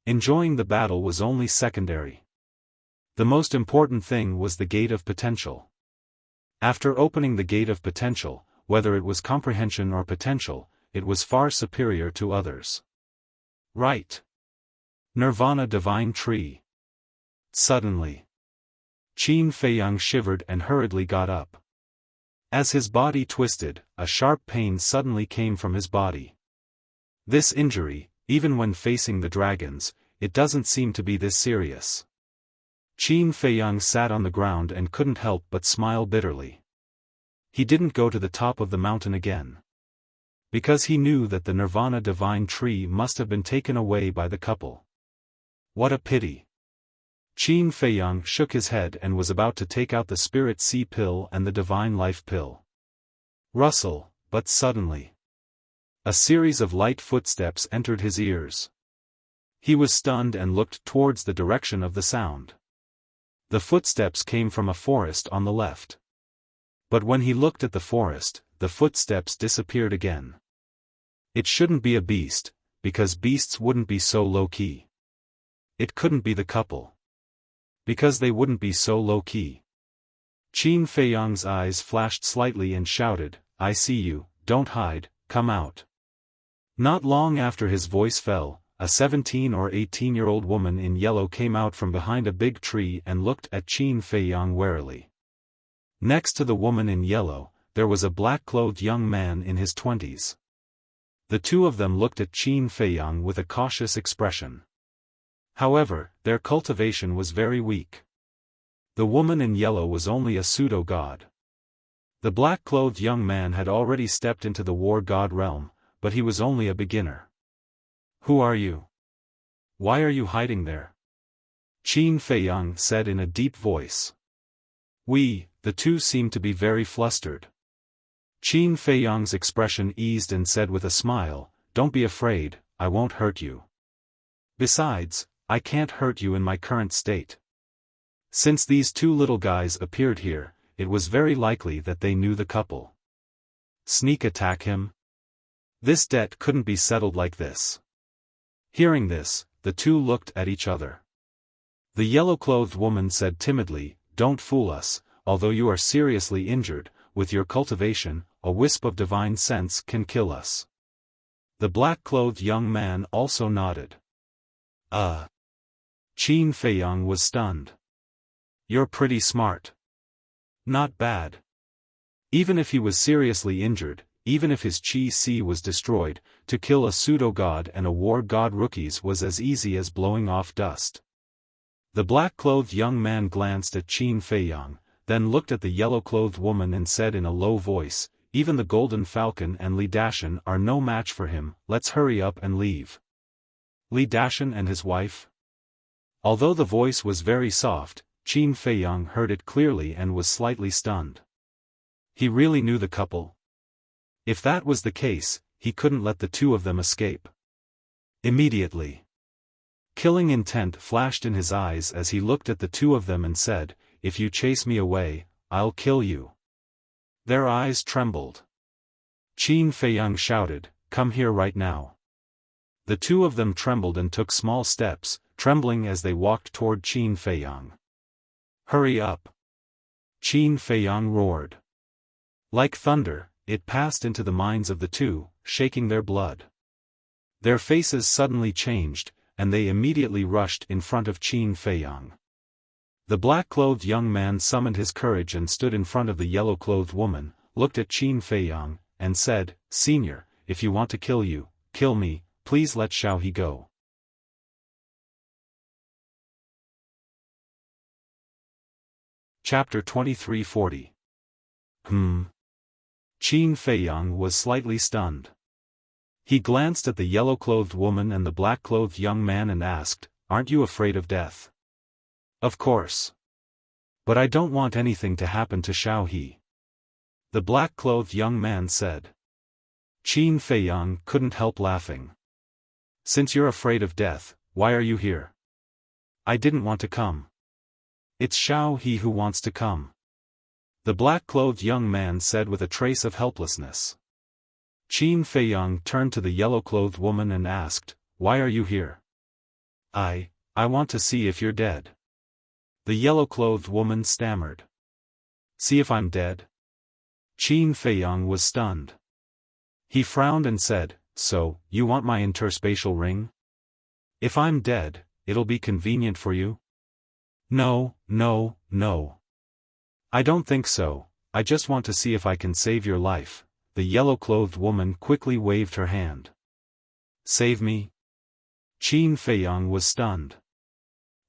enjoying the battle was only secondary. The most important thing was the gate of potential. After opening the gate of potential, whether it was comprehension or potential, it was far superior to others. Right. Nirvana divine tree. Suddenly, Qin Feiyang shivered and hurriedly got up. As his body twisted, a sharp pain suddenly came from his body. This injury, even when facing the dragons, it doesn't seem to be this serious. Qin Feiyang sat on the ground and couldn't help but smile bitterly. He didn't go to the top of the mountain again. Because he knew that the Nirvana divine tree must have been taken away by the couple. What a pity. Qin Feiyang shook his head and was about to take out the Spirit Sea pill and the Divine Life pill. Rustle, but suddenly, a series of light footsteps entered his ears. He was stunned and looked towards the direction of the sound. The footsteps came from a forest on the left. But when he looked at the forest, the footsteps disappeared again. It shouldn't be a beast, because beasts wouldn't be so low-key. It couldn't be the couple, because they wouldn't be so low-key. Qin Feiyang's eyes flashed slightly and shouted, "I see you, don't hide, come out." Not long after his voice fell, a 17 or 18-year-old woman in yellow came out from behind a big tree and looked at Qin Feiyang warily. Next to the woman in yellow, there was a black-clothed young man in his 20s. The two of them looked at Qin Feiyang with a cautious expression. However, their cultivation was very weak. The woman in yellow was only a pseudo-god. The black-clothed young man had already stepped into the war god realm, but he was only a beginner. "Who are you? Why are you hiding there?" Qin Feiyang said in a deep voice. The two seemed to be very flustered. Qin Feiyang's expression eased and said with a smile, "Don't be afraid, I won't hurt you. Besides, I can't hurt you in my current state." Since these two little guys appeared here, it was very likely that they knew the couple. Sneak attack him? This debt couldn't be settled like this. Hearing this, the two looked at each other. The yellow-clothed woman said timidly, "Don't fool us, although you are seriously injured, with your cultivation, a wisp of divine sense can kill us." The black-clothed young man also nodded. Qin Feiyang was stunned. "You're pretty smart." Not bad. Even if he was seriously injured, even if his Qi Si was destroyed, to kill a pseudo-god and a war god rookies was as easy as blowing off dust. The black-clothed young man glanced at Qin Feiyang, then looked at the yellow-clothed woman and said in a low voice, "Even the Golden Falcon and Li Dashan are no match for him, let's hurry up and leave." Li Dashan and his wife? Although the voice was very soft, Qin Feiyang heard it clearly and was slightly stunned. He really knew the couple. If that was the case, he couldn't let the two of them escape. Immediately, killing intent flashed in his eyes as he looked at the two of them and said, "If you chase me away, I'll kill you." Their eyes trembled. Qin Feiyang shouted, "Come here right now." The two of them trembled and took small steps, trembling as they walked toward Qin Feiyang. "Hurry up!" Qin Feiyang roared. Like thunder, it passed into the minds of the two, shaking their blood. Their faces suddenly changed, and they immediately rushed in front of Qin Feiyang. The black-clothed young man summoned his courage and stood in front of the yellow-clothed woman, looked at Qin Feiyang, and said, "Senior, if you want to kill you, kill me, please let Xiao go." Chapter 2340. Qin Feiyang was slightly stunned. He glanced at the yellow-clothed woman and the black-clothed young man and asked, "Aren't you afraid of death?" "Of course. But I don't want anything to happen to Xiao." The black-clothed young man said. Qin Feiyang couldn't help laughing. "Since you're afraid of death, why are you here?" "I didn't want to come. It's Xiao who wants to come," the black-clothed young man said with a trace of helplessness. Qin Feiyang turned to the yellow-clothed woman and asked, "Why are you here?" I want to see if you're dead." The yellow-clothed woman stammered. "See if I'm dead?" Qin Feiyang was stunned. He frowned and said, "So, you want my interspatial ring? If I'm dead, it'll be convenient for you?" No. "I don't think so, I just want to see if I can save your life." The yellow-clothed woman quickly waved her hand. "Save me?" Qin Feiyang was stunned.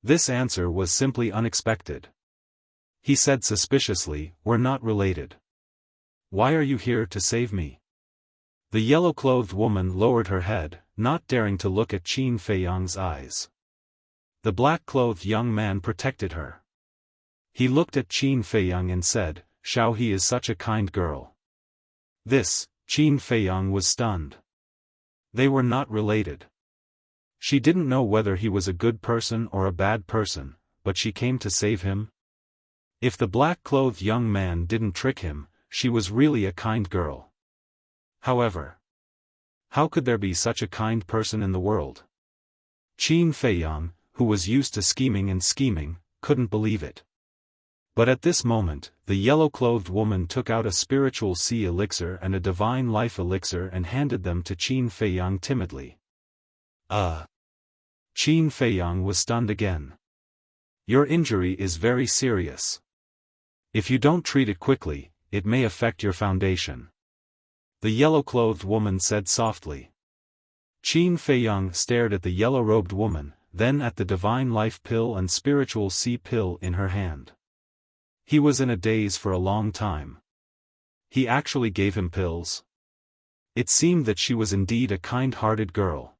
This answer was simply unexpected. He said suspiciously, "We're not related. Why are you here to save me?" The yellow-clothed woman lowered her head, not daring to look at Qin Feiyang's eyes. The black-clothed young man protected her. He looked at Qin Feiyang and said, "Xiao is such a kind girl." Qin Feiyang was stunned. They were not related. She didn't know whether he was a good person or a bad person, but she came to save him. If the black-clothed young man didn't trick him, she was really a kind girl. However, how could there be such a kind person in the world? Qin Feiyang, who was used to scheming, couldn't believe it. But at this moment, the yellow-clothed woman took out a spiritual sea elixir and a divine life elixir and handed them to Qin Feiyang timidly. Qin Feiyang was stunned again. "Your injury is very serious. If you don't treat it quickly, it may affect your foundation," the yellow-clothed woman said softly. Qin Feiyang stared at the yellow-robed woman, then at the divine life pill and spiritual sea pill in her hand. He was in a daze for a long time. He actually gave him pills? It seemed that she was indeed a kind-hearted girl.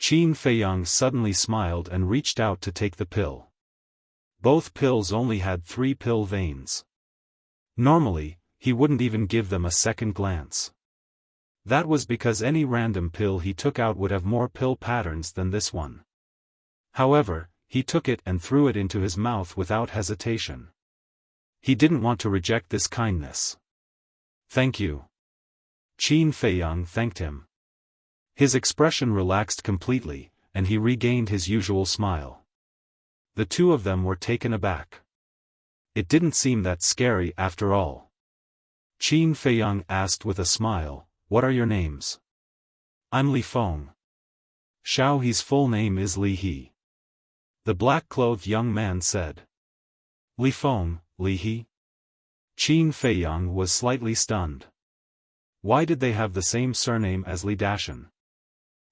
Qin Feiyang suddenly smiled and reached out to take the pill. Both pills only had 3 pill veins. Normally, he wouldn't even give them a second glance. That was because any random pill he took out would have more pill patterns than this one. However, he took it and threw it into his mouth without hesitation. He didn't want to reject this kindness. "Thank you." Qin Feiyang thanked him. His expression relaxed completely, and he regained his usual smile. The two of them were taken aback. It didn't seem that scary after all. Qin Feiyang asked with a smile, "What are your names?" "I'm Li Feng." Xiao's full name is Li He. The black-clothed young man said. "Li Feng, Li He?" Qin Feiyang was slightly stunned. Why did they have the same surname as Li Dashan?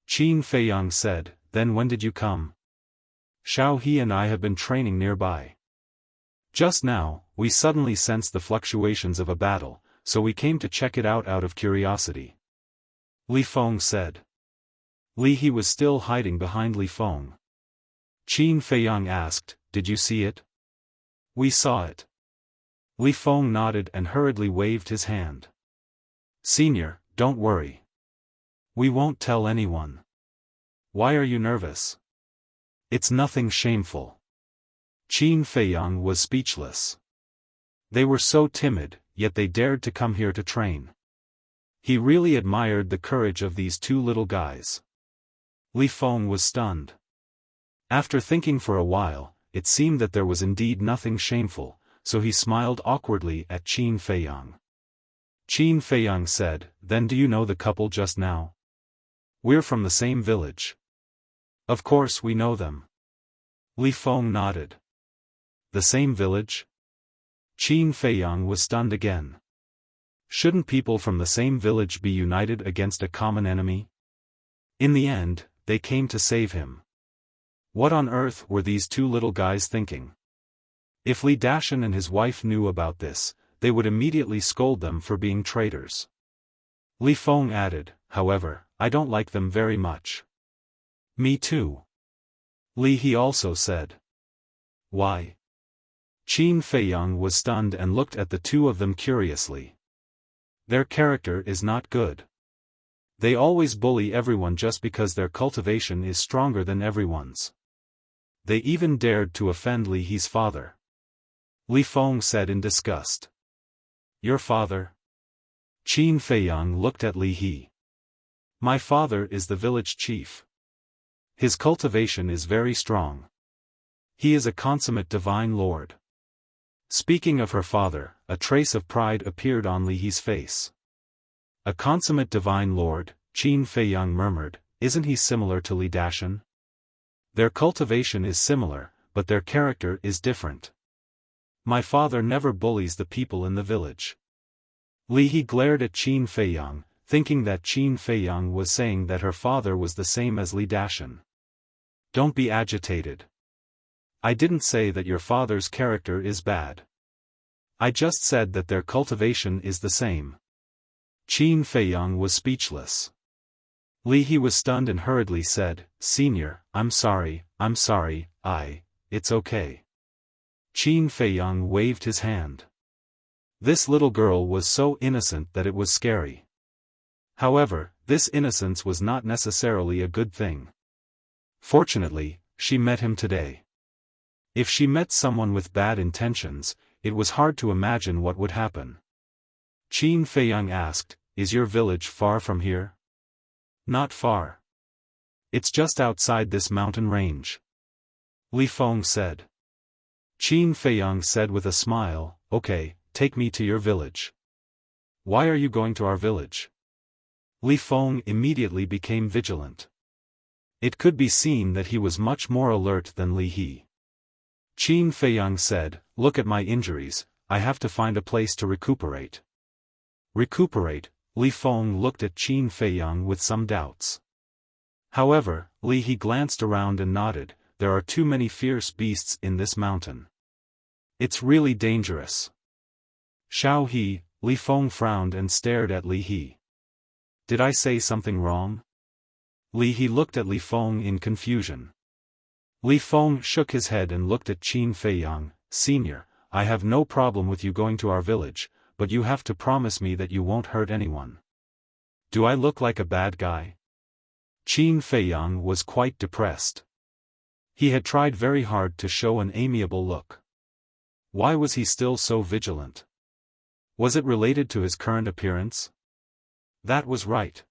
Qin Feiyang said, then when did you come? Xiao He and I have been training nearby. Just now, we suddenly sensed the fluctuations of a battle, so we came to check it out of curiosity. Li Feng said. Li He was still hiding behind Li Feng. Qin Feiyang asked, did you see it? We saw it. Li Feng nodded and hurriedly waved his hand. Senior, don't worry. We won't tell anyone. Why are you nervous? It's nothing shameful. Qin Feiyang was speechless. They were so timid, yet they dared to come here to train. He really admired the courage of these two little guys. Li Feng was stunned. After thinking for a while, it seemed that there was indeed nothing shameful, so he smiled awkwardly at Qin Feiyang. Qin Feiyang said, then do you know the couple just now? We're from the same village. Of course we know them. Li Feng nodded. The same village? Qin Feiyang was stunned again. Shouldn't people from the same village be united against a common enemy? In the end, they came to save him. What on earth were these two little guys thinking? If Li Dashan and his wife knew about this, they would immediately scold them for being traitors. Li Feng added, however, I don't like them very much. Me too. Li He also said. Why? Qin Feiyang was stunned and looked at the two of them curiously. Their character is not good. They always bully everyone just because their cultivation is stronger than everyone's. They even dared to offend Li He's father. Li Feng said in disgust. Your father? Qin Feiyang looked at Li He. My father is the village chief. His cultivation is very strong. He is a consummate divine lord. Speaking of her father, a trace of pride appeared on Li He's face. A consummate divine lord, Qin Feiyang murmured, isn't he similar to Li Dashan? Their cultivation is similar, but their character is different. My father never bullies the people in the village. Li He glared at Qin Feiyang, thinking that Qin Feiyang was saying that her father was the same as Li Dashan. Don't be agitated. I didn't say that your father's character is bad. I just said that their cultivation is the same. Qin Feiyang was speechless. Li He was stunned and hurriedly said, Senior, I'm sorry, it's okay. Qin Feiyang waved his hand. This little girl was so innocent that it was scary. However, this innocence was not necessarily a good thing. Fortunately, she met him today. If she met someone with bad intentions, it was hard to imagine what would happen. Qin Feiyang asked, is your village far from here? Not far. It's just outside this mountain range. Li Feng said. Qin Feiyang said with a smile, okay, take me to your village. Why are you going to our village? Li Feng immediately became vigilant. It could be seen that he was much more alert than Li He. Qin Feiyang said, look at my injuries, I have to find a place to recuperate. Recuperate? Li Feng looked at Qin Feiyang with some doubts. However, Li He glanced around and nodded, there are too many fierce beasts in this mountain. It's really dangerous. Xiao He, Li Feng frowned and stared at Li He. Did I say something wrong? Li He looked at Li Feng in confusion. Li Feng shook his head and looked at Qin Feiyang, Senior, I have no problem with you going to our village, but you have to promise me that you won't hurt anyone. Do I look like a bad guy? Qin Feiyang was quite depressed. He had tried very hard to show an amiable look. Why was he still so vigilant? Was it related to his current appearance? That was right.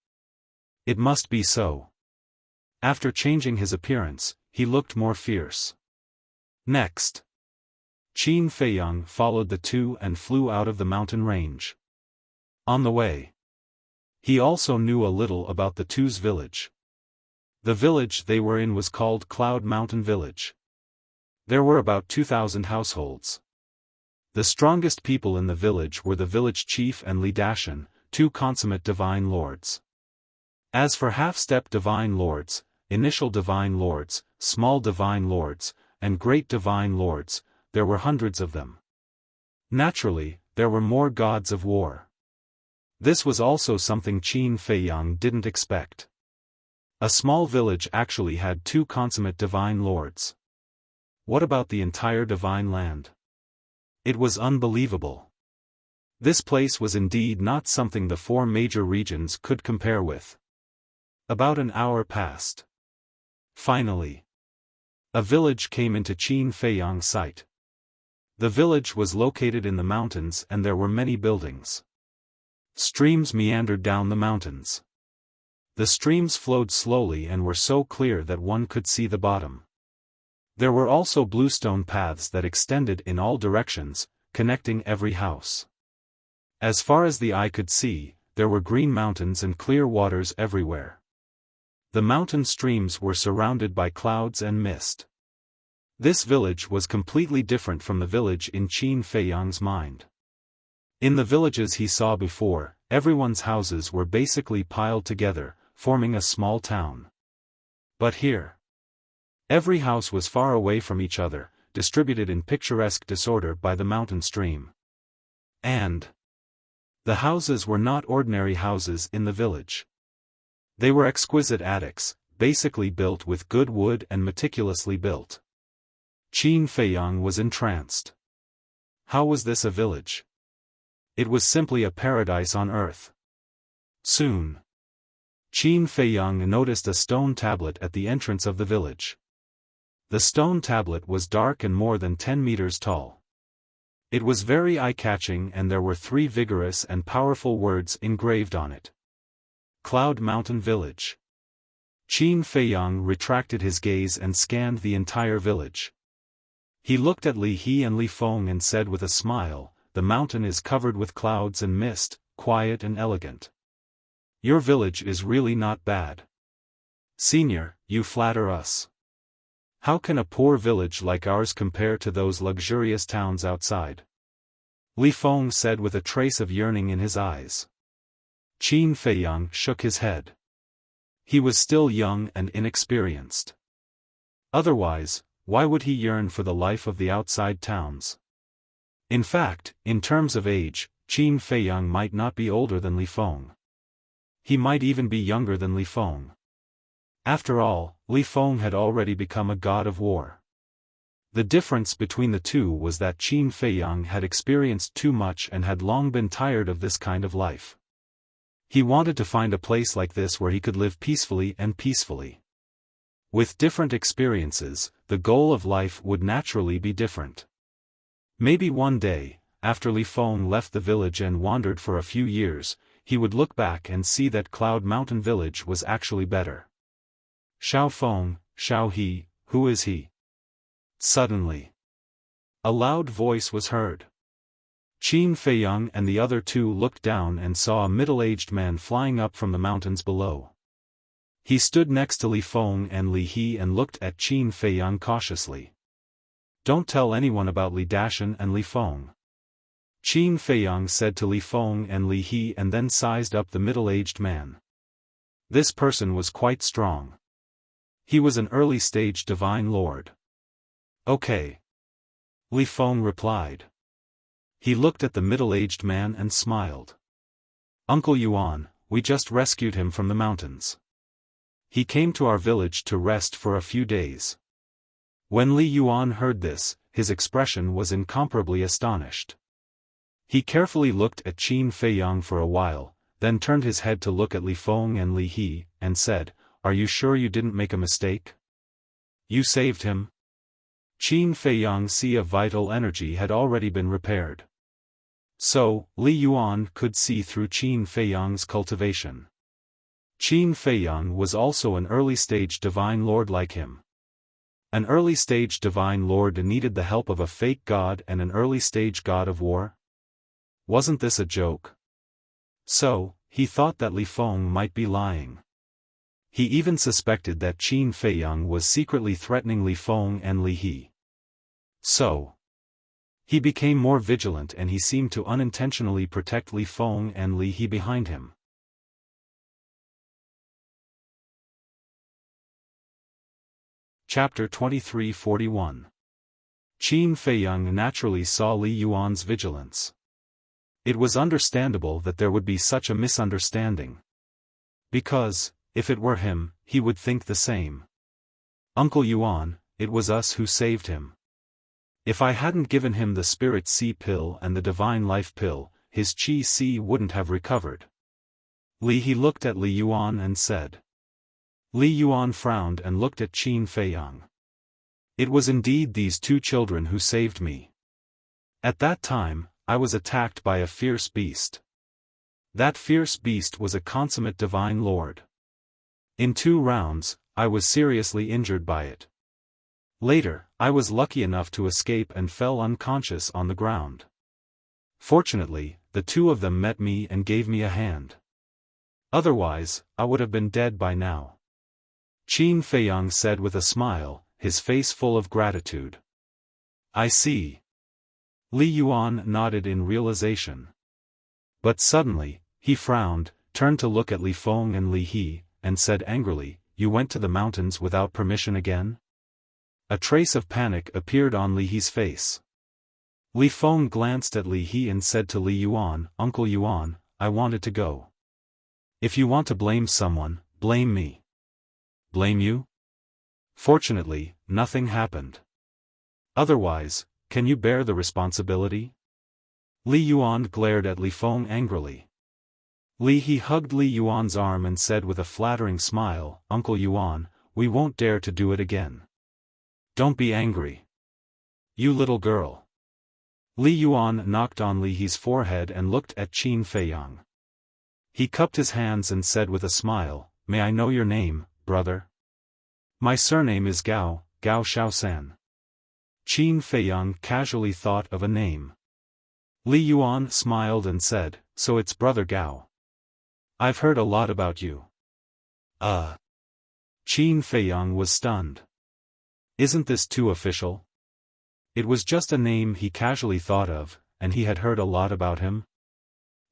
It must be so. After changing his appearance, he looked more fierce. Next. Qin Feiyang followed the two and flew out of the mountain range. On the way, he also knew a little about the two's village. The village they were in was called Cloud Mountain Village. There were about 2,000 households. The strongest people in the village were the village chief and Li Dashan, two consummate divine lords. As for half-step divine lords, initial divine lords, small divine lords, and great divine lords, there were hundreds of them. Naturally, there were more gods of war. This was also something Qin Feiyang didn't expect. A small village actually had two consummate divine lords. What about the entire divine land? It was unbelievable. This place was indeed not something the four major regions could compare with. About an hour passed. Finally, a village came into Qin Feiyang's sight. The village was located in the mountains and there were many buildings. Streams meandered down the mountains. The streams flowed slowly and were so clear that one could see the bottom. There were also bluestone paths that extended in all directions, connecting every house. As far as the eye could see, there were green mountains and clear waters everywhere. The mountain streams were surrounded by clouds and mist. This village was completely different from the village in Qin Feiyang's mind. In the villages he saw before, everyone's houses were basically piled together, forming a small town. But here, every house was far away from each other, distributed in picturesque disorder by the mountain stream. And the houses were not ordinary houses in the village. They were exquisite attics, basically built with good wood and meticulously built. Qin Feiyang was entranced. How was this a village? It was simply a paradise on earth. Soon, Qin Feiyang noticed a stone tablet at the entrance of the village. The stone tablet was dark and more than 10 meters tall. It was very eye-catching and there were 3 vigorous and powerful words engraved on it. Cloud Mountain Village. Qin Feiyang retracted his gaze and scanned the entire village. He looked at Li He and Li Feng and said with a smile, "The mountain is covered with clouds and mist, quiet and elegant. Your village is really not bad. Senior, you flatter us. How can a poor village like ours compare to those luxurious towns outside?" Li Feng said with a trace of yearning in his eyes. Qin Feiyang shook his head. He was still young and inexperienced. Otherwise, why would he yearn for the life of the outside towns? In fact, in terms of age, Qin Feiyang might not be older than Li Feng. He might even be younger than Li Feng. After all, Li Feng had already become a god of war. The difference between the two was that Qin Feiyang had experienced too much and had long been tired of this kind of life. He wanted to find a place like this where he could live peacefully and peacefully. With different experiences, the goal of life would naturally be different. Maybe one day, after Li Feng left the village and wandered for a few years, he would look back and see that Cloud Mountain Village was actually better. Xiaofan, Xiao He, who is he? Suddenly, a loud voice was heard. Qin Feiyang and the other two looked down and saw a middle-aged man flying up from the mountains below. He stood next to Li Feng and Li He and looked at Qin Feiyang cautiously. "Don't tell anyone about Li Dashan and Li Feng," Qin Feiyang said to Li Feng and Li He and then sized up the middle-aged man. This person was quite strong. He was an early-stage divine lord. "Okay," Li Feng replied. He looked at the middle-aged man and smiled. "Uncle Yuan, we just rescued him from the mountains. He came to our village to rest for a few days." When Li Yuan heard this, his expression was incomparably astonished. He carefully looked at Qin Feiyang for a while, then turned his head to look at Li Feng and Li He, and said, "Are you sure you didn't make a mistake? You saved him?" Qin Feiyang's sea of vital energy had already been repaired. So, Li Yuan could see through Qin Feiyang's cultivation. Qin Feiyang was also an early-stage divine lord like him. An early-stage divine lord needed the help of a fake god and an early-stage god of war? Wasn't this a joke? So, he thought that Li Feng might be lying. He even suspected that Qin Feiyang was secretly threatening Li Feng and Li He. So, He became more vigilant and he seemed to unintentionally protect Li Feng and Li He behind him. Chapter 2341. Qin Feiyang naturally saw Li Yuan's vigilance. It was understandable that there would be such a misunderstanding. Because, if it were him, he would think the same. Uncle Yuan, it was us who saved him. If I hadn't given him the Spirit Sea pill and the Divine Life pill, his Qi Sea wouldn't have recovered. Li He looked at Li Yuan and said. Li Yuan frowned and looked at Qin Feiyang. It was indeed these two children who saved me. At that time, I was attacked by a fierce beast. That fierce beast was a consummate divine lord. In 2 rounds, I was seriously injured by it. Later, I was lucky enough to escape and fell unconscious on the ground. Fortunately, the 2 of them met me and gave me a hand. Otherwise, I would have been dead by now. Qin Feiyang said with a smile, his face full of gratitude. I see. Li Yuan nodded in realization. But suddenly, he frowned, turned to look at Li Feng and Li He, and said angrily, You went to the mountains without permission again? A trace of panic appeared on Li He's face. Li Feng glanced at Li He and said to Li Yuan, Uncle Yuan, I wanted to go. If you want to blame someone, blame me. Blame you? Fortunately, nothing happened. Otherwise, can you bear the responsibility? Li Yuan glared at Li Feng angrily. Li He hugged Li Yuan's arm and said with a flattering smile, Uncle Yuan, we won't dare to do it again. Don't be angry. You little girl. Li Yuan knocked on Li He's forehead and looked at Qin Feiyang. He cupped his hands and said with a smile, May I know your name, brother? My surname is Gao, Gao Xiaofan. Qin Feiyang casually thought of a name. Li Yuan smiled and said, So it's Brother Gao. I've heard a lot about you. Qin Feiyang was stunned. Isn't this too official? It was just a name he casually thought of, and he had heard a lot about him.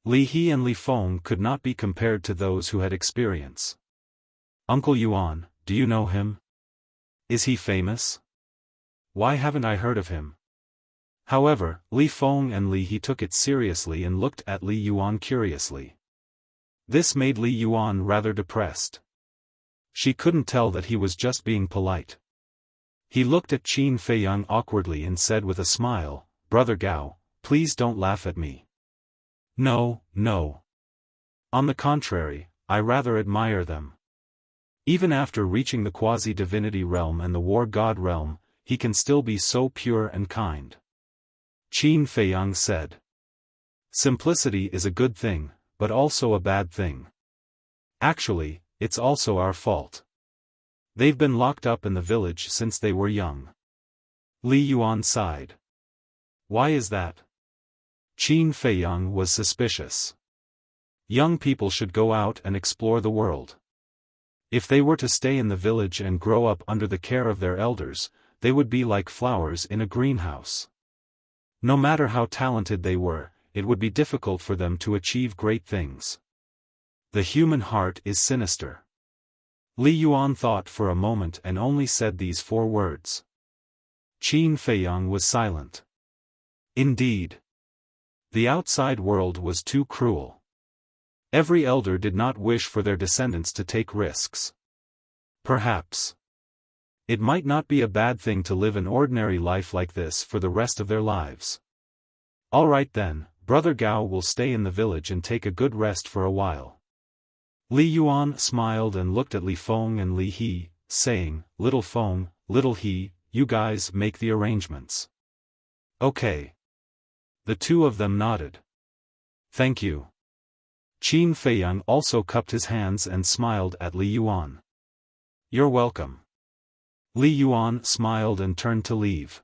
Li He and Li Feng could not be compared to those who had experience. Uncle Yuan, do you know him? Is he famous? Why haven't I heard of him? However, Li Feng and Li He took it seriously and looked at Li Yuan curiously. This made Li Yuan rather depressed. She couldn't tell that he was just being polite. He looked at Qin Feiyang awkwardly and said with a smile, Brother Gao, please don't laugh at me. No, no. On the contrary, I rather admire them. Even after reaching the quasi-divinity realm and the war god realm, he can still be so pure and kind. Qin Feiyang said. Simplicity is a good thing, but also a bad thing. Actually, it's also our fault. They've been locked up in the village since they were young. Li Yuan sighed. Why is that? Qin Feiyang was suspicious. Young people should go out and explore the world. If they were to stay in the village and grow up under the care of their elders, they would be like flowers in a greenhouse. No matter how talented they were, it would be difficult for them to achieve great things. The human heart is sinister. Li Yuan thought for a moment and only said these 4 words. Qin Feiyang was silent. Indeed. The outside world was too cruel. Every elder did not wish for their descendants to take risks. Perhaps it might not be a bad thing to live an ordinary life like this for the rest of their lives. All right then, Brother Gao will stay in the village and take a good rest for a while. Li Yuan smiled and looked at Li Feng and Li He, saying, Little Feng, Little He, you guys make the arrangements. Okay. The 2 of them nodded. Thank you. Qin Feiyang also cupped his hands and smiled at Li Yuan. You're welcome. Li Yuan smiled and turned to leave.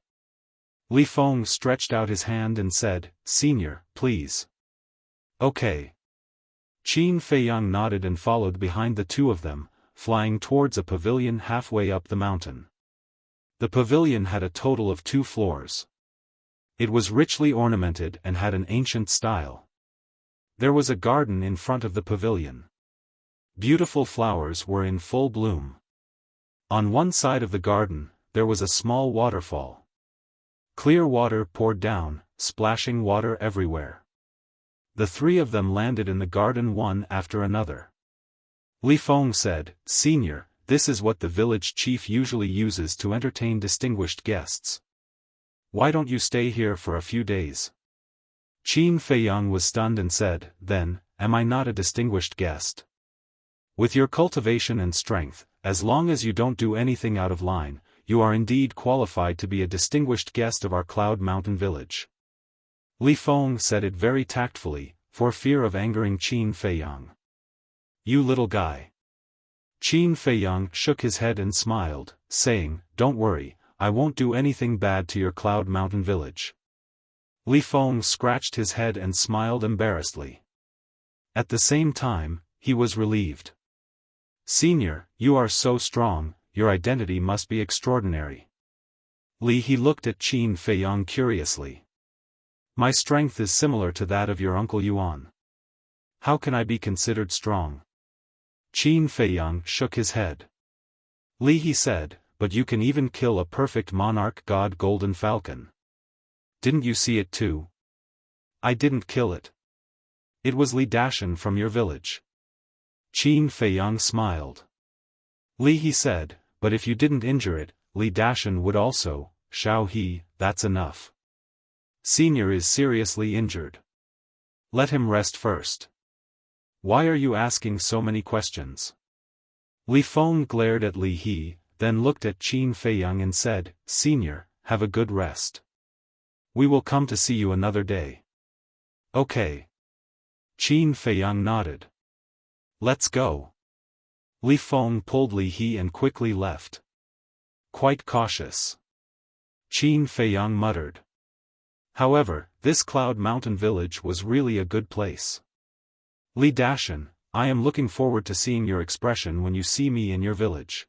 Li Feng stretched out his hand and said, Senior, please. Okay. Qin Feiyang nodded and followed behind the 2 of them, flying towards a pavilion halfway up the mountain. The pavilion had a total of 2 floors. It was richly ornamented and had an ancient style. There was a garden in front of the pavilion. Beautiful flowers were in full bloom. On one side of the garden, there was a small waterfall. Clear water poured down, splashing water everywhere. The three of them landed in the garden one after another. Li Feng said, "Senior, this is what the village chief usually uses to entertain distinguished guests. Why don't you stay here for a few days?" Qin Feiyang was stunned and said, "Then, am I not a distinguished guest? With your cultivation and strength, as long as you don't do anything out of line, you are indeed qualified to be a distinguished guest of our Cloud Mountain village." Li Feng said it very tactfully, for fear of angering Qin Feiyang. "You little guy." Qin Feiyang shook his head and smiled, saying, "Don't worry, I won't do anything bad to your Cloud Mountain village." Li Feng scratched his head and smiled embarrassedly. At the same time, he was relieved. "Senior, you are so strong, your identity must be extraordinary." He looked at Qin Feiyang curiously. "My strength is similar to that of your uncle Yuan. How can I be considered strong?" Qin Feiyang shook his head. He said, "But you can even kill a perfect monarch god golden falcon. Didn't you see it too?" "I didn't kill it. It was Li Dashan from your village." Qin Feiyang smiled. He said, "But if you didn't injure it, Li Dashan would also, Xiao He, that's enough. Senior is seriously injured. Let him rest first. Why are you asking so many questions?" Li Feng glared at Li He, then looked at Qin Feiyang and said, "Senior, have a good rest. We will come to see you another day." "Okay." Qin Feiyang nodded. "Let's go." Li Feng pulled Li He and quickly left. "Quite cautious," Qin Feiyang muttered. However, this Cloud Mountain village was really a good place. "Li Dashan, I am looking forward to seeing your expression when you see me in your village."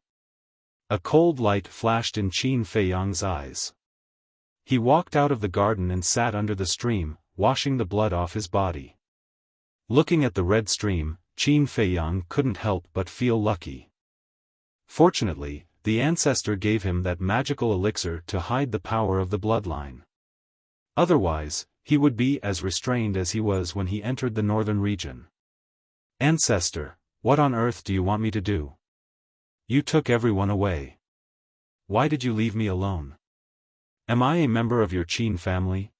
A cold light flashed in Qin Feiyang's eyes. He walked out of the garden and sat under the stream, washing the blood off his body. Looking at the red stream, Qin Feiyang couldn't help but feel lucky. Fortunately, the ancestor gave him that magical elixir to hide the power of the bloodline. Otherwise, he would be as restrained as he was when he entered the northern region. "Ancestor, what on earth do you want me to do? You took everyone away. Why did you leave me alone? Am I a member of your Qin family?"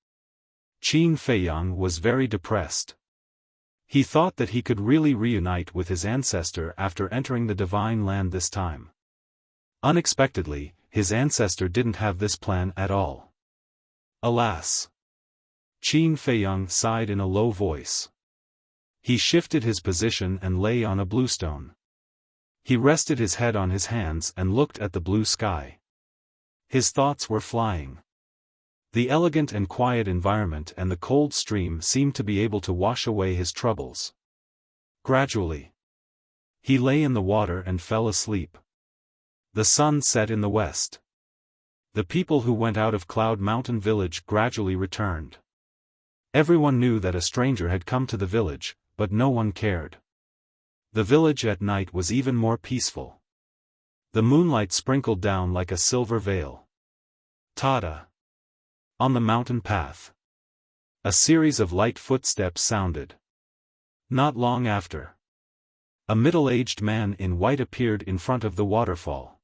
Qin Feiyang was very depressed. He thought that he could really reunite with his ancestor after entering the divine land this time. Unexpectedly, his ancestor didn't have this plan at all. Alas! Qin Feiyang sighed in a low voice. He shifted his position and lay on a bluestone. He rested his head on his hands and looked at the blue sky. His thoughts were flying. The elegant and quiet environment and the cold stream seemed to be able to wash away his troubles. Gradually, he lay in the water and fell asleep. The sun set in the west. The people who went out of Cloud Mountain village gradually returned. Everyone knew that a stranger had come to the village, but no one cared. The village at night was even more peaceful. The moonlight sprinkled down like a silver veil. Tada! On the mountain path, a series of light footsteps sounded. Not long after, a middle-aged man in white appeared in front of the waterfall.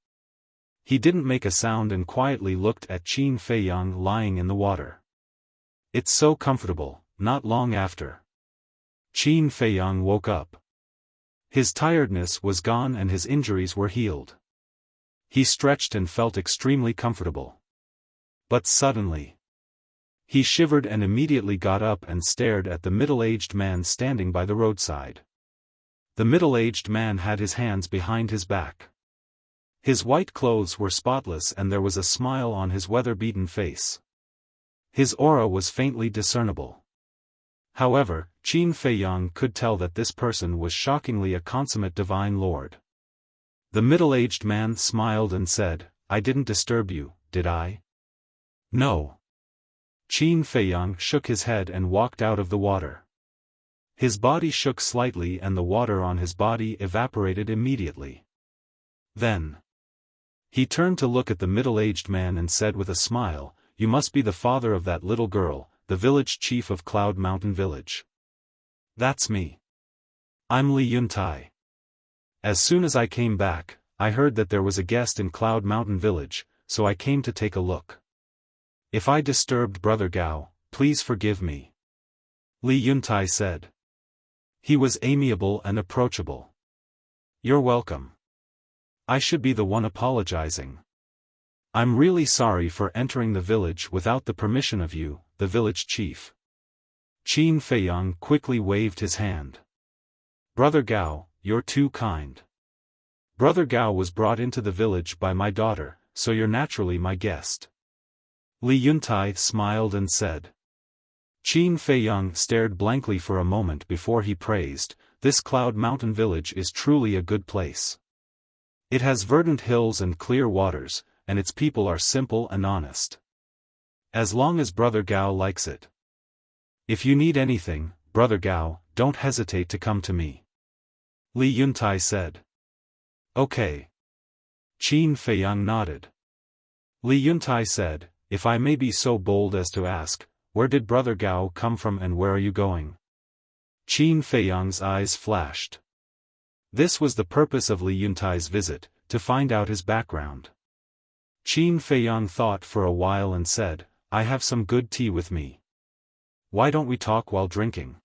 He didn't make a sound and quietly looked at Qin Feiyang lying in the water. "It's so comfortable." Not long after, Qin Feiyang woke up. His tiredness was gone and his injuries were healed. He stretched and felt extremely comfortable. But suddenly, he shivered and immediately got up and stared at the middle-aged man standing by the roadside. The middle-aged man had his hands behind his back. His white clothes were spotless and there was a smile on his weather-beaten face. His aura was faintly discernible. However, Qin Feiyang could tell that this person was shockingly a consummate divine lord. The middle-aged man smiled and said, "I didn't disturb you, did I?" "No." Qin Feiyang shook his head and walked out of the water. His body shook slightly and the water on his body evaporated immediately. Then he turned to look at the middle-aged man and said with a smile, "You must be the father of that little girl, the village chief of Cloud Mountain Village." "That's me. I'm Li Yuntai. As soon as I came back, I heard that there was a guest in Cloud Mountain Village, so I came to take a look. If I disturbed Brother Gao, please forgive me," Li Yuntai said. He was amiable and approachable. "You're welcome. I should be the one apologizing. I'm really sorry for entering the village without the permission of you, the village chief." Qin Feiyang quickly waved his hand. "Brother Gao, you're too kind. Brother Gao was brought into the village by my daughter, so you're naturally my guest." Li Yuntai smiled and said. Qin Feiyang stared blankly for a moment before he praised, "This Cloud Mountain Village is truly a good place. It has verdant hills and clear waters, and its people are simple and honest. As long as Brother Gao likes it. If you need anything, Brother Gao, don't hesitate to come to me," Li Yuntai said. "Okay." Qin Feiyang nodded. Li Yuntai said, "If I may be so bold as to ask, where did Brother Gao come from and where are you going?" Qin Feiyang's eyes flashed. This was the purpose of Li Yuntai's visit, to find out his background. Qin Feiyang thought for a while and said, "I have some good tea with me. Why don't we talk while drinking?"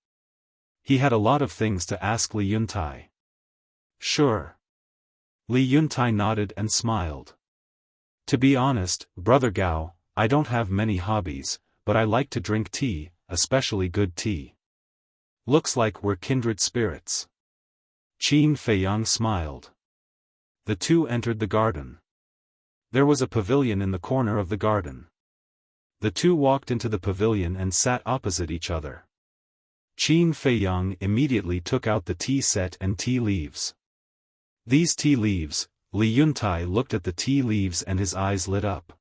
He had a lot of things to ask Li Yuntai. "Sure." Li Yuntai nodded and smiled. "To be honest, Brother Gao, I don't have many hobbies, but I like to drink tea, especially good tea. Looks like we're kindred spirits." Qin Feiyang smiled. The two entered the garden. There was a pavilion in the corner of the garden. The two walked into the pavilion and sat opposite each other. Qin Feiyang immediately took out the tea set and tea leaves. These tea leaves, Li Yuntai looked at the tea leaves and his eyes lit up.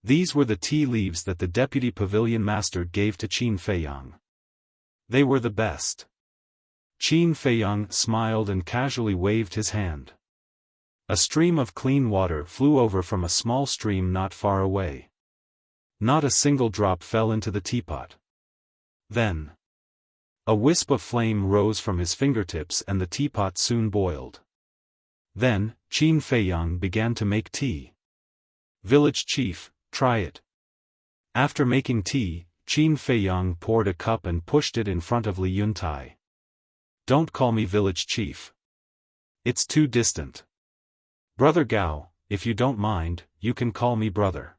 These were the tea leaves that the deputy pavilion master gave to Qin Feiyang. They were the best. Qin Feiyang smiled and casually waved his hand. A stream of clean water flew over from a small stream not far away. Not a single drop fell into the teapot. Then a wisp of flame rose from his fingertips and the teapot soon boiled. Then, Qin Feiyang began to make tea. "Village chief, try it." After making tea, Qin Feiyang poured a cup and pushed it in front of Li Yuntai. "Don't call me village chief. It's too distant. Brother Gao, if you don't mind, you can call me brother."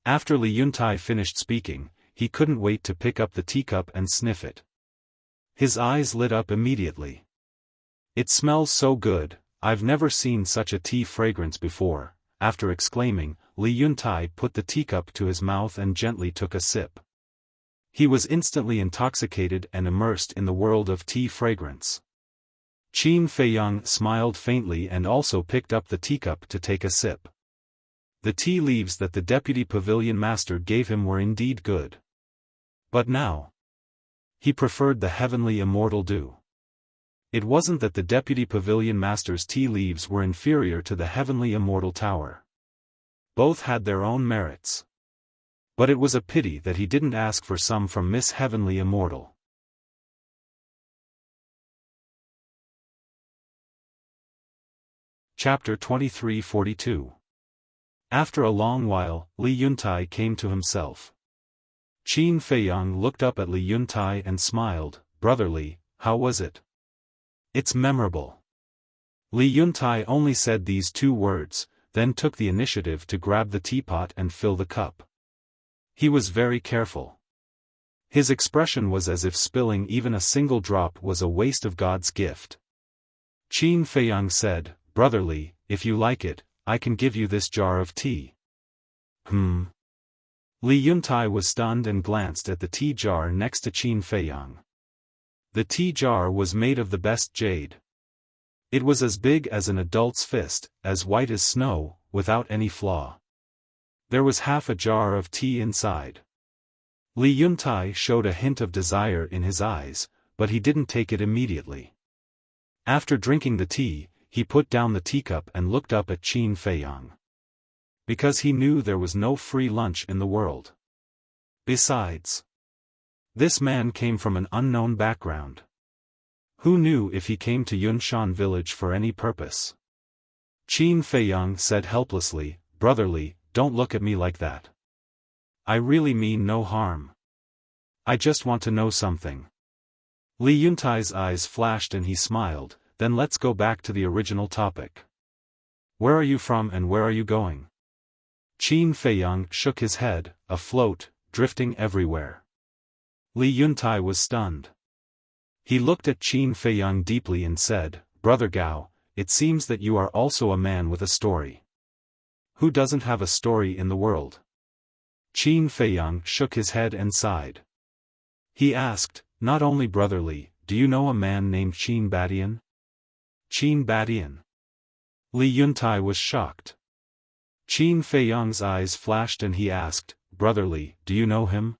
After Li Yuntai finished speaking, he couldn't wait to pick up the teacup and sniff it. His eyes lit up immediately. "It smells so good, I've never seen such a tea fragrance before." After exclaiming, Li Yuntai put the teacup to his mouth and gently took a sip. He was instantly intoxicated and immersed in the world of tea fragrance. Qin Feiyang smiled faintly and also picked up the teacup to take a sip. The tea leaves that the deputy pavilion master gave him were indeed good. But now he preferred the heavenly immortal dew. It wasn't that the deputy pavilion master's tea leaves were inferior to the heavenly immortal tower. Both had their own merits. But it was a pity that he didn't ask for some from Miss Heavenly Immortal. Chapter 2342. After a long while, Li Yuntai came to himself. Qin Feiyang looked up at Li Yuntai and smiled. "Brother Li, how was it?" "It's memorable." Li Yuntai only said these two words, then took the initiative to grab the teapot and fill the cup. He was very careful. His expression was as if spilling even a single drop was a waste of God's gift. Qin Feiyang said, "Brother Li, if you like it, I can give you this jar of tea." Li Yuntai was stunned and glanced at the tea jar next to Qin Feiyang. The tea jar was made of the best jade. It was as big as an adult's fist, as white as snow, without any flaw. There was half a jar of tea inside. Li Yuntai showed a hint of desire in his eyes, but he didn't take it immediately. After drinking the tea, he put down the teacup and looked up at Qin Feiyang. Because he knew there was no free lunch in the world. Besides, this man came from an unknown background. Who knew if he came to Yunshan village for any purpose? Qin Feiyang said helplessly, "Brotherly, don't look at me like that. I really mean no harm. I just want to know something." Li Yuntai's eyes flashed and he smiled, "Then let's go back to the original topic. Where are you from and where are you going?" Qin Feiyang shook his head, afloat, drifting everywhere. Li Yuntai was stunned. He looked at Qin Feiyang deeply and said, "Brother Gao, it seems that you are also a man with a story. Who doesn't have a story in the world?" Qin Feiyang shook his head and sighed. He asked, "Not only brotherly, do you know a man named Qin Badian?" Qin Badian? Li Yuntai was shocked. Qin Feiyang's eyes flashed and he asked, "Brotherly, do you know him?"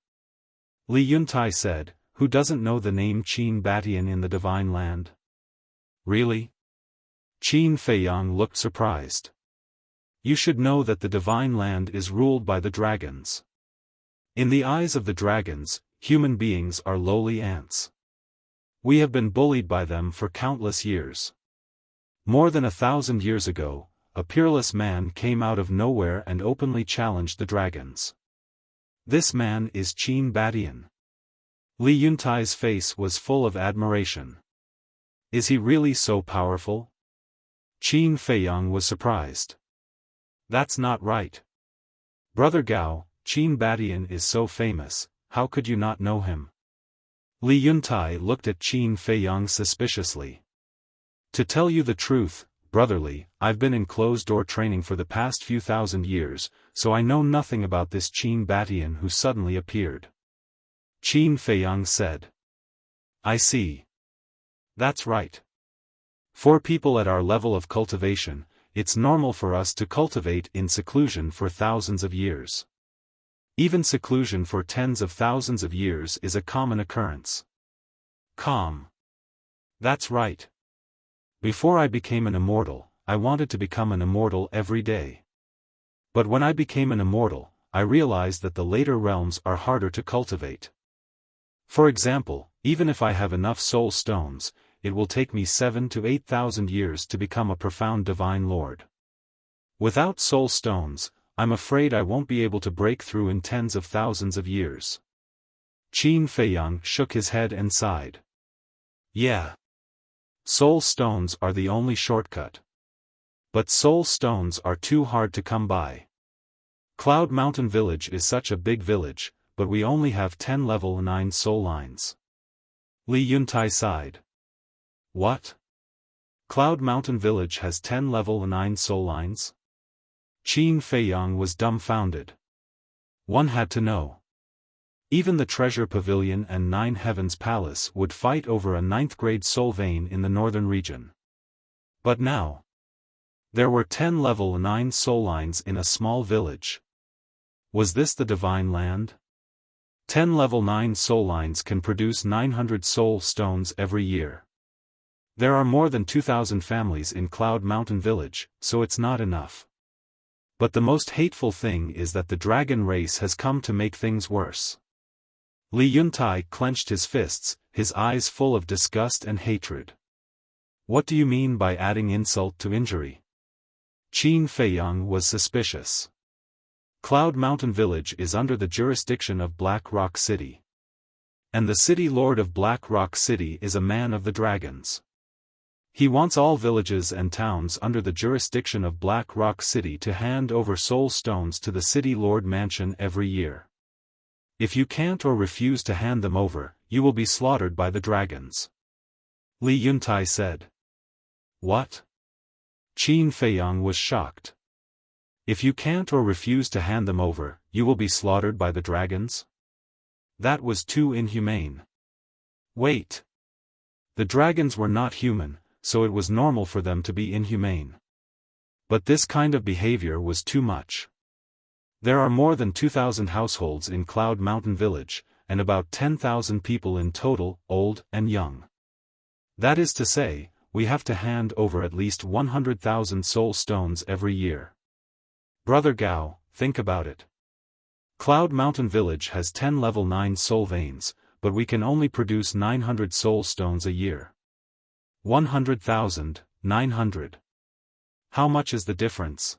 Li Yuntai said, "Who doesn't know the name Qin Badian in the Divine Land?" "Really?" Qin Feiyang looked surprised. "You should know that the Divine Land is ruled by the dragons. In the eyes of the dragons, human beings are lowly ants. We have been bullied by them for countless years. More than 1,000 years ago, a peerless man came out of nowhere and openly challenged the dragons. This man is Qin Badian." Li Yuntai's face was full of admiration. "Is he really so powerful?" Qin Feiyang was surprised. "That's not right. Brother Gao, Qin Badian is so famous, how could you not know him?" Li Yuntai looked at Qin Feiyang suspiciously. "To tell you the truth, brotherly, I've been in closed-door training for the past few thousand years, so I know nothing about this Qin Badian who suddenly appeared." Qin Feiyang said. "I see. That's right. For people at our level of cultivation, it's normal for us to cultivate in seclusion for thousands of years. Even seclusion for tens of thousands of years is a common occurrence." Calm. "That's right. Before I became an immortal, I wanted to become an immortal every day. But when I became an immortal, I realized that the later realms are harder to cultivate. For example, even if I have enough soul stones, it will take me 7,000 to 8,000 years to become a profound divine lord. Without soul stones, I'm afraid I won't be able to break through in tens of thousands of years." Qin Feiyang shook his head and sighed. "Yeah. Soul stones are the only shortcut. But soul stones are too hard to come by. Cloud Mountain Village is such a big village, but we only have 10 level 9 soul lines." Li Yuntai sighed. "What? Cloud Mountain Village has 10 level 9 soul lines?" Qin Feiyang was dumbfounded. One had to know. Even the Treasure Pavilion and 9 Heavens Palace would fight over a 9th-grade soul vein in the northern region. But now, there were 10 level 9 soul lines in a small village. Was this the Divine Land? 10 level 9 soul lines can produce 900 soul stones every year. There are more than 2,000 families in Cloud Mountain Village, so it's not enough. But the most hateful thing is that the dragon race has come to make things worse." Li Yuntai clenched his fists, his eyes full of disgust and hatred. "What do you mean by adding insult to injury?" Qin Feiyang was suspicious. Cloud Mountain Village is under the jurisdiction of Black Rock City. And the city lord of Black Rock City is a man of the dragons. He wants all villages and towns under the jurisdiction of Black Rock City to hand over soul stones to the city lord mansion every year. If you can't or refuse to hand them over, you will be slaughtered by the dragons." Li Yuntai said. "What?" Qin Feiyang was shocked. "If you can't or refuse to hand them over, you will be slaughtered by the dragons? That was too inhumane." "Wait. The dragons were not human, so it was normal for them to be inhumane. But this kind of behavior was too much. There are more than 2,000 households in Cloud Mountain Village, and about 10,000 people in total, old and young. That is to say, we have to hand over at least 100,000 soul stones every year. Brother Gao, think about it. Cloud Mountain Village has 10 level 9 soul veins, but we can only produce 900 soul stones a year. 100,000, 900. How much is the difference?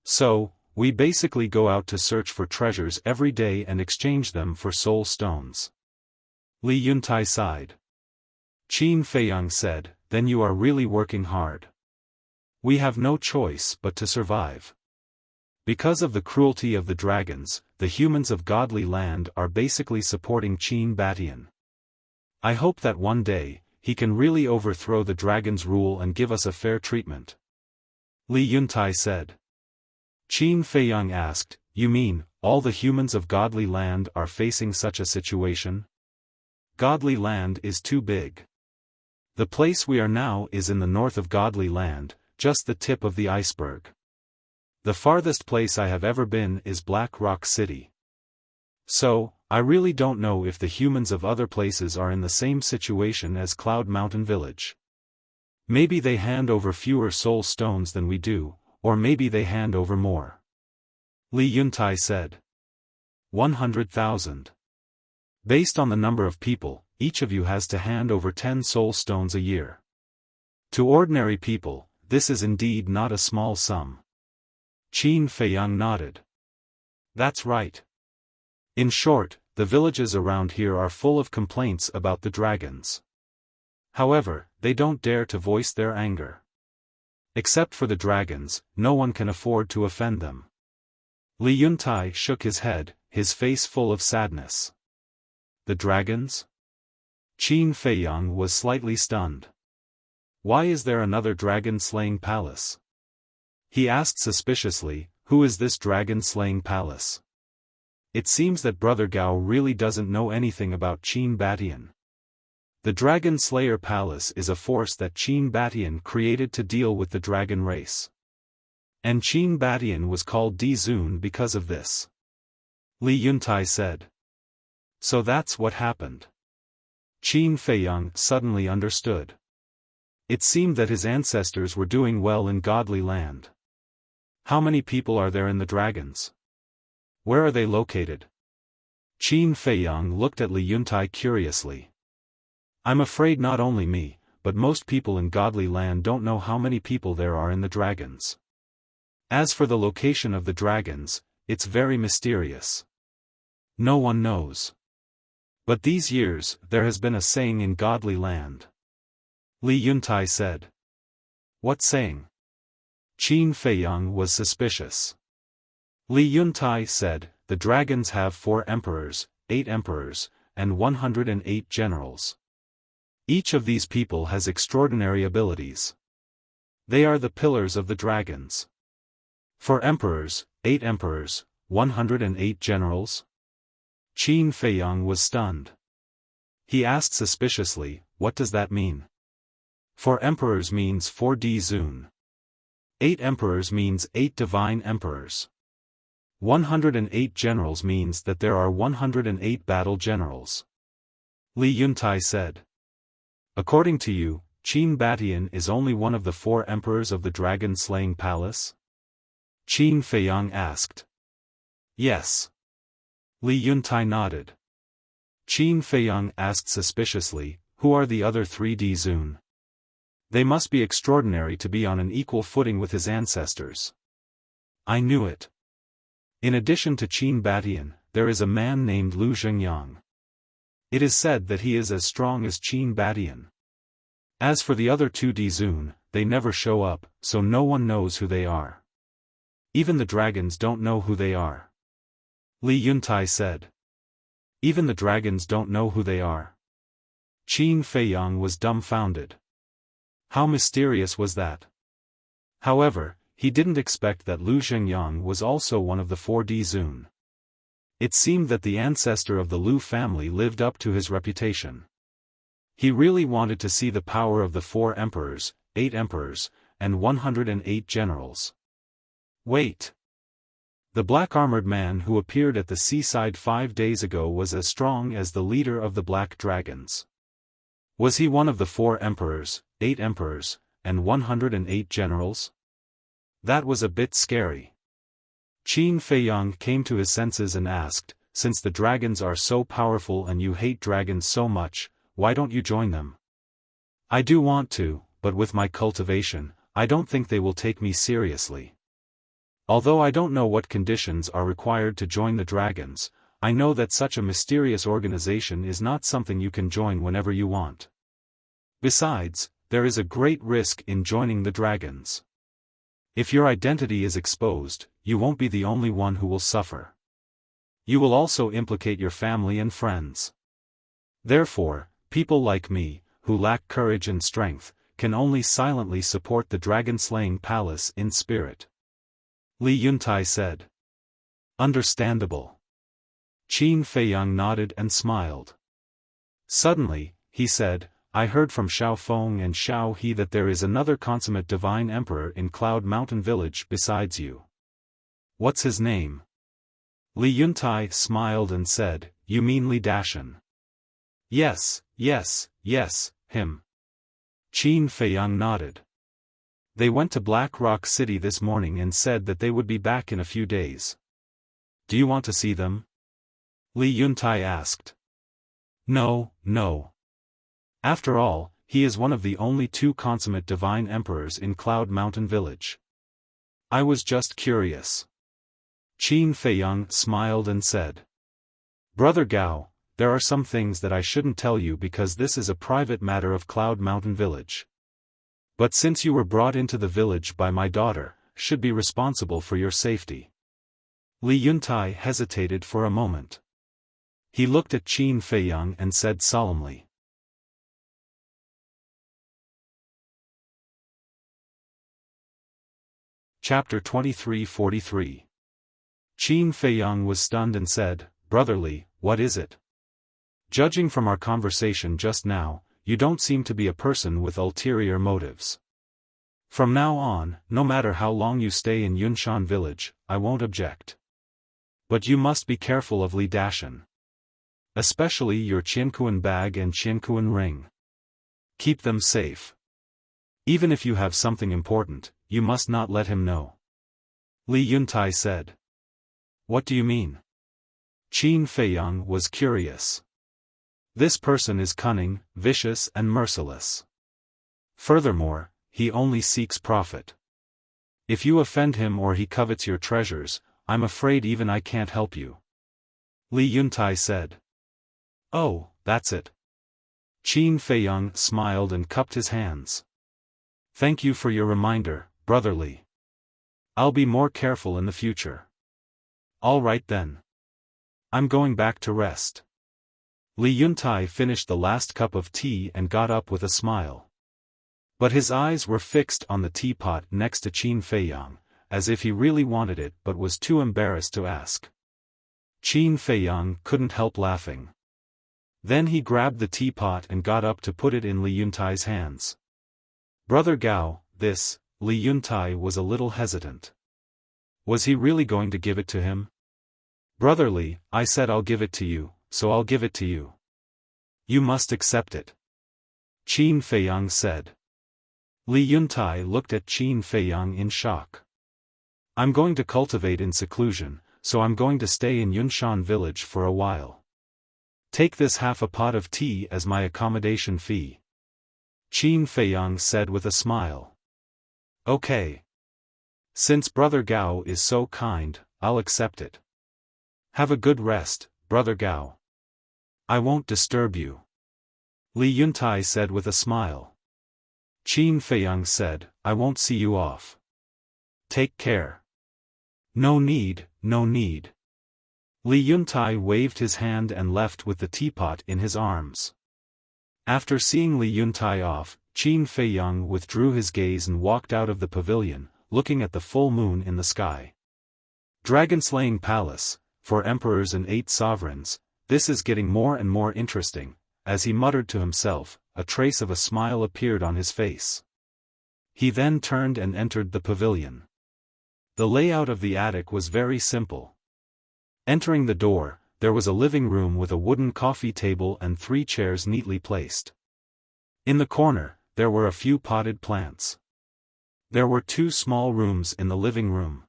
So, we basically go out to search for treasures every day and exchange them for soul stones. Li Yuntai sighed. Qin Feiyang said, then you are really working hard. We have no choice but to survive. Because of the cruelty of the dragons, the humans of Godly Land are basically supporting Qin Batian. I hope that one day, he can really overthrow the dragon's rule and give us a fair treatment. Li Yuntai said. Qin Feiyang asked, you mean, all the humans of Godly Land are facing such a situation? Godly Land is too big. The place we are now is in the north of Godly Land, just the tip of the iceberg. The farthest place I have ever been is Black Rock City. So, I really don't know if the humans of other places are in the same situation as Cloud Mountain Village. Maybe they hand over fewer soul stones than we do, or maybe they hand over more. Li Yuntai said. 100,000. Based on the number of people, each of you has to hand over 10 soul stones a year. To ordinary people, this is indeed not a small sum. Qin Feiyang nodded. That's right. In short, the villages around here are full of complaints about the dragons. However, they don't dare to voice their anger. Except for the dragons, no one can afford to offend them. Li Yuntai shook his head, his face full of sadness. The dragons? Qin Feiyang was slightly stunned. Why is there another dragon-slaying palace? He asked suspiciously, who is this dragon-slaying palace? It seems that Brother Gao really doesn't know anything about Qin Batian. The Dragon Slayer Palace is a force that Qin Batian created to deal with the dragon race. And Qin Batian was called Dizun because of this. Li Yuntai said. So that's what happened. Qin Feiyang suddenly understood. It seemed that his ancestors were doing well in Godly Land. How many people are there in the dragons? Where are they located? Qin Feiyang looked at Li Yuntai curiously. I'm afraid not only me, but most people in Godly Land don't know how many people there are in the dragons. As for the location of the dragons, it's very mysterious. No one knows. But these years, there has been a saying in Godly Land. Li Yuntai said. What saying? Qin Feiyang was suspicious. Li Yuntai said, the dragons have 4 emperors, 8 emperors, and 108 generals. Each of these people has extraordinary abilities. They are the pillars of the dragons. 4 emperors, 8 emperors, 108 generals? Qin Feiyang was stunned. He asked suspiciously, what does that mean? 4 emperors means 4 Dizun. 8 emperors means 8 divine emperors. 108 generals means that there are 108 battle generals. Li Yuntai said. According to you, Qin Batian is only one of the 4 emperors of the dragon-slaying palace? Qin Feiyang asked. Yes. Li Yuntai nodded. Qin Feiyang asked suspiciously, who are the other 3 Dizun? They must be extraordinary to be on an equal footing with his ancestors. I knew it. In addition to Qin Batian, there is a man named Lu Zhengyang. It is said that he is as strong as Qin Batian. As for the other 2 Dizun, they never show up, so no one knows who they are. Even the dragons don't know who they are. Li Yuntai said. Even the dragons don't know who they are. Qin Feiyang was dumbfounded. How mysterious was that? However, he didn't expect that Lu Zhengyang was also one of the 4 Dizun. It seemed that the ancestor of the Lu family lived up to his reputation. He really wanted to see the power of the 4 emperors, 8 emperors, and 108 generals. Wait. The black-armored man who appeared at the seaside 5 days ago was as strong as the leader of the Black Dragons. Was he one of the 4 emperors, 8 emperors, and 108 generals? That was a bit scary. Qin Feiyang came to his senses and asked, since the dragons are so powerful and you hate dragons so much, why don't you join them? I do want to, but with my cultivation, I don't think they will take me seriously. Although I don't know what conditions are required to join the dragons, I know that such a mysterious organization is not something you can join whenever you want. Besides, there is a great risk in joining the dragons. If your identity is exposed, you won't be the only one who will suffer. You will also implicate your family and friends. Therefore, people like me, who lack courage and strength, can only silently support the dragon-slaying palace in spirit. Li Yuntai said. Understandable. Qin Feiyang nodded and smiled. Suddenly, he said, I heard from Xiaofan and Xiao He that there is another consummate divine emperor in Cloud Mountain Village besides you. What's his name? Li Yuntai smiled and said, You mean Li Dashan? Yes, him. Qin Feiyang nodded. They went to Black Rock City this morning and said that they would be back in a few days. Do you want to see them? Li Yuntai asked. No. After all, he is one of the only 2 consummate divine emperors in Cloud Mountain Village. I was just curious. Qin Feiyang smiled and said. Brother Gao, there are some things that I shouldn't tell you because this is a private matter of Cloud Mountain Village. But since you were brought into the village by my daughter, should be responsible for your safety. Li Yuntai hesitated for a moment. He looked at Qin Feiyang and said solemnly. Chapter 2343. Qin Feiyang was stunned and said, Brother Li, what is it? Judging from our conversation just now, you don't seem to be a person with ulterior motives. From now on, no matter how long you stay in Yunshan village, I won't object. But you must be careful of Li Dashan. Especially your Qiankuan bag and Qiankuan ring. Keep them safe. Even if you have something important, you must not let him know. Li Yuntai said. What do you mean? Qin Feiyang was curious. This person is cunning, vicious and merciless. Furthermore, he only seeks profit. If you offend him or he covets your treasures, I'm afraid even I can't help you. Li Yuntai said. Oh, that's it. Qin Feiyang smiled and cupped his hands. Thank you for your reminder, Brother Li. I'll be more careful in the future. All right then. I'm going back to rest. Li Yuntai finished the last cup of tea and got up with a smile. But his eyes were fixed on the teapot next to Qin Feiyang, as if he really wanted it but was too embarrassed to ask. Qin Feiyang couldn't help laughing. Then he grabbed the teapot and got up to put it in Li Yuntai's hands. Brother Gao, this, Li Yuntai was a little hesitant. Was he really going to give it to him? Brother Li, I said I'll give it to you, so I'll give it to you. You must accept it. Qin Feiyang said. Li Yuntai looked at Qin Feiyang in shock. I'm going to cultivate in seclusion, so I'm going to stay in Yunshan village for a while. Take this half a pot of tea as my accommodation fee. Qin Feiyang said with a smile. Okay. Since Brother Gao is so kind, I'll accept it. Have a good rest, Brother Gao. I won't disturb you. Li Yuntai said with a smile. Qin Feiyang said, I won't see you off. Take care. No need. Li Yuntai waved his hand and left with the teapot in his arms. After seeing Li Yuntai off, Qin Feiyang withdrew his gaze and walked out of the pavilion, looking at the full moon in the sky. Dragon-slaying palace, for emperors and 8 sovereigns, this is getting more and more interesting, as he muttered to himself, a trace of a smile appeared on his face. He then turned and entered the pavilion. The layout of the attic was very simple. Entering the door, there was a living room with a wooden coffee table and 3 chairs neatly placed. In the corner, there were a few potted plants. There were 2 small rooms in the living room.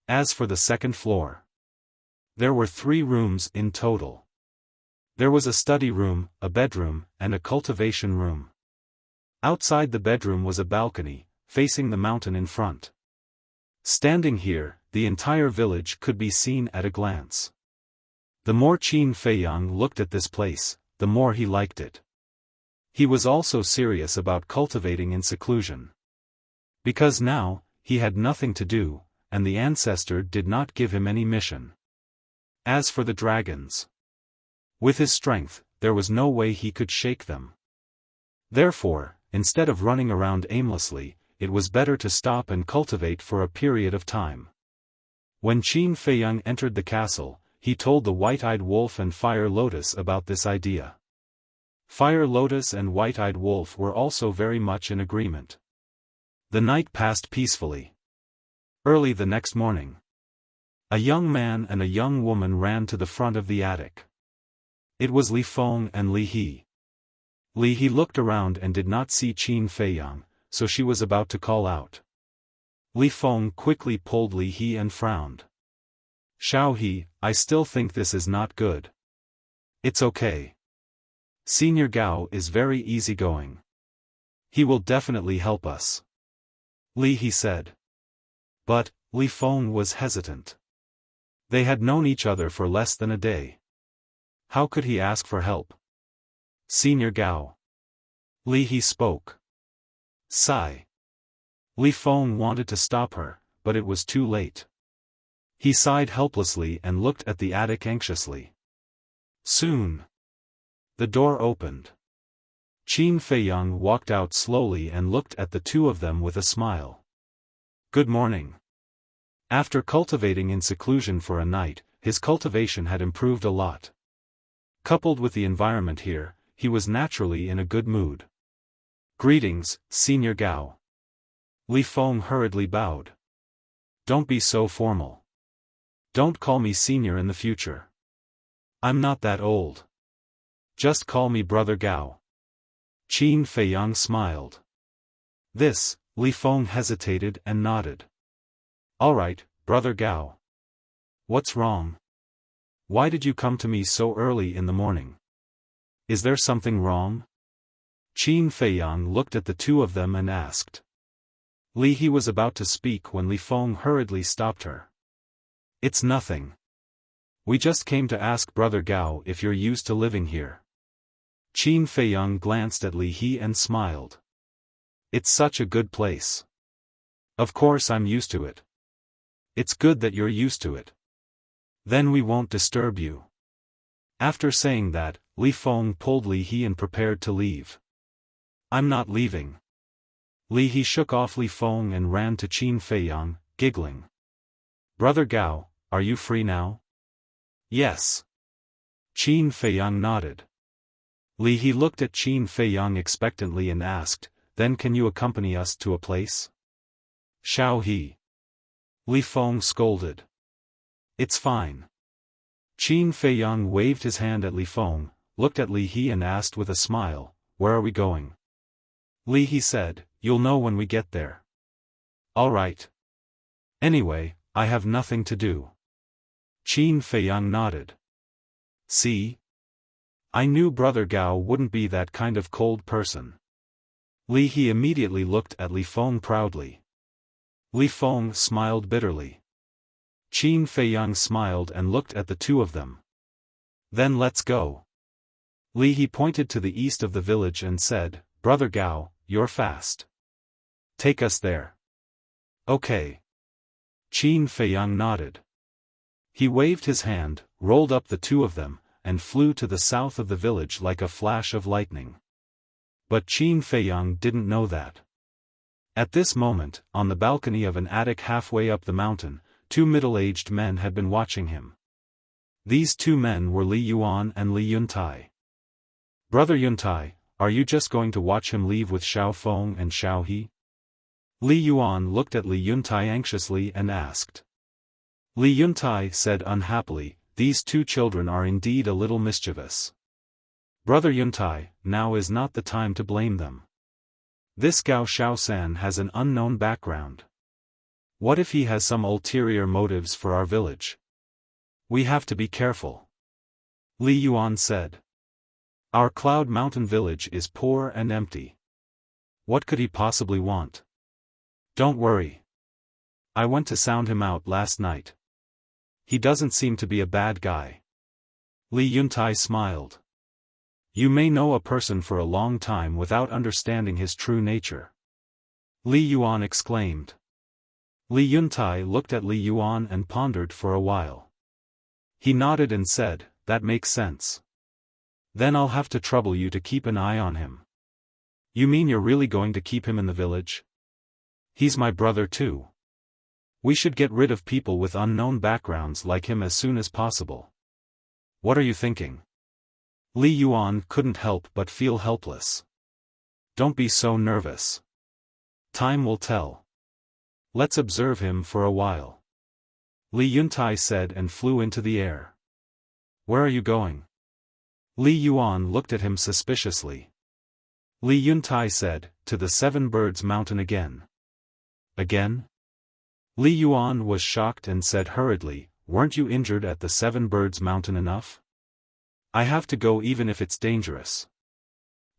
As for the second floor, there were 3 rooms in total. There was a study room, a bedroom, and a cultivation room. Outside the bedroom was a balcony, facing the mountain in front. Standing here, the entire village could be seen at a glance. The more Qin Feiyang looked at this place, the more he liked it. He was also serious about cultivating in seclusion. Because now, he had nothing to do, and the ancestor did not give him any mission. As for the dragons, with his strength, there was no way he could shake them. Therefore, instead of running around aimlessly, it was better to stop and cultivate for a period of time. When Qin Feiyang entered the castle, he told the White-Eyed Wolf and Fire Lotus about this idea. Fire Lotus and White-Eyed Wolf were also very much in agreement. The night passed peacefully. Early the next morning, a young man and a young woman ran to the front of the attic. It was Li Feng and Li He. Li He looked around and did not see Qin Feiyang, so she was about to call out. Li Feng quickly pulled Li He and frowned. Xiao He, I still think this is not good. It's okay. Senior Gao is very easygoing. He will definitely help us. Li He said. But, Li Feng was hesitant. They had known each other for less than a day. How could he ask for help? Senior Gao. Li He spoke. Sigh. Li Feng wanted to stop her, but it was too late. He sighed helplessly and looked at the attic anxiously. Soon, the door opened. Qin Feiyang walked out slowly and looked at the 2 of them with a smile. Good morning. After cultivating in seclusion for a night, his cultivation had improved a lot. Coupled with the environment here, he was naturally in a good mood. Greetings, Senior Gao. Li Feng hurriedly bowed. Don't be so formal. Don't call me senior in the future. I'm not that old. Just call me Brother Gao. Qin Feiyang smiled. This, Li Feng hesitated and nodded. All right, Brother Gao. What's wrong? Why did you come to me so early in the morning? Is there something wrong? Qin Feiyang looked at the 2 of them and asked. Li He was about to speak when Li Feng hurriedly stopped her. It's nothing. We just came to ask Brother Gao if you're used to living here. Qin Feiyang glanced at Li He and smiled. It's such a good place. Of course I'm used to it. It's good that you're used to it. Then we won't disturb you. After saying that, Li Feng pulled Li He and prepared to leave. I'm not leaving. Li He shook off Li Feng and ran to Qin Feiyang, giggling. Brother Gao, are you free now? Yes. Qin Feiyang nodded. Li He looked at Qin Feiyang expectantly and asked, then can you accompany us to a place? Xiao He. Li Feng scolded. It's fine. Qin Feiyang waved his hand at Li Feng, looked at Li He and asked with a smile, where are we going? Li He said, you'll know when we get there. All right. Anyway, I have nothing to do. Qin Feiyang nodded. See? I knew Brother Gao wouldn't be that kind of cold person. Li He immediately looked at Li Feng proudly. Li Feng smiled bitterly. Qin Feiyang smiled and looked at the 2 of them. Then let's go. Li He pointed to the east of the village and said, Brother Gao, you're fast. Take us there. Okay. Qin Feiyang nodded. He waved his hand, rolled up the 2 of them, and flew to the south of the village like a flash of lightning. But Qin Feiyang didn't know that. At this moment, on the balcony of an attic halfway up the mountain, 2 middle-aged men had been watching him. These 2 men were Li Yuan and Li Yuntai. Brother Yuntai, are you just going to watch him leave with Xiaofan and Xiao He? Li Yuan looked at Li Yuntai anxiously and asked. Li Yuntai said unhappily, "These two children are indeed a little mischievous. Brother Yuntai, now is not the time to blame them. This Gao Xiaosan has an unknown background. What if he has some ulterior motives for our village? We have to be careful." Li Yuan said. "Our Cloud Mountain village is poor and empty. What could he possibly want? Don't worry. I went to sound him out last night. He doesn't seem to be a bad guy." Li Yuntai smiled. "You may know a person for a long time without understanding his true nature," Li Yuan exclaimed. Li Yuntai looked at Li Yuan and pondered for a while. He nodded and said, "That makes sense. Then I'll have to trouble you to keep an eye on him." "You mean you're really going to keep him in the village? He's my brother too. We should get rid of people with unknown backgrounds like him as soon as possible. What are you thinking?" Li Yuan couldn't help but feel helpless. "Don't be so nervous. Time will tell. Let's observe him for a while," Li Yuntai said and flew into the air. "Where are you going?" Li Yuan looked at him suspiciously. Li Yuntai said, "To the Seven Birds Mountain again." "Again?" Li Yuan was shocked and said hurriedly, "Weren't you injured at the Seven Birds Mountain enough? I have to go even if it's dangerous.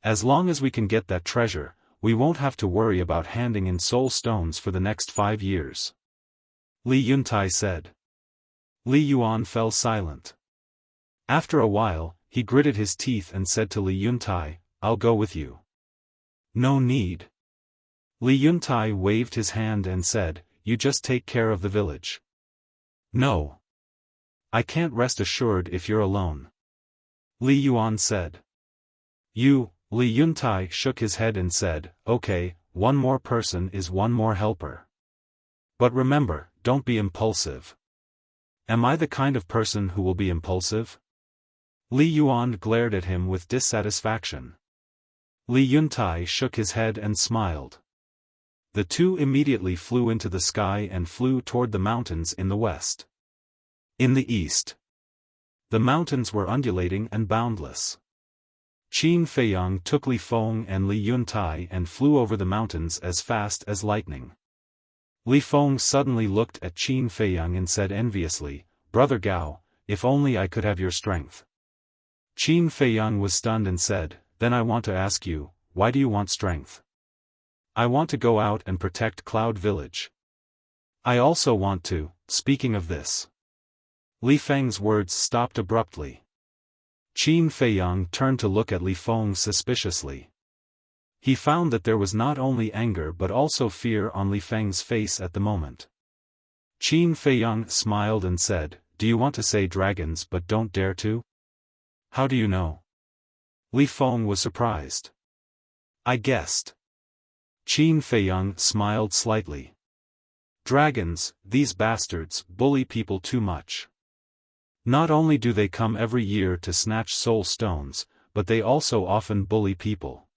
As long as we can get that treasure, we won't have to worry about handing in soul stones for the next 5 years." Li Yuntai said. Li Yuan fell silent. After a while, he gritted his teeth and said to Li Yuntai, "I'll go with you." "No need." Li Yuntai waved his hand and said, "You just take care of the village." "No. I can't rest assured if you're alone," Li Yuan said. Li Yuntai shook his head and said, "Okay, one more person is one more helper. But remember, don't be impulsive." "Am I the kind of person who will be impulsive?" Li Yuan glared at him with dissatisfaction. Li Yuntai shook his head and smiled. The two immediately flew into the sky and flew toward the mountains in the west. In the east, the mountains were undulating and boundless. Qin Feiyang took Li Feng and Li Yuntai and flew over the mountains as fast as lightning. Li Feng suddenly looked at Qin Feiyang and said enviously, "Brother Gao, if only I could have your strength." Qin Feiyang was stunned and said, "Then I want to ask you, why do you want strength?" "I want to go out and protect Cloud Village. I also want to, speaking of this." Li Feng's words stopped abruptly. Qin Feiyang turned to look at Li Feng suspiciously. He found that there was not only anger but also fear on Li Feng's face at the moment. Qin Feiyang smiled and said, "Do you want to say dragons but don't dare to?" "How do you know?" Li Feng was surprised. "I guessed." Qin Feiyang smiled slightly. "Dragons, these bastards, bully people too much. Not only do they come every year to snatch soul stones, but they also often bully people.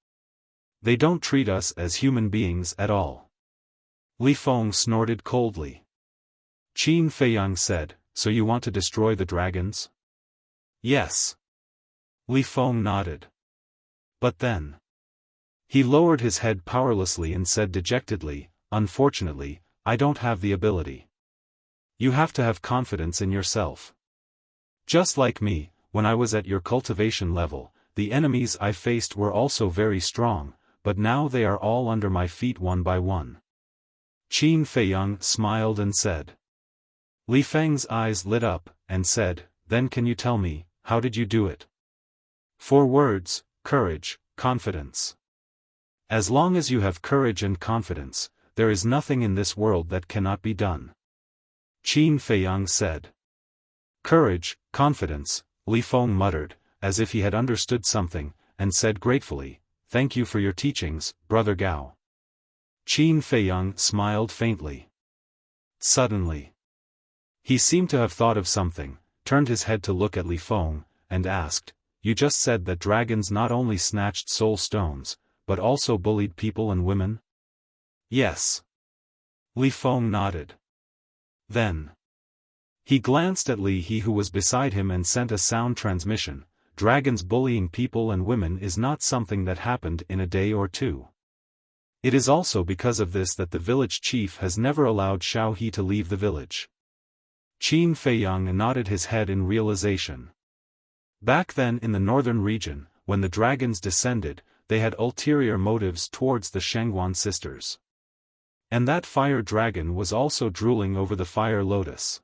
They don't treat us as human beings at all." Li Feng snorted coldly. Qin Feiyang said, "So you want to destroy the dragons?" "Yes." Li Feng nodded. "But then..." He lowered his head powerlessly and said dejectedly, "Unfortunately, I don't have the ability. You have to have confidence in yourself. Just like me, when I was at your cultivation level, the enemies I faced were also very strong, but now they are all under my feet one by one." Qin Feiyang smiled and said. Li Feng's eyes lit up, and said, "Then can you tell me, how did you do it?" 4 words, courage, confidence. As long as you have courage and confidence, there is nothing in this world that cannot be done. Qin Feiyang said. "Courage, confidence," Li Feng muttered, as if he had understood something, and said gratefully, "Thank you for your teachings, Brother Gao." Qin Feiyang smiled faintly. Suddenly, he seemed to have thought of something, turned his head to look at Li Feng, and asked, "You just said that dragons not only snatched soul stones, but also bullied people and women?" "Yes." Li Feng nodded. Then he glanced at Li He who was beside him and sent a sound transmission. Dragons bullying people and women is not something that happened in a day or two. It is also because of this that the village chief has never allowed Xiao He to leave the village. Qin Feiyang nodded his head in realization. Back then in the northern region, when the dragons descended, they had ulterior motives towards the Shengguan sisters. And that fire dragon was also drooling over the fire lotus.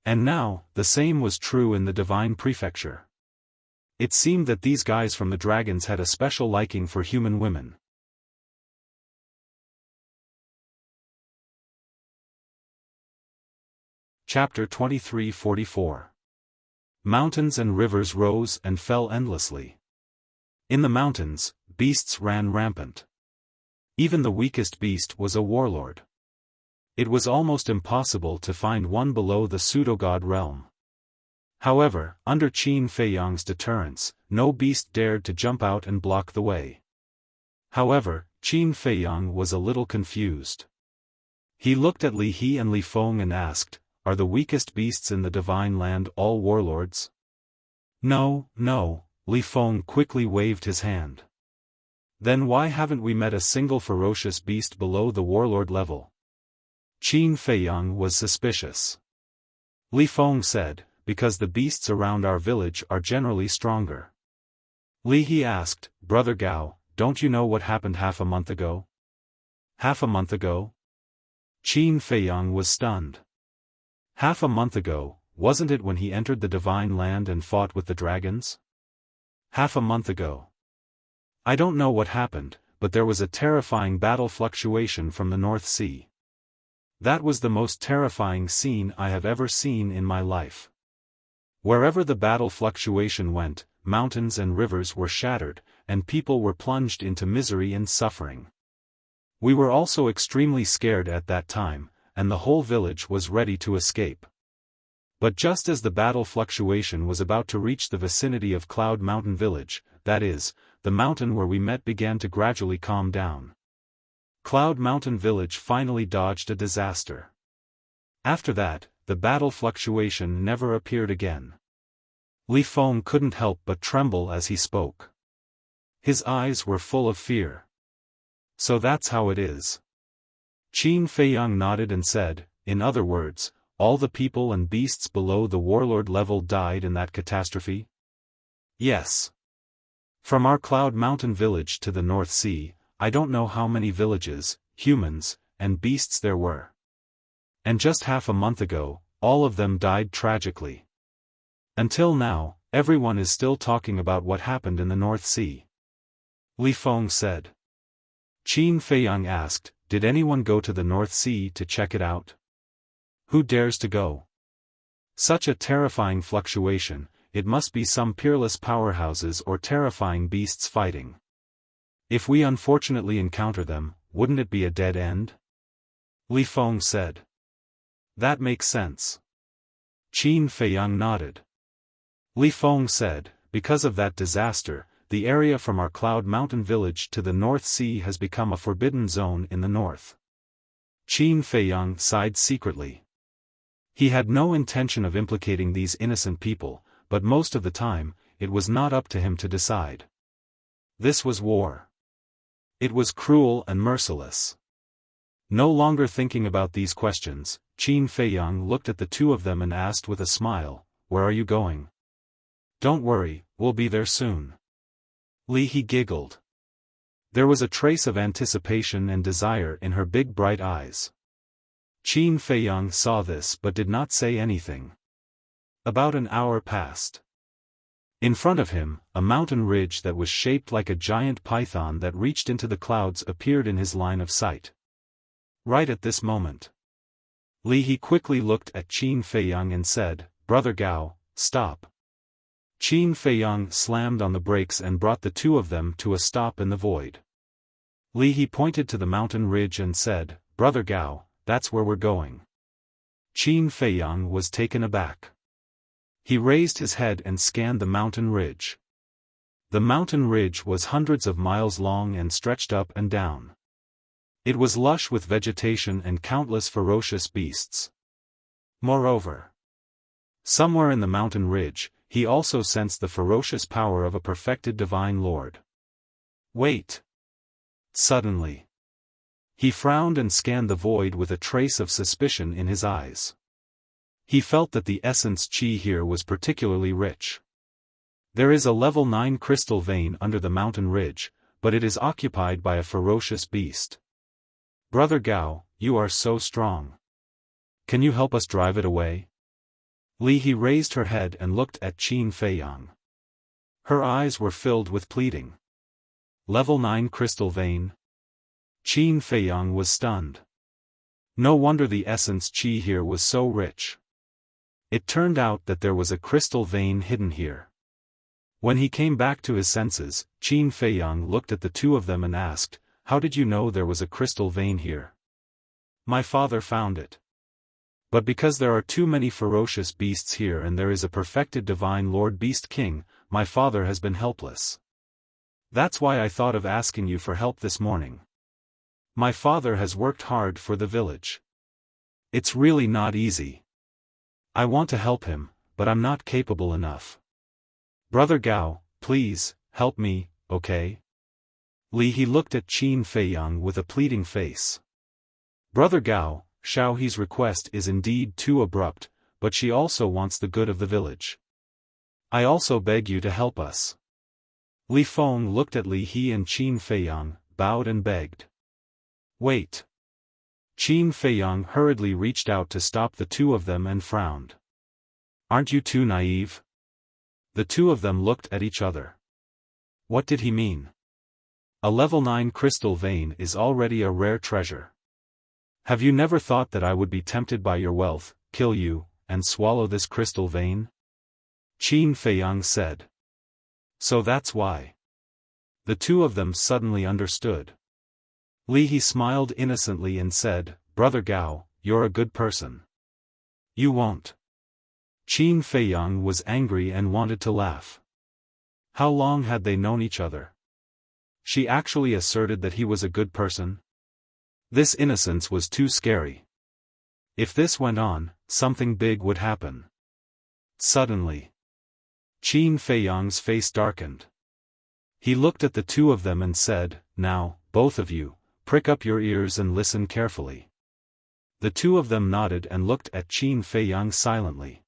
And now, the same was true in the divine prefecture. It seemed that these guys from the dragons had a special liking for human women. Chapter 23:44. Mountains and rivers rose and fell endlessly. In the mountains, beasts ran rampant. Even the weakest beast was a warlord. It was almost impossible to find one below the pseudo-god realm. However, under Qin Feiyang's deterrence, no beast dared to jump out and block the way. However, Qin Feiyang was a little confused. He looked at Li He and Li Feng and asked, "Are the weakest beasts in the divine land all warlords?" "No, no," Li Feng quickly waved his hand. "Then why haven't we met a single ferocious beast below the warlord level?" Qin Feiyang was suspicious. Li Feng said, "Because the beasts around our village are generally stronger." Li He asked, "Brother Gao, don't you know what happened half a month ago?" "Half a month ago?" Qin Feiyang was stunned. Half a month ago, wasn't it when he entered the divine land and fought with the dragons? Half a month ago. I don't know what happened, but there was a terrifying battle fluctuation from the North Sea. That was the most terrifying scene I have ever seen in my life. Wherever the battle fluctuation went, mountains and rivers were shattered, and people were plunged into misery and suffering. We were also extremely scared at that time, and the whole village was ready to escape. But just as the battle fluctuation was about to reach the vicinity of Cloud Mountain Village, that is, the mountain where we met began to gradually calm down. Cloud Mountain Village finally dodged a disaster. After that, the battle fluctuation never appeared again. Li Feng couldn't help but tremble as he spoke. His eyes were full of fear. So that's how it is. Qin Feiyang nodded and said, "In other words, all the people and beasts below the warlord level died in that catastrophe?" "Yes. From our Cloud Mountain village to the North Sea, I don't know how many villages, humans, and beasts there were. And just half a month ago, all of them died tragically. Until now, everyone is still talking about what happened in the North Sea." Li Feng said. Qin Feiyang asked, "Did anyone go to the North Sea to check it out?" "Who dares to go? Such a terrifying fluctuation, it must be some peerless powerhouses or terrifying beasts fighting. If we unfortunately encounter them, wouldn't it be a dead end?" Li Feng said. "That makes sense." Qin Feiyang nodded. Li Feng said, "Because of that disaster, the area from our Cloud Mountain village to the North Sea has become a forbidden zone in the north." Qin Feiyang sighed secretly. He had no intention of implicating these innocent people, but most of the time, it was not up to him to decide. This was war. It was cruel and merciless. No longer thinking about these questions, Qin Feiyang looked at the two of them and asked with a smile, "Where are you going?" "Don't worry, we'll be there soon." Li He giggled. There was a trace of anticipation and desire in her big bright eyes. Qin Feiyang saw this but did not say anything. About an hour passed. In front of him, a mountain ridge that was shaped like a giant python that reached into the clouds appeared in his line of sight. Right at this moment, Li He quickly looked at Qin Feiyang and said, "Brother Gao, stop." Qin Feiyang slammed on the brakes and brought the two of them to a stop in the void. Li He pointed to the mountain ridge and said, "Brother Gao, that's where we're going." Qin Feiyang was taken aback. He raised his head and scanned the mountain ridge. The mountain ridge was hundreds of miles long and stretched up and down. It was lush with vegetation and countless ferocious beasts. Moreover, somewhere in the mountain ridge, he also sensed the ferocious power of a perfected divine lord. Wait! Suddenly, he frowned and scanned the void with a trace of suspicion in his eyes. He felt that the essence chi here was particularly rich. There is a level 9 crystal vein under the mountain ridge, but it is occupied by a ferocious beast. Brother Gao, you are so strong. Can you help us drive it away? Li He raised her head and looked at Qin Feiyang. Her eyes were filled with pleading. Level 9 crystal vein? Qin Feiyang was stunned. No wonder the essence chi here was so rich. It turned out that there was a crystal vein hidden here. When he came back to his senses, Qin Feiyang looked at the two of them and asked, "How did you know there was a crystal vein here?" "My father found it. But because there are too many ferocious beasts here and there is a perfected divine Lord Beast King, my father has been helpless. That's why I thought of asking you for help this morning. My father has worked hard for the village. It's really not easy. I want to help him, but I'm not capable enough. Brother Gao, please, help me, okay?" Li He looked at Qin Feiyang with a pleading face. Brother Gao, Xiao He's request is indeed too abrupt, but she also wants the good of the village. I also beg you to help us. Li Feng looked at Li He and Qin Feiyang, bowed and begged. Wait. Qin Feiyang hurriedly reached out to stop the two of them and frowned. Aren't you too naive? The two of them looked at each other. What did he mean? A level 9 crystal vein is already a rare treasure. Have you never thought that I would be tempted by your wealth, kill you, and swallow this crystal vein? Qin Feiyang said. So that's why. The two of them suddenly understood. Li He smiled innocently and said, Brother Gao, you're a good person. You won't. Qin Feiyang was angry and wanted to laugh. How long had they known each other? She actually asserted that he was a good person? This innocence was too scary. If this went on, something big would happen. Suddenly, Qin Feiyang's face darkened. He looked at the two of them and said, Now, both of you, prick up your ears and listen carefully. The two of them nodded and looked at Qin Feiyang silently.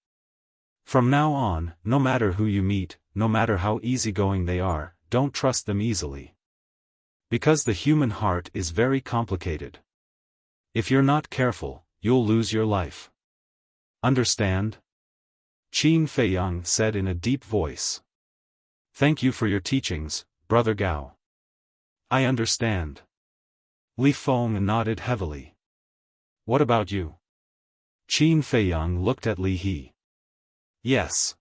From now on, no matter who you meet, no matter how easygoing they are, don't trust them easily. Because the human heart is very complicated. If you're not careful, you'll lose your life. Understand? Qin Feiyang said in a deep voice. Thank you for your teachings, Brother Gao. I understand. Li Feng nodded heavily. What about you? Qin Feiyang looked at Li He. Yes.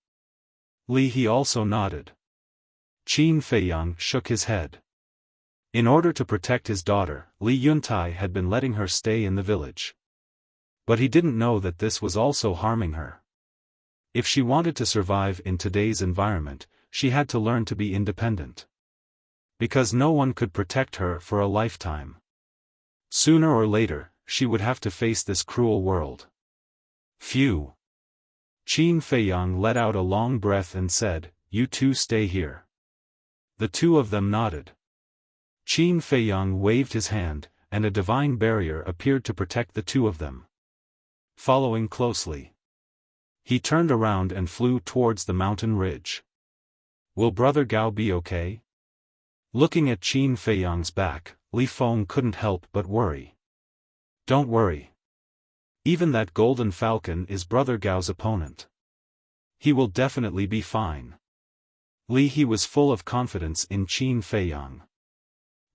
Li He also nodded. Qin Feiyang shook his head. In order to protect his daughter, Li Yuntai had been letting her stay in the village. But he didn't know that this was also harming her. If she wanted to survive in today's environment, she had to learn to be independent. Because no one could protect her for a lifetime. Sooner or later, she would have to face this cruel world. Phew. Qin Feiyang let out a long breath and said, You two stay here. The two of them nodded. Qin Feiyang waved his hand, and a divine barrier appeared to protect the two of them. Following closely, he turned around and flew towards the mountain ridge. Will Brother Gao be okay? Looking at Qin Feiyang's back, Li Feng couldn't help but worry. Don't worry. Even that golden falcon is Brother Gao's opponent. He will definitely be fine. Li He was full of confidence in Qin Feiyang.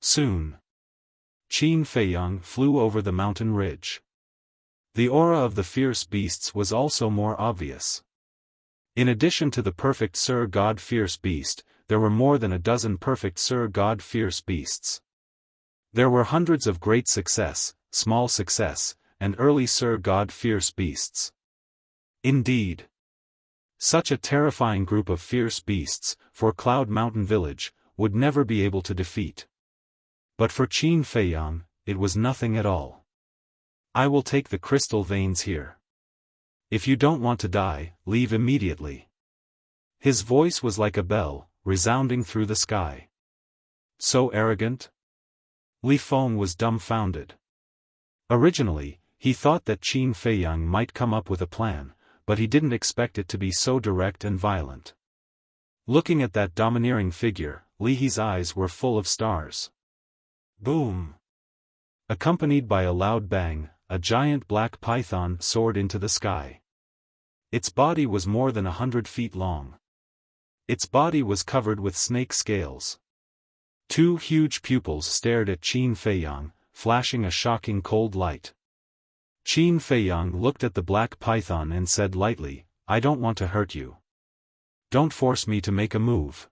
Soon, Qin Feiyang flew over the mountain ridge. The aura of the fierce beasts was also more obvious. In addition to the perfect Sir God fierce beast, there were more than a dozen perfect Sir God fierce beasts. There were hundreds of great success, small success, and early Sir God fierce beasts. Indeed, such a terrifying group of fierce beasts, for Cloud Mountain Village, would never be able to defeat. But for Qin Feiyang, it was nothing at all. I will take the crystal veins here. If you don't want to die, leave immediately. His voice was like a bell, resounding through the sky. So arrogant? Li Feng was dumbfounded. Originally, he thought that Qin Feiyang might come up with a plan, but he didn't expect it to be so direct and violent. Looking at that domineering figure, Li He's eyes were full of stars. Boom! Accompanied by a loud bang, a giant black python soared into the sky. Its body was more than 100 feet long. Its body was covered with snake scales. Two huge pupils stared at Qin Feiyang, flashing a shocking cold light. Qin Feiyang looked at the black python and said lightly, "I don't want to hurt you. Don't force me to make a move.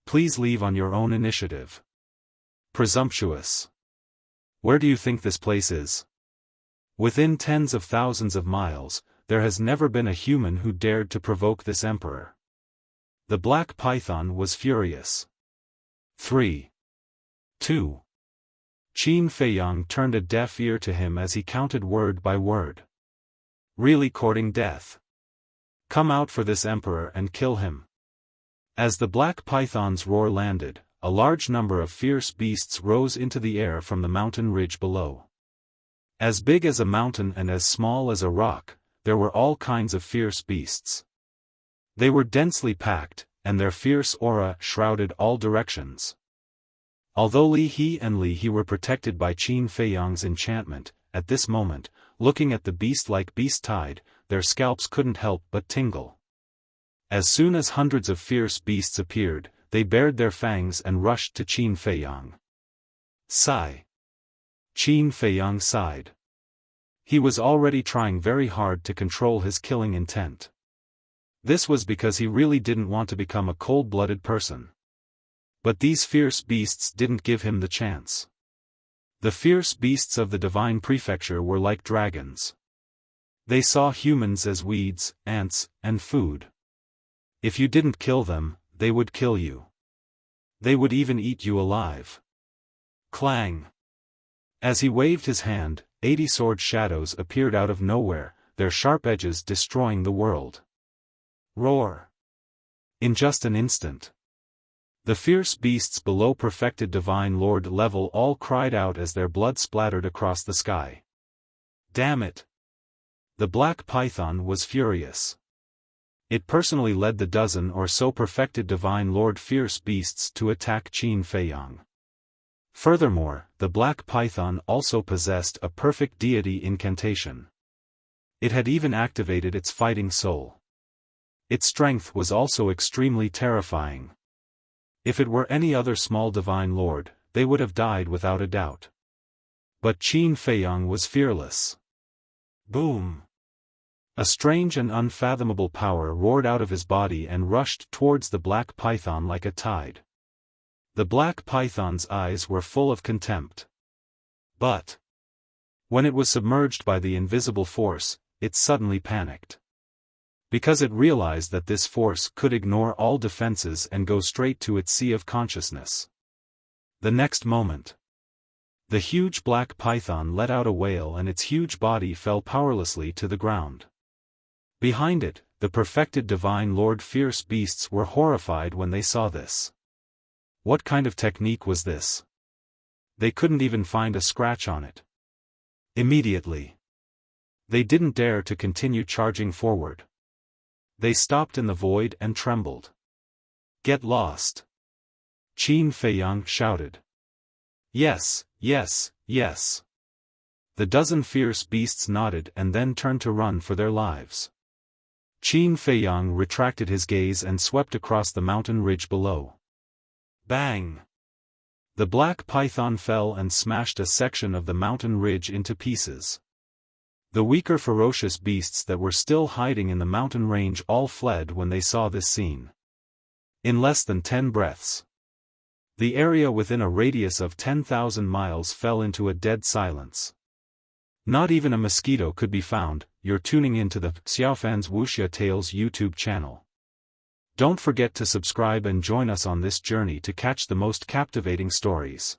Please leave on your own initiative." Presumptuous. Where do you think this place is? Within tens of thousands of miles, there has never been a human who dared to provoke this emperor. The black python was furious. 3. 2. Qin Feiyang turned a deaf ear to him as he counted word by word. Really courting death? Come out for this emperor and kill him. As the black python's roar landed, a large number of fierce beasts rose into the air from the mountain ridge below. As big as a mountain and as small as a rock, there were all kinds of fierce beasts. They were densely packed, and their fierce aura shrouded all directions. Although Li He and Li He were protected by Qin Feiyang's enchantment, at this moment, looking at the beast-like beast tide, their scalps couldn't help but tingle. As soon as hundreds of fierce beasts appeared, they bared their fangs and rushed to Qin Feiyang. Sigh. Qin Feiyang sighed. He was already trying very hard to control his killing intent. This was because he really didn't want to become a cold-blooded person. But these fierce beasts didn't give him the chance. The fierce beasts of the divine prefecture were like dragons. They saw humans as weeds, ants, and food. If you didn't kill them, they would kill you. They would even eat you alive. Clang! As he waved his hand, 80 sword shadows appeared out of nowhere, their sharp edges destroying the world. Roar! In just an instant, the fierce beasts below perfected divine lord level all cried out as their blood splattered across the sky. Damn it! The black python was furious. It personally led the dozen or so perfected divine lord fierce beasts to attack Qin Feiyang. Furthermore, the black python also possessed a perfect deity incantation. It had even activated its fighting soul. Its strength was also extremely terrifying. If it were any other small divine lord, they would have died without a doubt. But Qin Feiyang was fearless. Boom! A strange and unfathomable power roared out of his body and rushed towards the black python like a tide. The black python's eyes were full of contempt. But when it was submerged by the invisible force, it suddenly panicked. Because it realized that this force could ignore all defenses and go straight to its sea of consciousness. The next moment, the huge black python let out a wail and its huge body fell powerlessly to the ground. Behind it, the perfected divine lord fierce beasts were horrified when they saw this. What kind of technique was this? They couldn't even find a scratch on it. Immediately, they didn't dare to continue charging forward. They stopped in the void and trembled. Get lost! Qin Feiyang shouted. Yes, yes, yes. The dozen fierce beasts nodded and then turned to run for their lives. Qin Feiyang retracted his gaze and swept across the mountain ridge below. Bang! The black python fell and smashed a section of the mountain ridge into pieces. The weaker ferocious beasts that were still hiding in the mountain range all fled when they saw this scene. In less than 10 breaths, the area within a radius of 10,000 miles fell into a dead silence. Not even a mosquito could be found. You're tuning into the Xiaofan's Wuxia Tales YouTube channel. Don't forget to subscribe and join us on this journey to catch the most captivating stories.